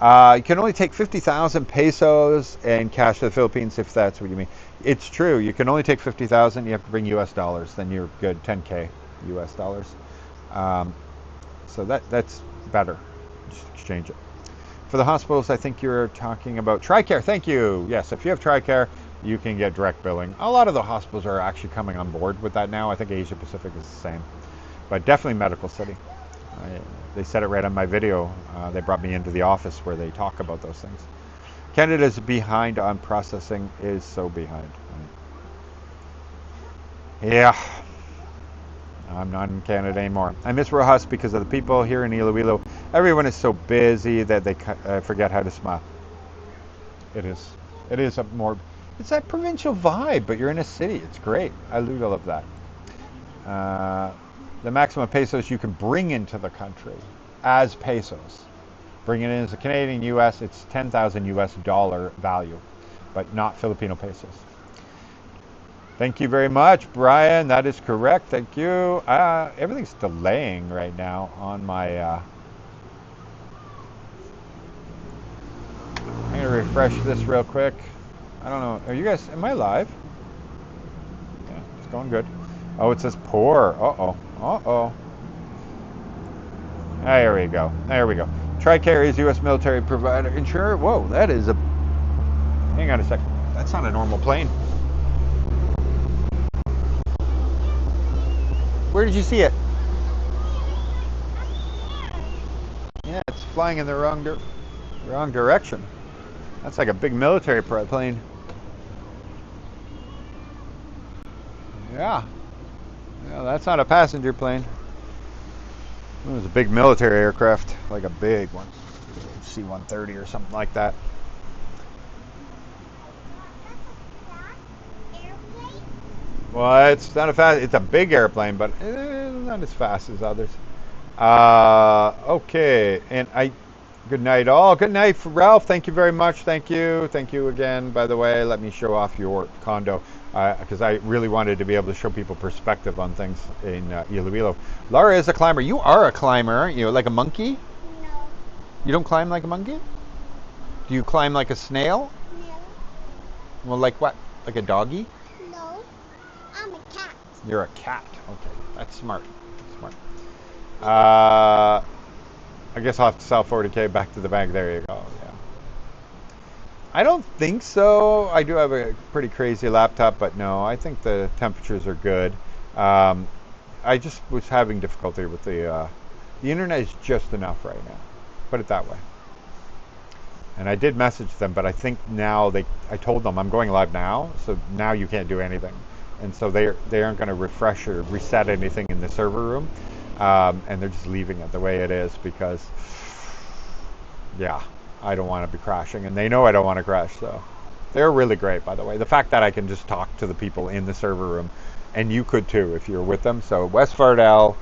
You can only take 50,000 pesos in cash to the Philippines, if that's what you mean. It's true. You can only take 50,000. You have to bring U.S. dollars. Then you're good. 10K U.S. dollars. So that's better. Just exchange it. For the hospitals, I think you're talking about TRICARE. Thank you. Yes, if you have TRICARE, you can get direct billing. A lot of the hospitals are actually coming on board with that now. I think Asia Pacific is the same. But definitely Medical City. They said it right on my video. They brought me into the office where they talk about those things. Canada's behind on processing, is so behind. Yeah. I'm not in Canada anymore. I miss Rojas because of the people here in Iloilo. Everyone is so busy that they forget how to smile. It is. It is a more. It's that provincial vibe, but you're in a city. It's great. I love that. The maximum pesos you can bring into the country as pesos. Bring it in as a Canadian US, it's 10,000 US dollar value, but not Filipino pesos. Thank you very much, Brian. That is correct. Thank you. Everything's delaying right now on my. I'm going to refresh this real quick. I don't know. Are you guys. Am I live? Yeah, it's going good. Oh, it says poor. Uh-oh. Uh-oh. There we go. There we go. Tricare is U.S. military provider insurer. Whoa, that is a. Hang on a second. That's not a normal plane. Where did you see it? Yeah, it's flying in the wrong direction. That's like a big military plane. Yeah. Yeah, that's not a passenger plane. It was a big military aircraft, like a big one, C-130 or something like that. Well, it's not a fast. It's a big airplane, but not as fast as others. Okay, and Good night, all. Good night, Ralph. Thank you very much. Thank you. Thank you again. By the way, let me show off your condo because I really wanted to be able to show people perspective on things in Iloilo. Laura is a climber. You are a climber, aren't you? Like a monkey? No. You don't climb like a monkey? Do you climb like a snail? No. Well, like what? Like a doggy? No. I'm a cat. You're a cat. Okay, that's smart. Smart. I guess I'll have to sell 40K back to the bank. There you go. Yeah. I don't think so. I do have a pretty crazy laptop, but no, I think the temperatures are good. I just was having difficulty with the internet is just enough right now. Put it that way. And I did message them, but I think now I told them I'm going live now, so now you can't do anything. And so they aren't going to refresh or reset anything in the server room. And they're just leaving it the way it is because, yeah, I don't want to be crashing. And they know I don't want to crash, so. They're really great, by the way. The fact that I can just talk to the people in the server room, and you could too if you're with them. So West Fardell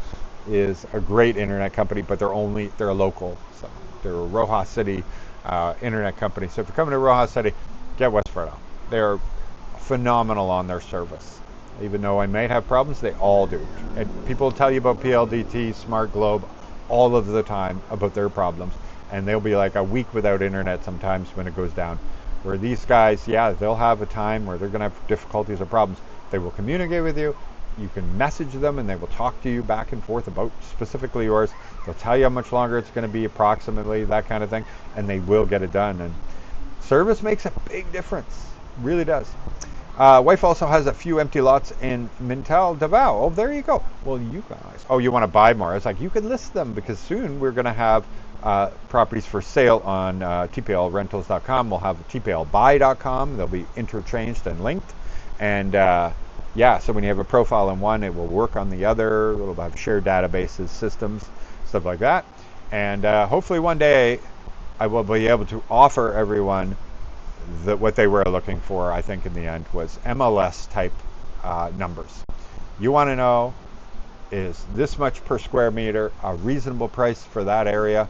is a great internet company, but they're a local. So they're a Rojas City internet company. So if you're coming to Rojas City, get West Fardell. They're phenomenal on their service. Even though I may have problems, they all do. And people tell you about PLDT, Smart Globe, all of the time about their problems. And they'll be like a week without internet sometimes when it goes down. Where these guys, yeah, they'll have a time where they're going to have difficulties or problems. They will communicate with you. You can message them and they will talk to you back and forth about specifically yours. They'll tell you how much longer it's going to be approximately, that kind of thing. And they will get it done. And service makes a big difference. Really does. Wife also has a few empty lots in Mintal Davao. Oh, there you go. Well, you guys. Oh, you want to buy more? It's like you can list them because soon we're going to have properties for sale on tplrentals.com. We'll have tplbuy.com. They'll be interchanged and linked. And yeah, so when you have a profile in one, it will work on the other. We'll have shared databases, systems, stuff like that. And hopefully one day I will be able to offer everyone what they were looking for, I think in the end, was MLS type numbers. You want to know, is this much per square meter a reasonable price for that area?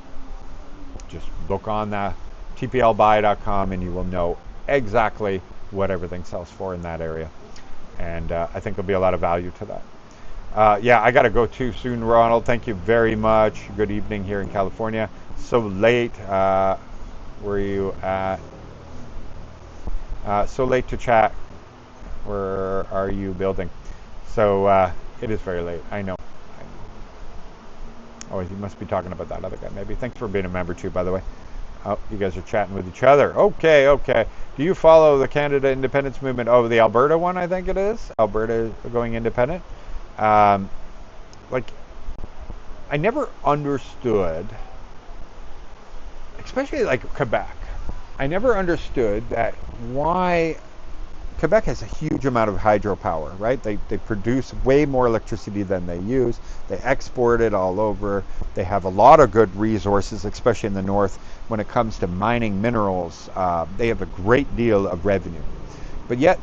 Just look on the tplbuy.com and you will know exactly what everything sells for in that area. And I think there'll be a lot of value to that. Yeah, I got to go too soon, Ronald. Thank you very much. Good evening here in California. So late. Were you at? So late to chat. Where are you building? So it is very late. I know. Oh, you must be talking about that other guy, maybe. Thanks for being a member too, by the way. Oh, you guys are chatting with each other. Okay, okay. Do you follow the Canada independence movement? Oh, the Alberta one, I think it is. Alberta going independent. Like, I never understood, especially like Quebec. I never understood that why Quebec has a huge amount of hydropower, right? They produce way more electricity than they use. They export it all over. They have a lot of good resources, especially in the north. When it comes to mining minerals, they have a great deal of revenue. But yet,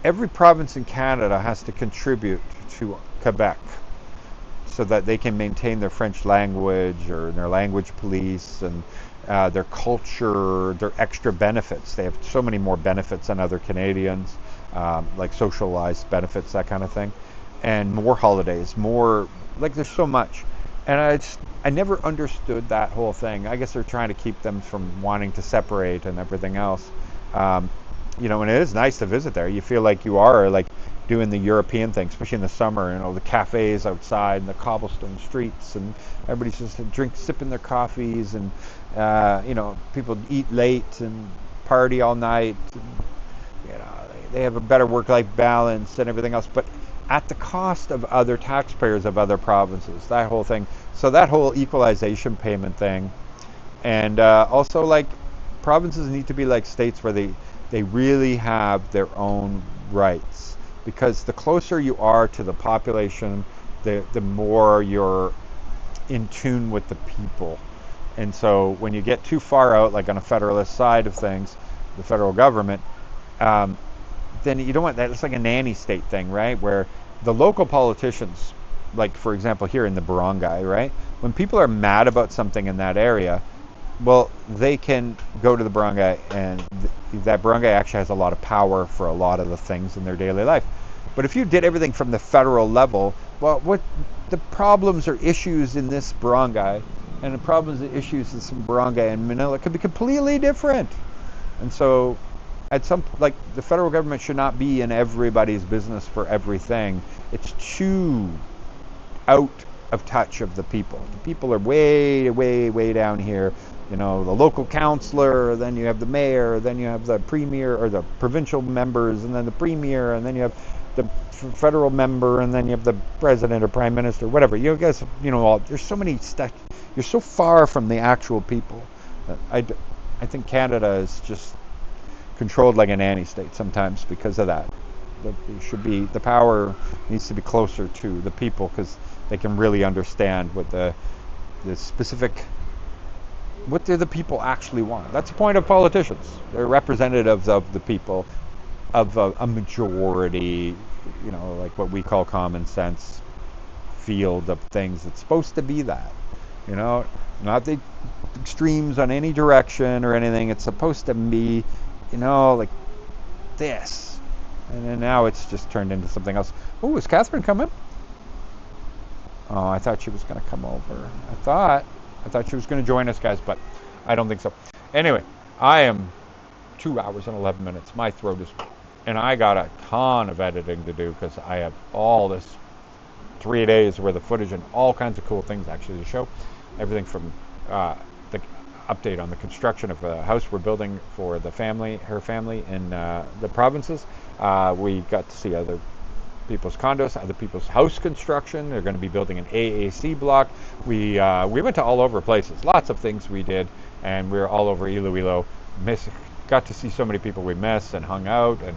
every province in Canada has to contribute to Quebec so that they can maintain their French language or their language police and their culture, their extra benefits. They have so many more benefits than other Canadians, like socialized benefits, that kind of thing, and more holidays, more, like there's so much. And I never understood that whole thing. I guess they're trying to keep them from wanting to separate and everything else. You know, and it is nice to visit there. You feel like you are like doing the European thing, especially in the summer. You know, the cafes outside and the cobblestone streets, and everybody's just sipping their coffees, and you know, people eat late and party all night. And, you know, they have a better work-life balance and everything else, but at the cost of other taxpayers of other provinces. That whole thing. So that whole equalization payment thing, and also like provinces need to be like states where they really have their own rights, because the closer you are to the population, the more you're in tune with the people. And so when you get too far out, like on a federalist side of things, the federal government, then you don't want that. It's like a nanny state thing, right? Where the local politicians, like for example here in the barangay, right? When people are mad about something in that area, well, they can go to the barangay, and that barangay actually has a lot of power for a lot of the things in their daily life. But if you did everything from the federal level, well, what the problems or issues in this barangay and the problems and issues in some barangay in Manila could be completely different. And so at some, like, the federal government should not be in everybody's business for everything. It's too out of touch of the people. The people are way, way, way down here. You know, the local councillor, then you have the mayor, then you have the premier or the provincial members, and then the premier, and then you have the federal member, and then you have the president or prime minister, whatever. You guys, you know, there's so many stuff. You're so far from the actual people. I think Canada is just controlled like a nanny state sometimes because of that. It should be, the power needs to be closer to the people, because they can really understand what the specific, what do the people actually want. That's the point of politicians. They're representatives of the people, of a majority, you know, like what we call common sense field of things. It's supposed to be that, you know, not the extremes on any direction or anything. It's supposed to be, you know, like this. And then now it's just turned into something else. Oh, is Catherine coming? Oh, I thought she was going to come over. I thought she was going to join us, guys, but I don't think so. Anyway, I am 2 hours and 11 minutes. My throat is, and I got a ton of editing to do because I have all this 3 days worth of footage and all kinds of cool things actually to show. Everything from the update on the construction of a house we're building for the family, her family in the provinces. We got to see other people's condos, other people's house construction. They're going to be building an AAC block. We went to all over places. Lots of things we did, and we were all over Iloilo. Got to see so many people we missed and hung out, and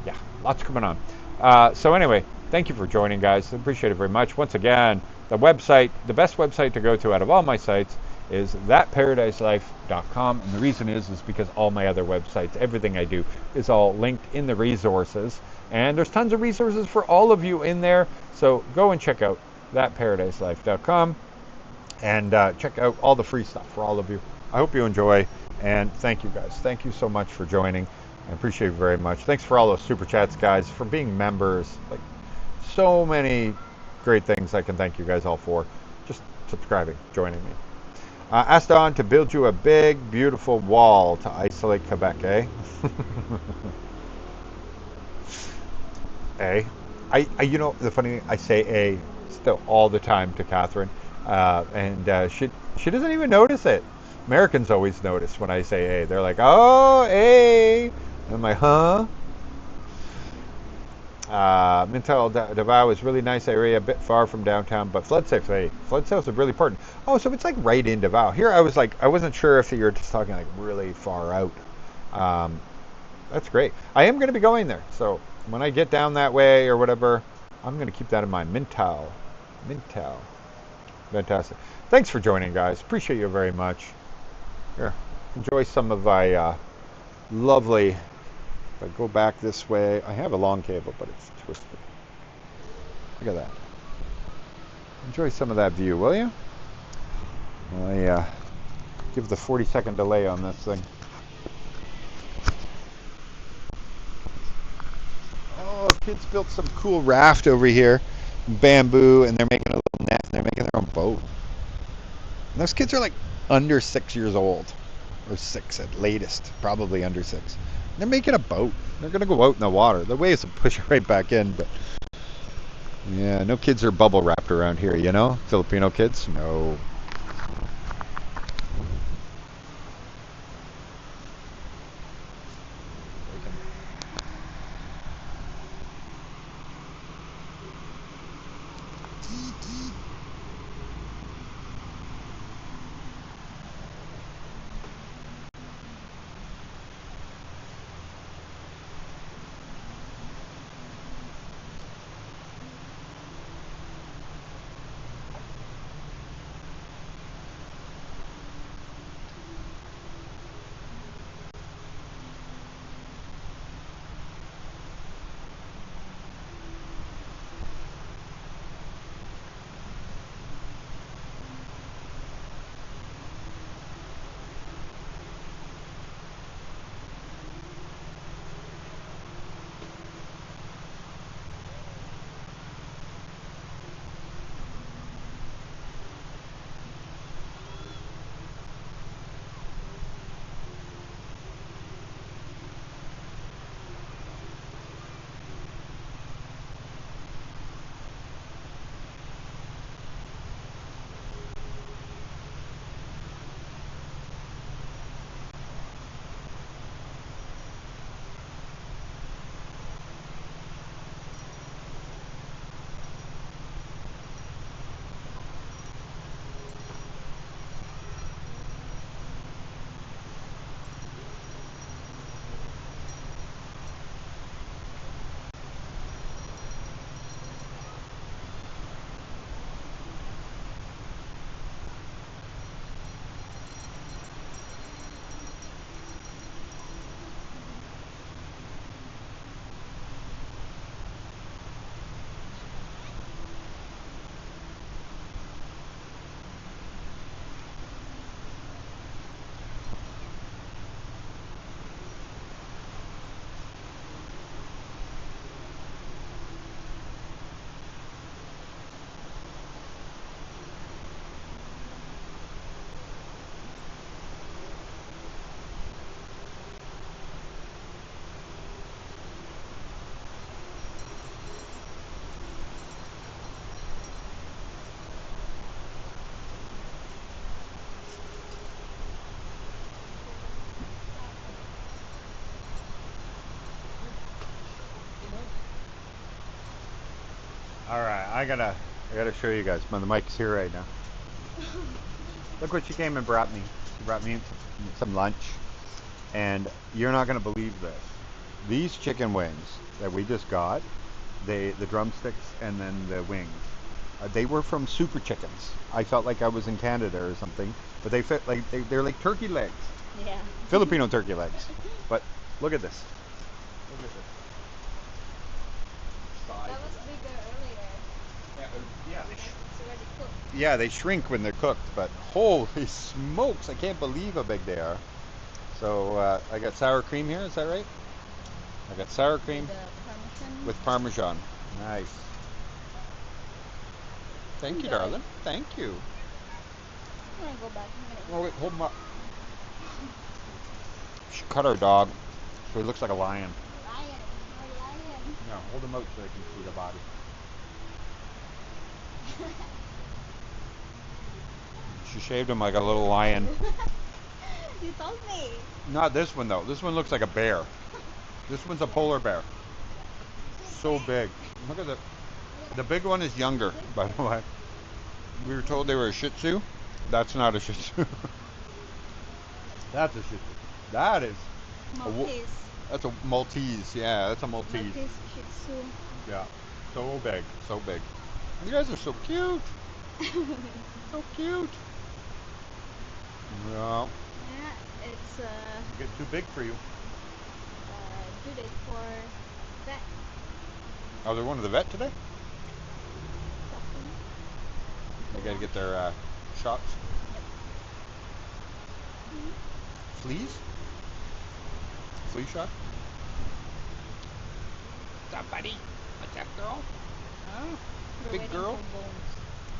yeah, lots coming on. So anyway, thank you for joining, guys. I appreciate it very much. Once again, the website, the best website to go to out of all my sites is thatparadiselife.com, and the reason is because all my other websites, everything I do, is all linked in the resources, and there's tons of resources for all of you in there. So go and check out thatparadiselife.com and check out all the free stuff for all of you. I hope you enjoy, and thank you, guys. Thank you so much for joining. I appreciate it very much. Thanks for all those super chats, guys, for being members. Like, so many great things I can thank you guys all for. Just subscribing, joining me. Asked Don to build you a big, beautiful wall to isolate Quebec, eh? A. You know, the funny thing, I say A still all the time to Catherine, and she doesn't even notice it. Americans always notice when I say A. They're like, oh, A. I'm like, huh? Mintel Davao is really nice area, a bit far from downtown, but flood safe. Flood safes are really important. Oh, so it's like right in Davao. Here I was like, I wasn't sure if you were just talking like really far out. That's great. I am going to be going there. So when I get down that way or whatever, I'm going to keep that in mind. Mintow. Mintow. Fantastic. Thanks for joining, guys. Appreciate you very much. Here, enjoy some of my lovely. If I go back this way, I have a long cable, but it's twisted. Look at that. Enjoy some of that view, will you? I give the 40-second delay on this thing. Oh, kids built some cool raft over here, bamboo, and they're making a little net, and they're making their own boat. And those kids are like under 6 years old, or 6 at latest, probably under 6. They're making a boat. They're gonna go out in the water. The waves will push it right back in, but yeah, no kids are bubble wrapped around here, you know? Filipino kids? No. All right, I gotta show you guys. The mic's here right now. Look what she came and brought me. She brought me some lunch, and you're not gonna believe this. These chicken wings that we just got, the drumsticks and then the wings, they were from Super Chickens. I felt like I was in Canada or something, but they fit like they're like turkey legs, Yeah. Filipino turkey legs. But look at this. Look at this. Size That of was that. bigger earlier. Yeah, they It's already cooked. Yeah, they shrink when they're cooked, but holy smokes, I can't believe how big they are. So I got sour cream here, is that right? I got sour cream The Parmesan. with Parmesan. Nice. Thank you, Enjoy. darling. Thank you. I'm gonna go back in a minute. Oh, wait, hold him up. She cut our dog, so he looks like a lion. Lion. More lion. No, hold him out so they can see the body. She shaved him like a little lion. You told me. Not this one, though. This one looks like a bear. This one's a polar bear. So big. Look at the big one is younger, by the way. We were told they were a Shih Tzu. That's not a Shih Tzu. That's a Shih Tzu. That is a Maltese. That's a Maltese. Yeah, that's a Maltese. Maltese Shih Tzu. Yeah. So big. So big. You guys are so cute. So cute. Yeah. Yeah, it's Getting too big for you. due date for vet. Oh, they're going to the vet today? Something. They got to get their shots. Fleas? Flea shot? What's up, buddy? What's up, girl? Huh? We're Big waiting girl? for bones.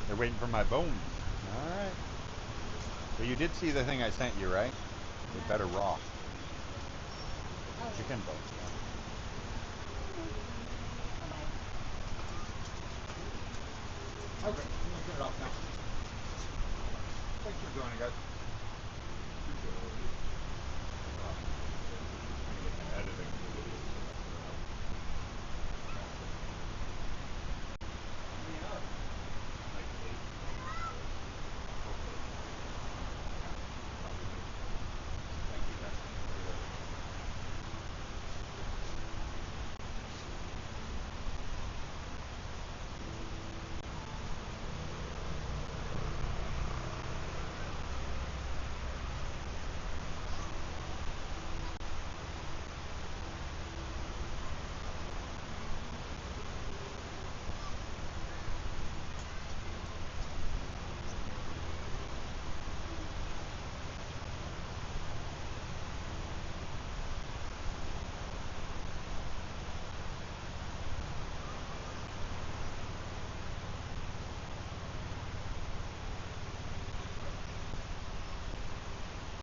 They're waiting for my bones. All right. Well, you did see the thing I sent you, right? They're better raw. Oh, Chicken bones. Okay, I'm gonna get it off now. Thanks for joining, guys.